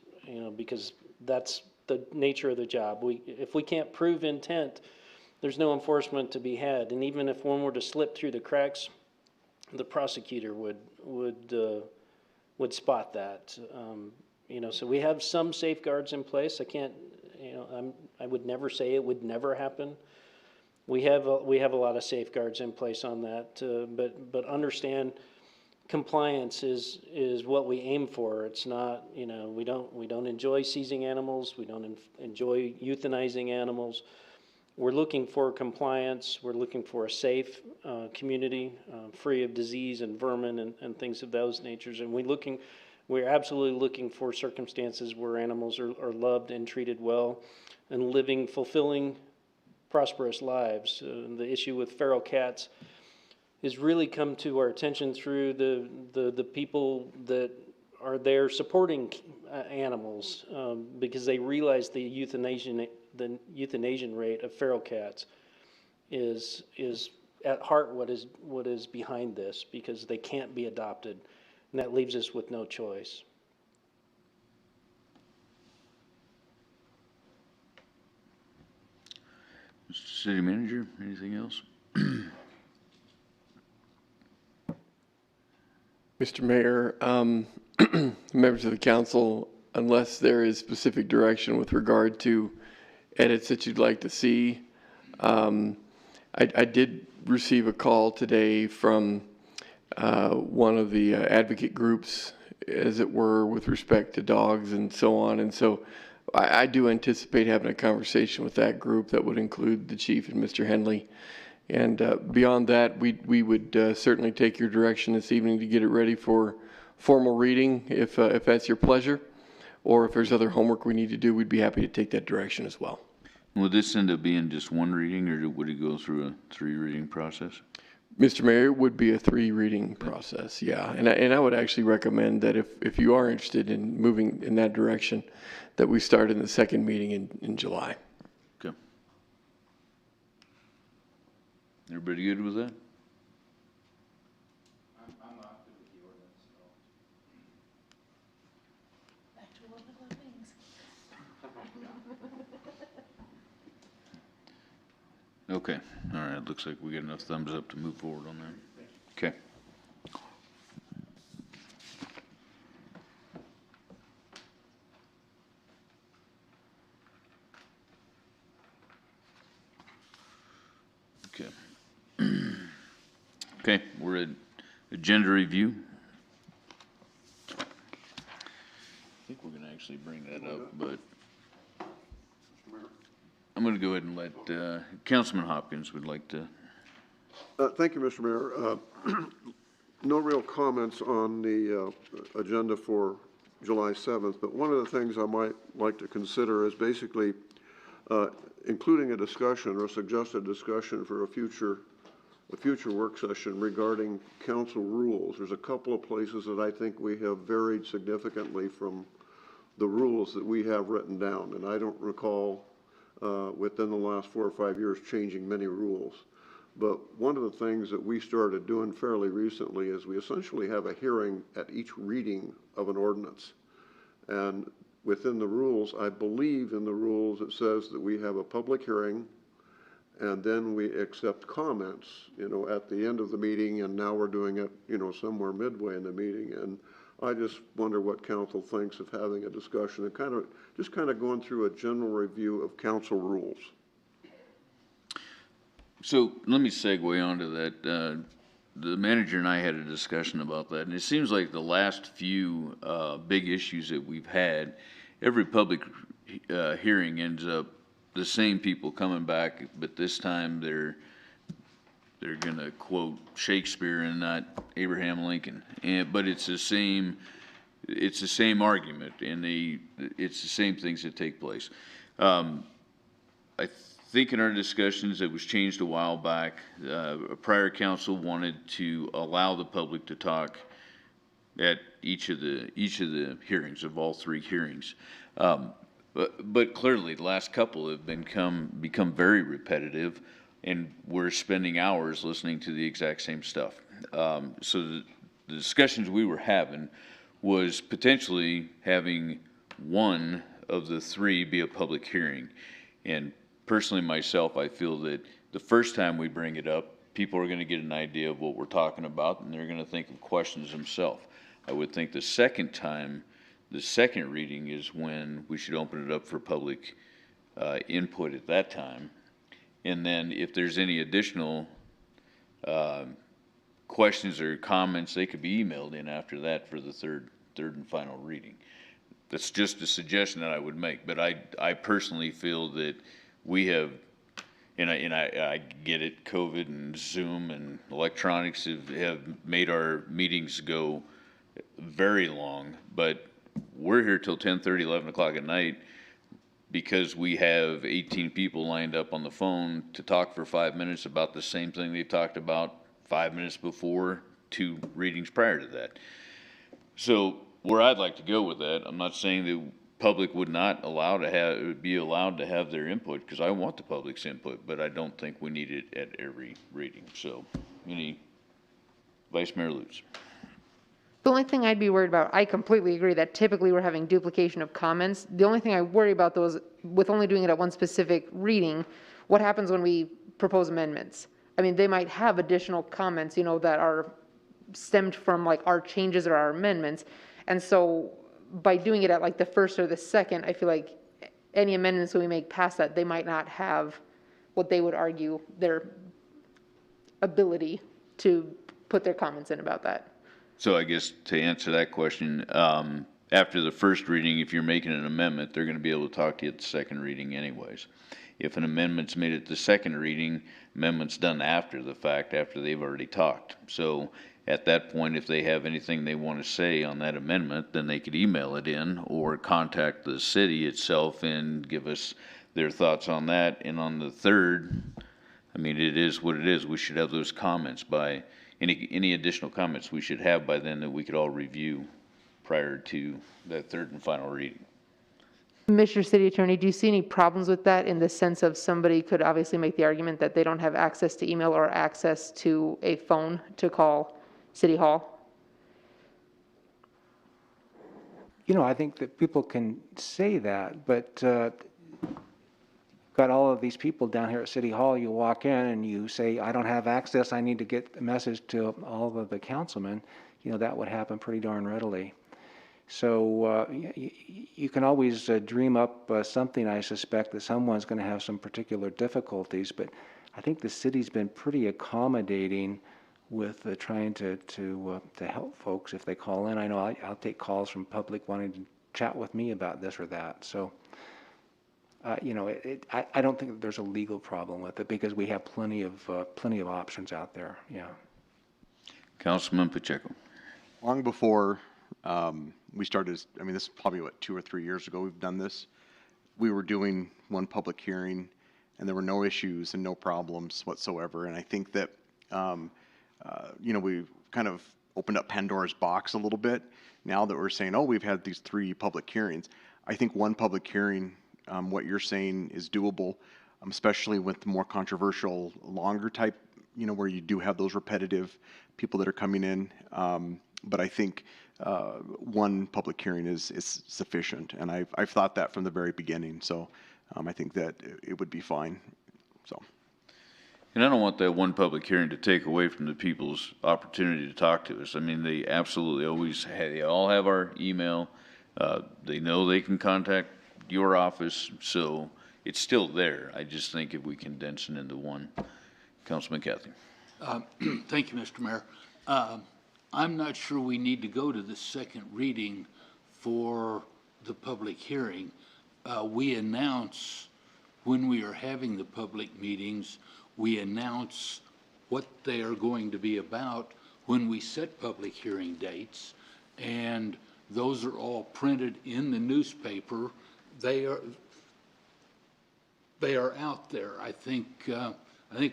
because that's the nature of the job. If we can't prove intent, there's no enforcement to be had. And even if one were to slip through the cracks, the prosecutor would spot that. So we have some safeguards in place. I can't, I would never say it would never happen. We have a lot of safeguards in place on that, but understand compliance is what we aim for. It's not, we don't enjoy seizing animals. We don't enjoy euthanizing animals. We're looking for compliance. We're looking for a safe community, free of disease and vermin and things of those natures. And we're absolutely looking for circumstances where animals are loved and treated well and living fulfilling, prosperous lives. The issue with feral cats has really come to our attention through the people that are there supporting animals, because they realize the euthanasian rate of feral cats is at heart what is behind this, because they can't be adopted, and that leaves us with no choice. Mr. City Manager, anything else? Mr. Mayor, members of the council, unless there is specific direction with regard to edits that you'd like to see, I did receive a call today from one of the advocate groups, as it were, with respect to dogs and so on. And so I do anticipate having a conversation with that group that would include the chief and Mr. Henley. And beyond that, we would certainly take your direction this evening to get it ready for formal reading, if that's your pleasure. Or if there's other homework we need to do, we'd be happy to take that direction as well. Would this end up being just one reading, or would it go through a 3-reading process? Mr. Mayor, it would be a 3-reading process, yeah. And I would actually recommend that if you are interested in moving in that direction, that we start in the second meeting in July. Okay. Everybody good with that? I'm not good with the ordinance, so. Back to one of the things. Okay, all right, looks like we got enough thumbs up to move forward on that. Okay. Okay. Okay, we're at agenda review. I think we're gonna actually bring that up, but I'm gonna go ahead and let, Councilman Hopkins would like to. Thank you, Mr. Mayor. No real comments on the agenda for July 7th, but one of the things I might like to consider is basically including a discussion or suggested discussion for a future work session regarding council rules. There's a couple of places that I think we have varied significantly from the rules that we have written down, and I don't recall within the last 4 or 5 years changing many rules. But one of the things that we started doing fairly recently is we essentially have a hearing at each reading of an ordinance. And within the rules, I believe in the rules, it says that we have a public hearing and then we accept comments, at the end of the meeting, and now we're doing it, somewhere midway in the meeting. And I just wonder what council thinks of having a discussion and just going through a general review of council rules. So let me segue onto that. The manager and I had a discussion about that, and it seems like the last few big issues that we've had, every public hearing ends up the same people coming back, but this time they're gonna quote Shakespeare and not Abraham Lincoln. But it's the same argument, and it's the same things that take place. I think in our discussions, it was changed a while back. A prior council wanted to allow the public to talk at each of the hearings, of all 3 hearings. But clearly, the last couple have become very repetitive, and we're spending hours listening to the exact same stuff. So the discussions we were having was potentially having one of the 3 be a public hearing. And personally, myself, I feel that the first time we bring it up, people are going to get an idea of what we're talking about, and they're going to think of questions themselves. I would think the second time, the second reading is when we should open it up for public input at that time. And then if there's any additional questions or comments, they could be emailed in after that for the third and final reading. That's just a suggestion that I would make, but I personally feel that we have, and I get it, COVID and Zoom and electronics have made our meetings go very long, but we're here till 10:30, 11 o'clock at night because we have 18 people lined up on the phone to talk for 5 minutes about the same thing they've talked about 5 minutes before, 2 readings prior to that. So where I'd like to go with that, I'm not saying the public would not be allowed to have their input, because I want the public's input, but I don't think we need it at every reading. So, Vice Mayor Lutz. The only thing I'd be worried about, I completely agree that typically we're having duplication of comments. The only thing I worry about though is with only doing it at one specific reading, what happens when we propose amendments? I mean, they might have additional comments, that are stemmed from like our changes or our amendments. And so by doing it at like the first or the second, I feel like any amendments that we make past that, they might not have what they would argue their ability to put their comments in about that. So I guess to answer that question, after the first reading, if you're making an amendment, they're going to be able to talk to you at the second reading anyways. If an amendment's made at the second reading, amendment's done after the fact, after they've already talked. So at that point, if they have anything they want to say on that amendment, then they could email it in or contact the city itself and give us their thoughts on that. And on the third, I mean, it is what it is. We should have those comments by, any additional comments we should have by then that we could all review prior to that third and final reading. Mr. City Attorney, do you see any problems with that in the sense of somebody could obviously make the argument that they don't have access to email or access to a phone to call City Hall? I think that people can say that, but got all of these people down here at City Hall, you walk in and you say, I don't have access, I need to get the message to all of the councilmen, that would happen pretty darn readily. So you can always dream up something, I suspect, that someone's going to have some particular difficulties, but I think the city's been pretty accommodating with trying to help folks if they call in. I know I'll take calls from public wanting to chat with me about this or that. So, I don't think that there's a legal problem with it because we have plenty of options out there. Yeah. Councilman Pacheco. Long before we started, I mean, this is probably, 2 or 3 years ago we've done this. We were doing one public hearing, and there were no issues and no problems whatsoever. And I think that, we've kind of opened up Pandora's box a little bit now that we're saying, oh, we've had these 3 public hearings. I think one public hearing, what you're saying is doable, especially with the more controversial, longer type, where you do have those repetitive people that are coming in. But I think one public hearing is sufficient, and I've thought that from the very beginning. So I think that it would be fine. So. And I don't want that one public hearing to take away from the people's opportunity to talk to us. I mean, they absolutely always they all have our email. They know they can contact your office, so it's still there. I just think if we condense it into one. Councilman Cathy. Thank you, Mr. Mayor. I'm not sure we need to go to the second reading for the public hearing. We announce when we are having the public meetings, we announce what they are going to be about when we set public hearing dates, and those are all printed in the newspaper. They are out there. I think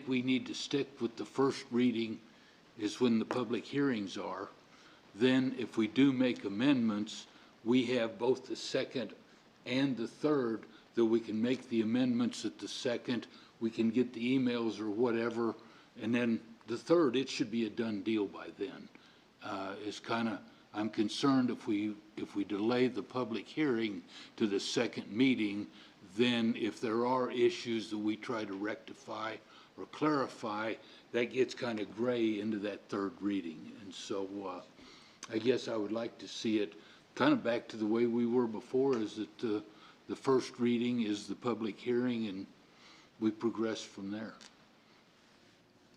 we need to stick with the first reading is when the public hearings are. Then if we do make amendments, we have both the second and the third, that we can make the amendments at the second, we can get the emails or whatever, and then the third, it should be a done deal by then. I'm concerned if we delay the public hearing to the second meeting, then if there are issues that we try to rectify or clarify, that gets kind of gray into that third reading. And so I guess I would like to see it kind of back to the way we were before, is that the first reading is the public hearing and we progress from there.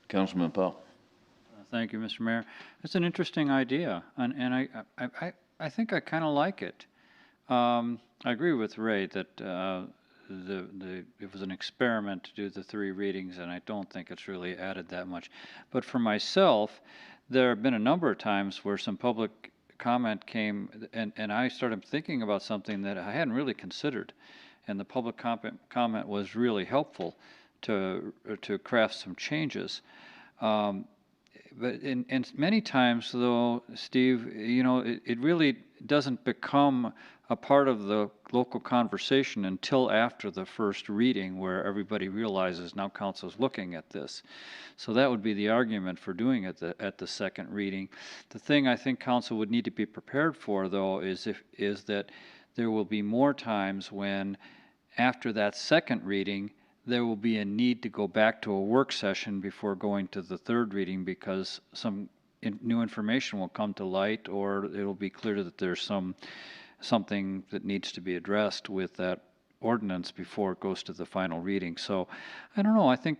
Councilman Powell. Thank you, Mr. Mayor. It's an interesting idea, and I think I kind of like it. I agree with Ray that it was an experiment to do the 3 readings, and I don't think it's really added that much. But for myself, there have been a number of times where some public comment came, and I started thinking about something that I hadn't really considered, and the public comment was really helpful to craft some changes. But in many times, though, Steve, it really doesn't become a part of the local conversation until after the first reading, where everybody realizes now council's looking at this. So that would be the argument for doing it at the second reading. The thing I think council would need to be prepared for, though, is that there will be more times when, after that second reading, there will be a need to go back to a work session before going to the third reading, because some new information will come to light, or it'll be clear that there's something that needs to be addressed with that ordinance before it goes to the final reading. So I don't know, I think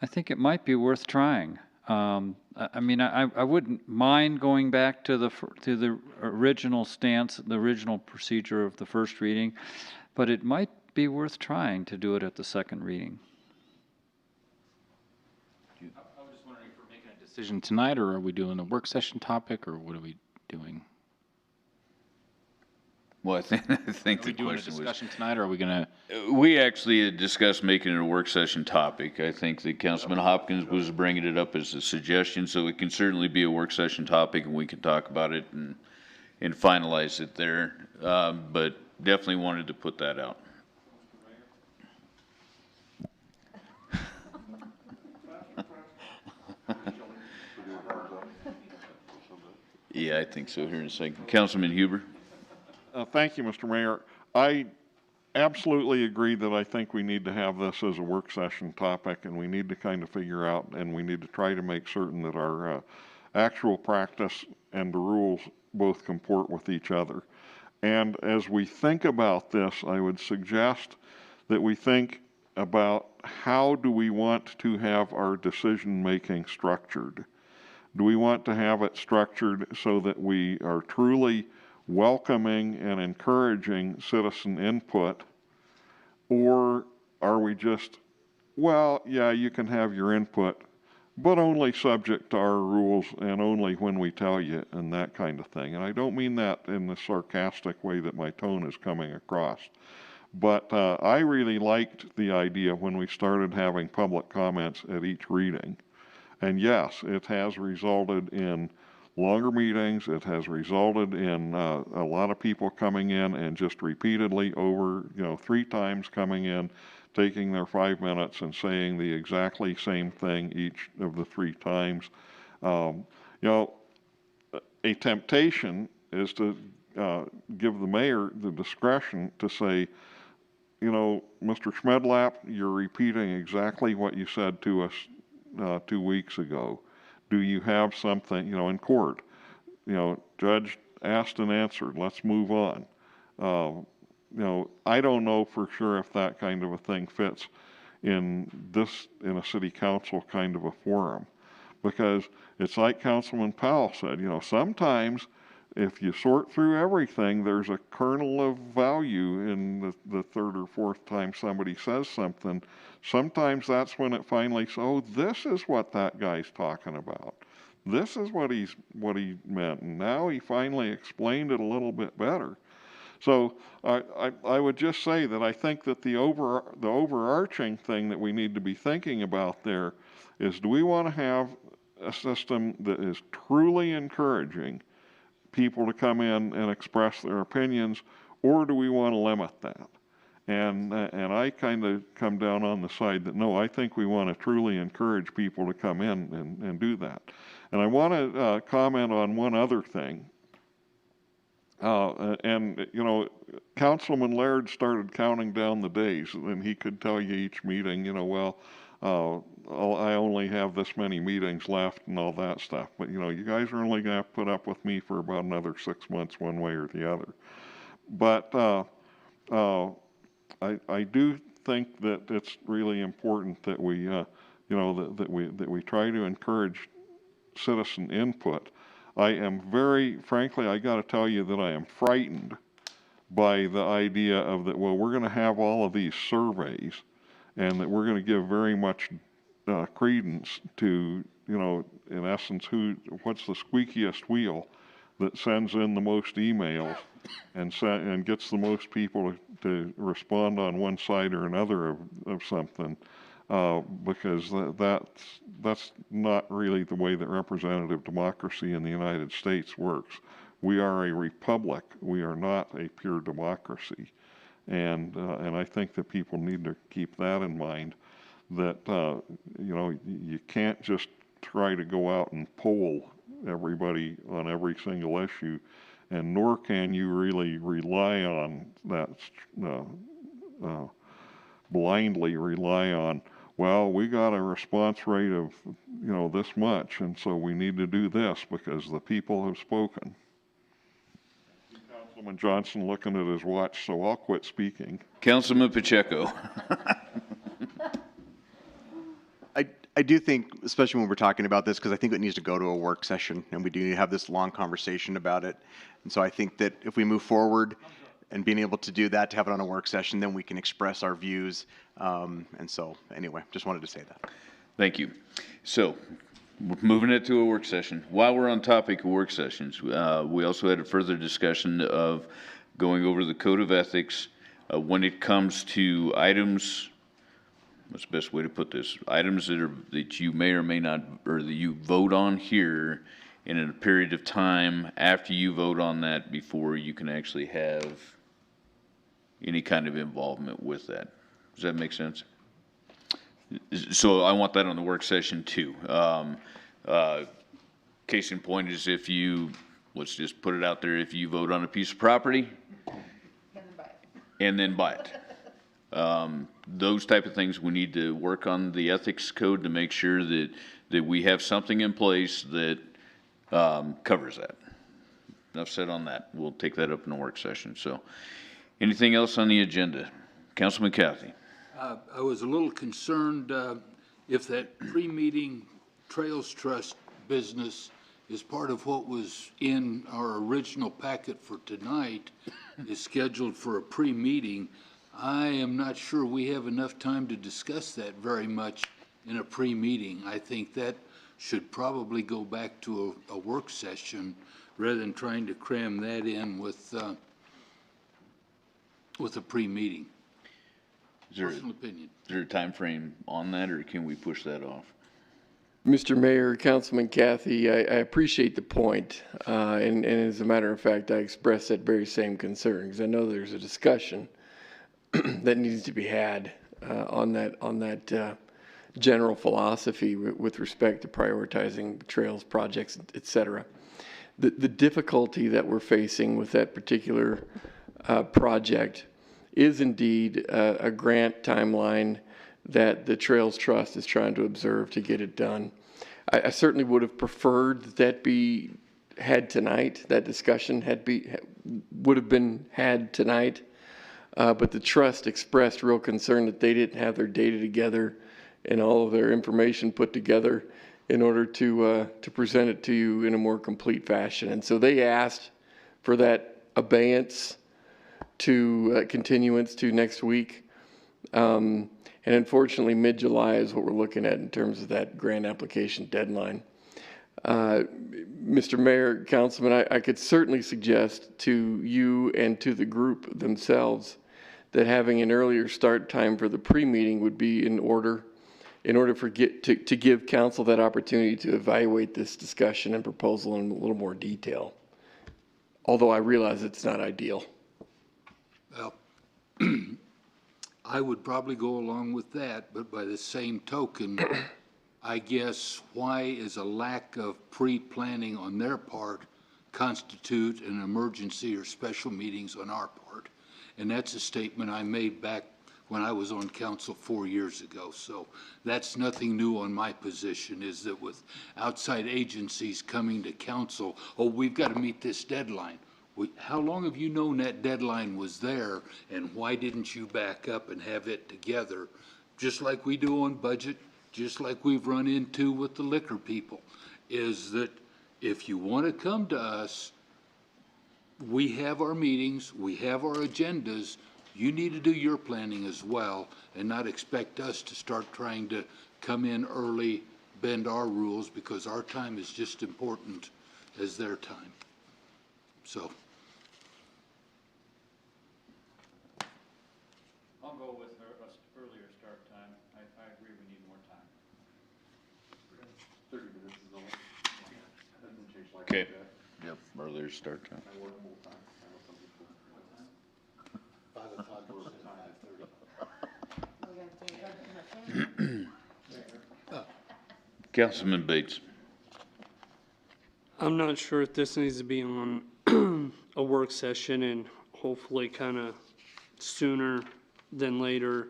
it might be worth trying. I mean, I wouldn't mind going back to the original stance, the original procedure of the first reading, but it might be worth trying to do it at the second reading. I was just wondering if we're making a decision tonight, or are we doing a work session topic, or what are we doing? Well, I think the question was, doing a discussion tonight, or are we going to? We actually discussed making it a work session topic. I think that Councilman Hopkins was bringing it up as a suggestion, so it can certainly be a work session topic, and we can talk about it and finalize it there. But definitely wanted to put that out. Yeah, I think so here in a second. Councilman Huber. Thank you, Mr. Mayor. I absolutely agree that I think we need to have this as a work session topic, and we need to kind of figure out, and we need to try to make certain that our actual practice and the rules both comport with each other. And as we think about this, I would suggest that we think about how do we want to have our decision-making structured. Do we want to have it structured so that we are truly welcoming and encouraging citizen input? Or are we just, well, yeah, you can have your input, but only subject to our rules and only when we tell you, and that kind of thing. And I don't mean that in the sarcastic way that my tone is coming across. But I really liked the idea when we started having public comments at each reading. And yes, it has resulted in longer meetings. It has resulted in a lot of people coming in and just repeatedly over, 3 times coming in, taking their 5 minutes and saying the exactly same thing each of the 3 times. A temptation is to give the mayor the discretion to say, Mr. Schmedlap, you're repeating exactly what you said to us 2 weeks ago. Do you have something, in court? Judge asked and answered, let's move on. I don't know for sure if that kind of a thing fits in a city council kind of a forum, because it's like Councilman Powell said, sometimes if you sort through everything, there's a kernel of value in the 3rd or 4th time somebody says something. Sometimes that's when it finally says, oh, this is what that guy's talking about. This is what he meant. And now he finally explained it a little bit better. So I would just say that I think that the overarching thing that we need to be thinking about there is, do we want to have a system that is truly encouraging people to come in and express their opinions, or do we want to limit that? And I kind of come down on the side that no, I think we want to truly encourage people to come in and do that. And I want to comment on one other thing. Councilman Laird started counting down the days, and he could tell you each meeting, I only have this many meetings left and all that stuff. But, you guys are only going to put up with me for about another 6 months one way or the other. But I do think that it's really important that we, that we try to encourage citizen input. I am frankly, I got to tell you that I am frightened by the idea of that, well, we're going to have all of these surveys and that we're going to give very much credence to, in essence, what's the squeakiest wheel that sends in the most emails and gets the most people to respond on one side or another of something. Because that's not really the way that representative democracy in the United States works. We are a republic. We are not a pure democracy. And I think that people need to keep that in mind, that, you can't just try to go out and poll everybody on every single issue, and nor can you really rely on that, blindly rely on, well, we got a response rate of, this much, and so we need to do this because the people have spoken. Councilman Johnson looking at his watch, so I'll quit speaking. Councilman Pacheco. I do think, especially when we're talking about this, because I think it needs to go to a work session, and we do need to have this long conversation about it. And so I think that if we move forward and being able to do that, to have it on a work session, then we can express our views. And so anyway, just wanted to say that. Thank you. So we're moving it to a work session. While we're on topic of work sessions, we also had a further discussion of going over the code of ethics when it comes to items. What's the best way to put this? Items that you may or may not, or that you vote on here in a period of time after you vote on that before you can actually have any kind of involvement with that. Does that make sense? So I want that on the work session too. Case in point is if you, let's just put it out there, if you vote on a piece of property and then buy it. Those type of things, we need to work on the ethics code to make sure that we have something in place that covers that. Enough said on that. We'll take that up in the work session. So, anything else on the agenda? Councilman Cathy. I was a little concerned if that pre-meeting Trails Trust business is part of what was in our original packet for tonight, is scheduled for a pre-meeting. I am not sure we have enough time to discuss that very much in a pre-meeting. I think that should probably go back to a work session rather than trying to cram that in with a pre-meeting. Personal opinion. Is there a time frame on that, or can we push that off? Mr. Mayor, Councilman Cathy, I appreciate the point, and as a matter of fact, I expressed that very same concern, because I know there's a discussion that needs to be had on that general philosophy with respect to prioritizing trails projects, et cetera. The difficulty that we're facing with that particular project is indeed a grant timeline that the Trails Trust is trying to observe to get it done. I certainly would have preferred that be had tonight, that discussion would have been had tonight, but the trust expressed real concern that they didn't have their data together and all of their information put together in order to present it to you in a more complete fashion. And so they asked for that abeyance to continuance to next week. And unfortunately, mid-July is what we're looking at in terms of that grant application deadline. Mr. Mayor, Councilman, I could certainly suggest to you and to the group themselves that having an earlier start time for the pre-meeting would be in order to give council that opportunity to evaluate this discussion and proposal in a little more detail. Although I realize it's not ideal. Well, I would probably go along with that, but by the same token, I guess why is a lack of pre-planning on their part constitute an emergency or special meetings on our part? And that's a statement I made back when I was on council 4 years ago. So that's nothing new on my position, is that with outside agencies coming to council, oh, we've got to meet this deadline. How long have you known that deadline was there, and why didn't you back up and have it together, just like we do on budget, just like we've run into with the liquor people, is that if you want to come to us, we have our meetings, we have our agendas, you need to do your planning as well and not expect us to start trying to come in early, bend our rules, because our time is just important as their time. So. I'll go with an earlier start time. I agree we need more time. 30 minutes is all. Doesn't change like Okay. that. Yep, earlier start time. I work full time. I know some people. What time? 5 o'clock versus 5:30. Councilman Bates. I'm not sure if this needs to be on a work session and hopefully kind of sooner than later.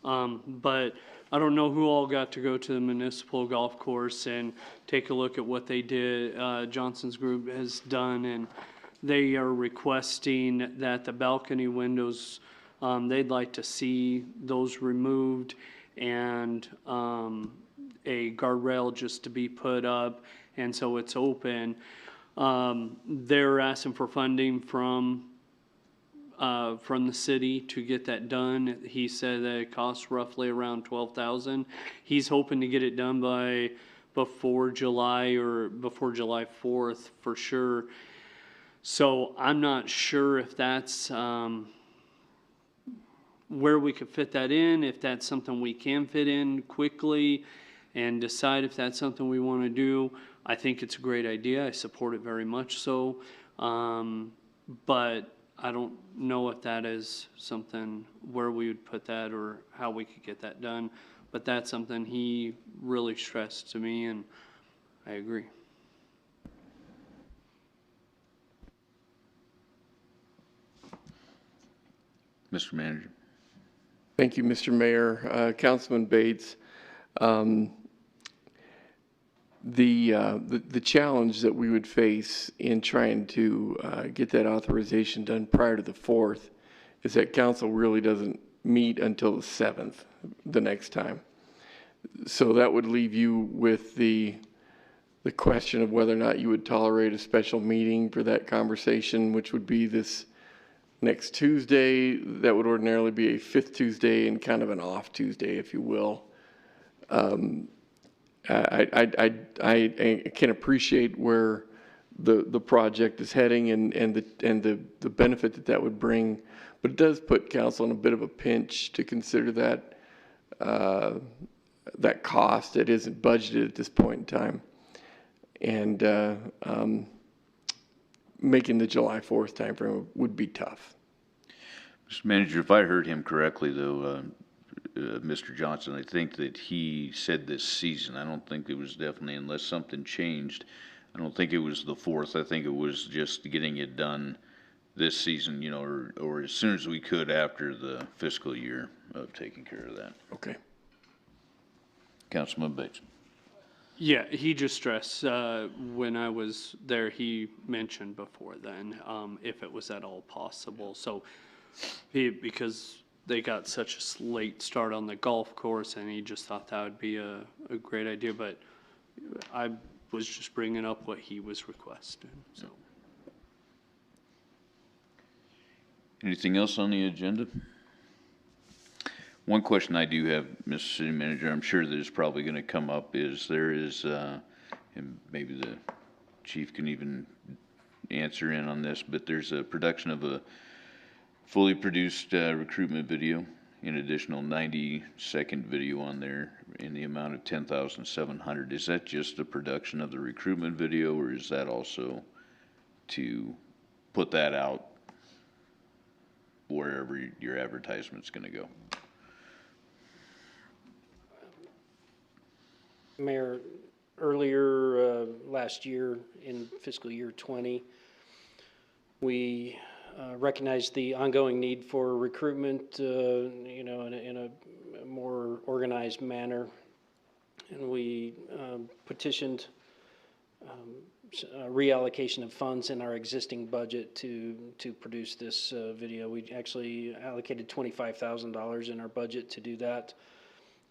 But I don't know who all got to go to the municipal golf course and take a look at what they did, Johnson's group has done, and they are requesting that the balcony windows, they'd like to see those removed and a guardrail just to be put up, and so it's open. They're asking for funding from the city to get that done. He said that it costs roughly around $12,000. He's hoping to get it done before July or before July 4th for sure. So I'm not sure if that's where we could fit that in, if that's something we can fit in quickly and decide if that's something we want to do. I think it's a great idea. I support it very much so. But I don't know if that is something where we would put that or how we could get that done. But that's something he really stressed to me, and I agree. Mr. Manager. Thank you, Mr. Mayor. Councilman Bates, the challenge that we would face in trying to get that authorization done prior to the 4th is that council really doesn't meet until the 7th, the next time. So that would leave you with the question of whether or not you would tolerate a special meeting for that conversation, which would be this next Tuesday. That would ordinarily be a 5th Tuesday and kind of an off Tuesday, if you will. I can appreciate where the project is heading and the benefit that would bring, but it does put council in a bit of a pinch to consider that that cost. It isn't budgeted at this point in time, and making the July 4th timeframe would be tough. Mr. Manager, if I heard him correctly, though, Mr. Johnson, I think that he said this season. I don't think it was definitely, unless something changed, I don't think it was the 4th. I think it was just getting it done this season, you know, or as soon as we could after the fiscal year of taking care of that. Okay. Councilman Bates. Yeah, he just stressed, when I was there, he mentioned before then, if it was at all possible. So because they got such a late start on the golf course, and he just thought that would be a great idea, but I was just bringing up what he was requesting, so. Anything else on the agenda? One question I do have, Mr. City Manager, I'm sure that is probably going to come up, is there is, and maybe the chief can even answer in on this, but there's a production of a fully produced recruitment video, an additional 90-second video on there in the amount of $10,700. Is that just a production of the recruitment video, or is that also to put that out wherever your advertisement's going to go? Mayor, earlier last year in fiscal year 20, we recognized the ongoing need for recruitment, you know, in a more organized manner, and we petitioned reallocation of funds in our existing budget to produce this video. We actually allocated $25,000 in our budget to do that.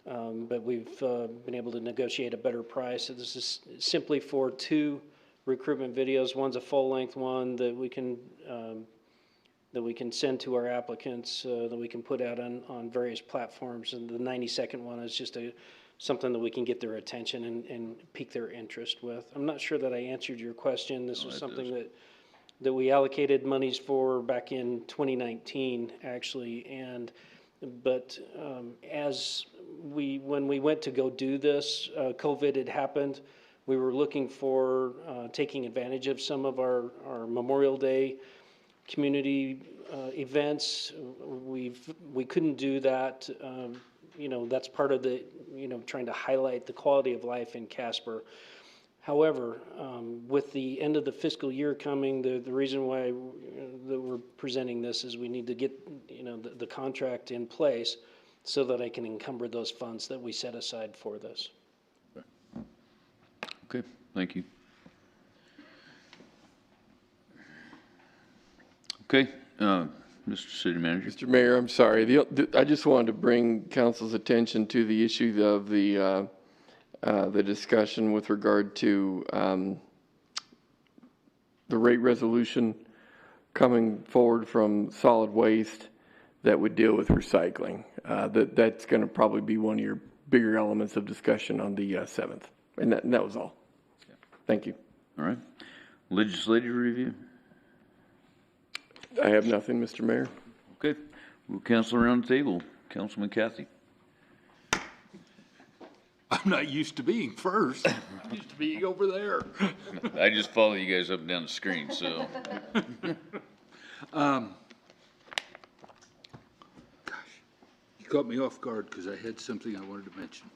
But we've been able to negotiate a better price. So this is simply for 2 recruitment videos. One's a full-length one that we can send to our applicants, that we can put out on various platforms. And the 90-second one is just something that we can get their attention and pique their interest with. I'm not sure that I answered your question. This was something that we allocated monies for back in 2019, actually, but when we went to go do this, COVID had happened. We were looking for taking advantage of some of our Memorial Day community events. We couldn't do that. You know, that's part of the, you know, trying to highlight the quality of life in Casper. However, with the end of the fiscal year coming, the reason why that we're presenting this is we need to get, you know, the contract in place so that I can encumber those funds that we set aside for this. Okay, thank you. Okay, Mr. City Manager. Mr. Mayor, I'm sorry. I just wanted to bring council's attention to the issue of the discussion with regard to the rate resolution coming forward from solid waste that would deal with recycling. That's going to probably be one of your bigger elements of discussion on the 7th. And that was all. Thank you. All right. Legislative review. I have nothing, Mr. Mayor. Okay. We'll council around the table. Councilman Cathy. I'm not used to being first. I'm used to being over there. I just follow you guys up and down the screen, so. Gosh, you caught me off guard because I had something I wanted to mention.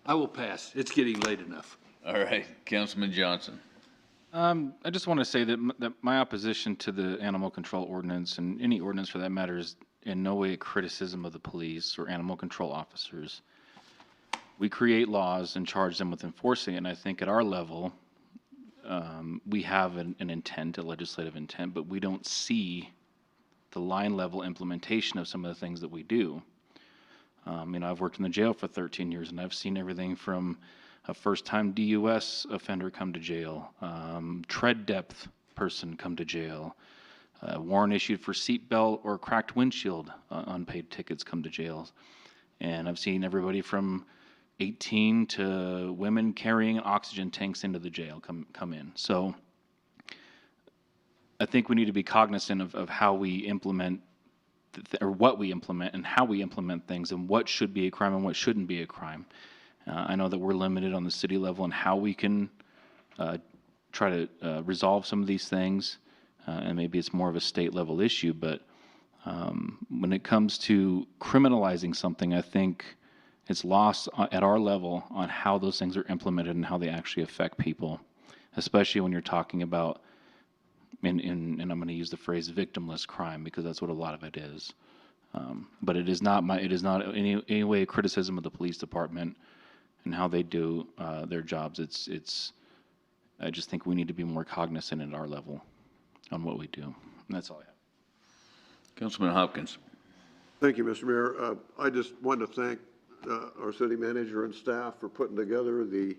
I will pass. It's getting late enough. All right, Councilman Johnson. I just want to say that my opposition to the animal control ordinance, and any ordinance for that matter, in no way a criticism of the police or animal control officers. We create laws and charge them with enforcing it, and I think at our level, we have an intent, a legislative intent, but we don't see the line level implementation of some of the things that we do. I've worked in the jail for 13 years, and I've seen everything from a first-time DUS offender come to jail, tread depth person come to jail, warrant issued for seatbelt or cracked windshield, unpaid tickets come to jail. And I've seen everybody from 18 to women carrying oxygen tanks into the jail come in. So I think we need to be cognizant of how we implement or what we implement and how we implement things and what should be a crime and what shouldn't be a crime. I know that we're limited on the city level and how we can try to resolve some of these things, and maybe it's more of a state level issue, but when it comes to criminalizing something, I think it's lost at our level on how those things are implemented and how they actually affect people, especially when you're talking about and I'm going to use the phrase victimless crime because that's what a lot of it is. But it is not any way a criticism of the police department and how they do their jobs. I just think we need to be more cognizant at our level on what we do. And that's all I have. Councilman Hopkins. Thank you, Mr. Mayor. I just want to thank our city manager and staff for putting together the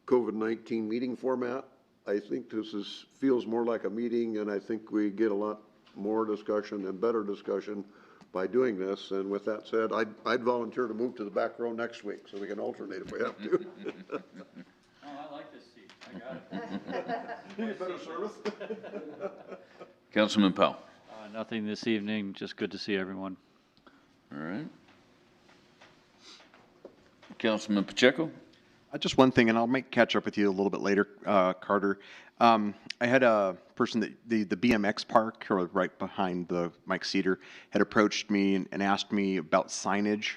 COVID-19 meeting format. I think this feels more like a meeting, and I think we get a lot more discussion and better discussion by doing this. And with that said, I'd volunteer to move to the back row next week so we can alternate if we have to. Oh, I like this seat. I got it. You get better service. Councilman Powell. Nothing this evening, just good to see everyone. All right. Councilman Pacheco. Just one thing, and I'll catch up with you a little bit later, Carter. I had a person that the BMX park, or right behind the Mike Cedar, had approached me and asked me about signage.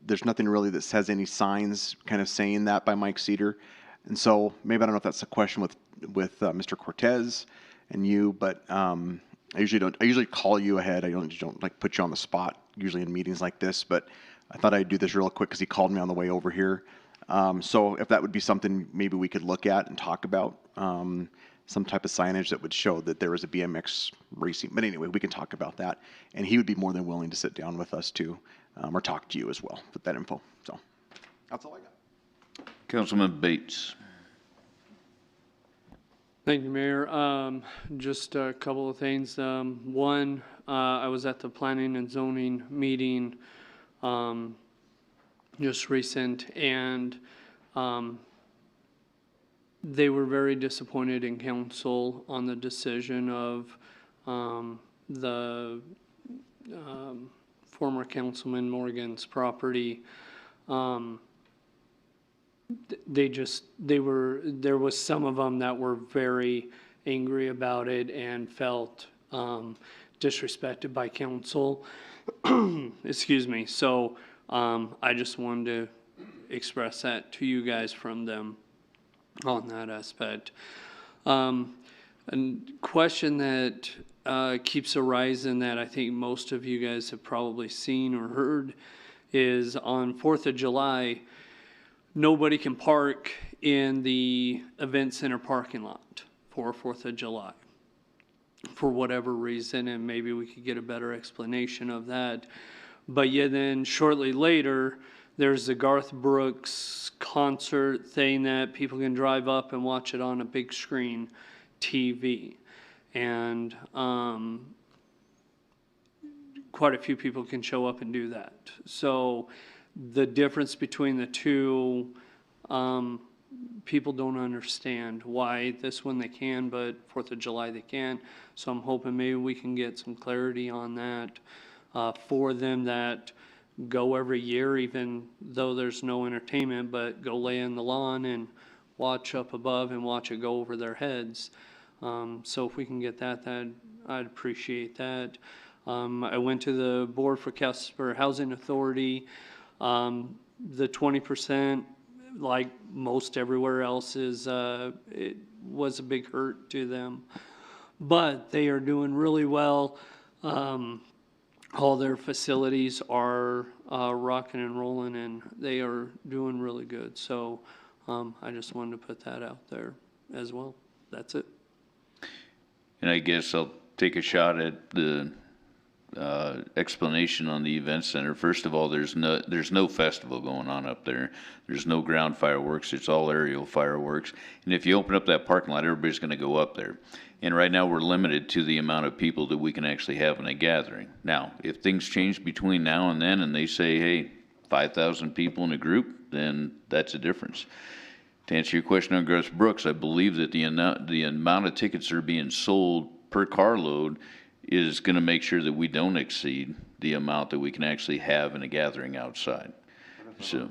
There's nothing really that says any signs kind of saying that by Mike Cedar, and so maybe I don't know if that's a question with Mr. Cortez and you, but I usually call you ahead. I don't like put you on the spot usually in meetings like this, but I thought I'd do this real quick because he called me on the way over here. So if that would be something maybe we could look at and talk about, some type of signage that would show that there is a BMX racing. But anyway, we can talk about that. And he would be more than willing to sit down with us too, or talk to you as well with that info. So that's all I got. Councilman Bates. Thank you, Mayor. Just a couple of things. One, I was at the planning and zoning meeting just recent, and they were very disappointed in council on the decision of the former Councilman Morgan's property. There was some of them that were very angry about it and felt disrespected by council. Excuse me. So I just wanted to express that to you guys from them on that aspect. A question that keeps arising that I think most of you guys have probably seen or heard is on 4th of July, nobody can park in the event center parking lot for 4th of July for whatever reason, and maybe we could get a better explanation of that. But yeah, then shortly later, there's the Garth Brooks concert thing that people can drive up and watch it on a big screen TV. And quite a few people can show up and do that. So the difference between the two, people don't understand why this one they can, but 4th of July they can. So I'm hoping maybe we can get some clarity on that for them that go every year, even though there's no entertainment, but go lay in the lawn and watch up above and watch it go over their heads. So if we can get that, I'd appreciate that. I went to the board for Casper Housing Authority. The 20%, like most everywhere else, it was a big hurt to them. But they are doing really well. all their facilities are rocking and rolling, and they are doing really good. So I just wanted to put that out there as well. That's it. And I guess I'll take a shot at the explanation on the event center. First of all, there's no festival going on up there. There's no ground fireworks. It's all aerial fireworks. And if you open up that parking lot, everybody's going to go up there. And right now, we're limited to the amount of people that we can actually have in a gathering. Now, if things change between now and then, and they say, hey, 5,000 people in a group, then that's a difference. To answer your question on Garth Brooks, I believe that the amount of tickets that are being sold per carload is going to make sure that we don't exceed the amount that we can actually have in a gathering outside. So,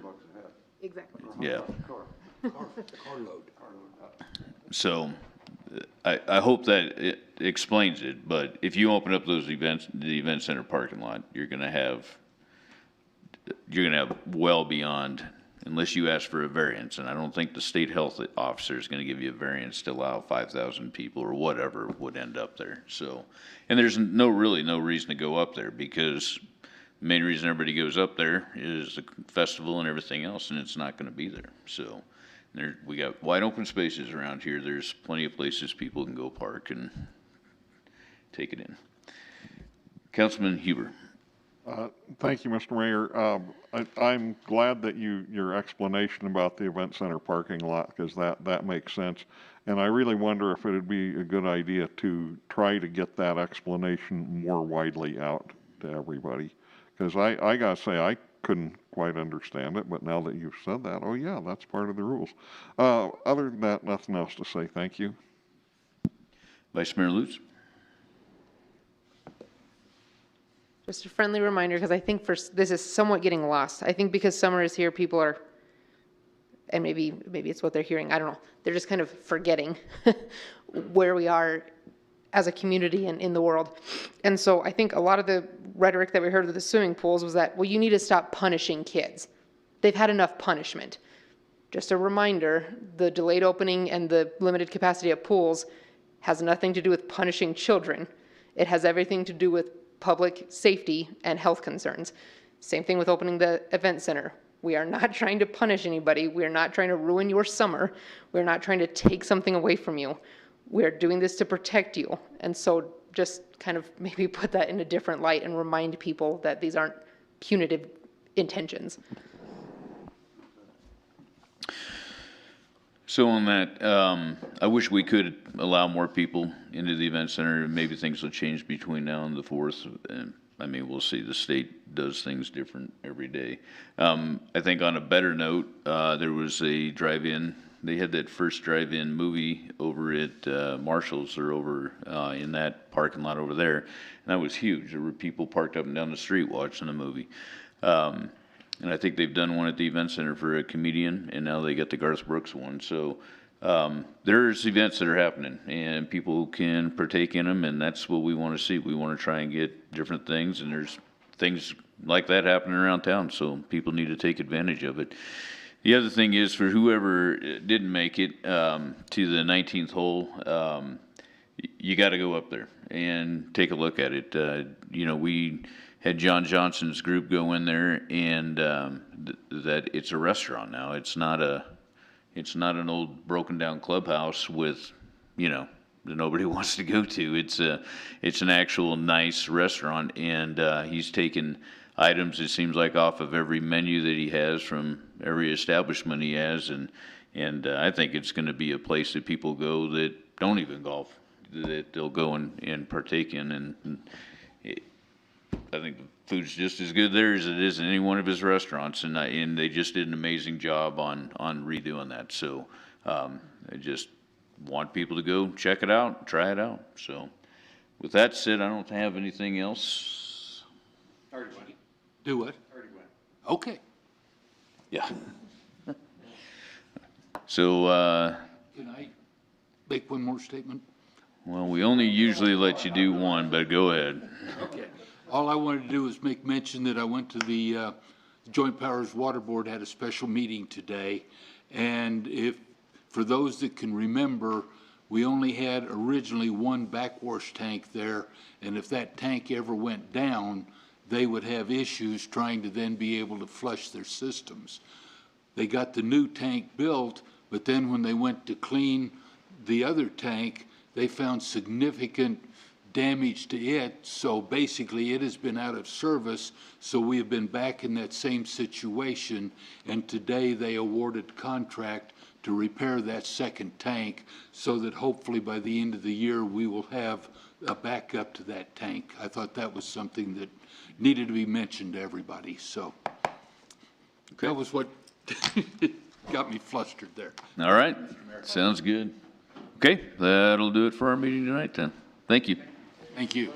Exactly. yeah. So, I hope that it explains it, but if you open up those events, the event center parking lot, you're gonna have well beyond, unless you ask for a variance, and I don't think the state health officer is gonna give you a variance to allow 5,000 people or whatever would end up there, so. And there's really no reason to go up there, because the main reason everybody goes up there is the festival and everything else, and it's not gonna be there, so. We got wide open spaces around here. There's plenty of places people can go park and take it in. Councilman Huber. Thank you, Mr. Mayor. I'm glad that your explanation about the event center parking lot, because that makes sense. And I really wonder if it would be a good idea to try to get that explanation more widely out to everybody. Because I gotta say, I couldn't quite understand it, but now that you've said that, oh yeah, that's part of the rules. Other than that, nothing else to say. Thank you. Vice Mayor Lutz. Just a friendly reminder, because I think this is somewhat getting lost. I think because summer is here, people are, and maybe it's what they're hearing, I don't know, they're just kind of forgetting where we are as a community and in the world. And so I think a lot of the rhetoric that we heard of the swimming pools was that, well, you need to stop punishing kids. They've had enough punishment. Just a reminder, the delayed opening and the limited capacity of pools has nothing to do with punishing children. It has everything to do with public safety and health concerns. Same thing with opening the event center. We are not trying to punish anybody. We are not trying to ruin your summer. We're not trying to take something away from you. We're doing this to protect you. And so just kind of maybe put that in a different light and remind people that these aren't punitive intentions. So on that, I wish we could allow more people into the event center. Maybe things will change between now and the 4th. And I mean, we'll see. The state does things different every day. I think on a better note, there was a drive-in. They had that first drive-in movie over at Marshall's, or over in that parking lot over there. And that was huge. There were people parked up and down the street watching the movie. And I think they've done one at the event center for a comedian, and now they got the Garth Brooks one. So there's events that are happening, and people can partake in them, and that's what we want to see. We want to try and get different things, and there's things like that happening around town, so people need to take advantage of it. The other thing is, for whoever didn't make it to the 19th hole, you got to go up there and take a look at it. You know, we had John Johnson's group go in there, and that it's a restaurant now. It's not an old broken down clubhouse with, you know, that nobody wants to go to. It's an actual nice restaurant, and he's taken items, it seems like, off of every menu that he has from every establishment he has, and I think it's going to be a place that people go that don't even golf, that they'll go and partake in, and I think the food's just as good there as it is in any one of his restaurants, and they just did an amazing job on redoing that. So I just want people to go check it out, try it out. So with that said, I don't have anything else. Already went. Do what? Already went. Okay. Yeah. So Can I make one more statement? well, we only usually let you do one, but go ahead. Okay. All I wanted to do was make mention that I went to the Joint Powers Water Board, had a special meeting today. And for those that can remember, we only had originally one backwash tank there. And if that tank ever went down, they would have issues trying to then be able to flush their systems. They got the new tank built, but then when they went to clean the other tank, they found significant damage to it. So basically, it has been out of service. So we have been back in that same situation. And today they awarded contract to repair that second tank so that hopefully by the end of the year, we will have a backup to that tank. I thought that was something that needed to be mentioned to everybody. So that was what got me flustered there. All right, sounds good. Okay, that'll do it for our meeting tonight then. Thank you. Thank you.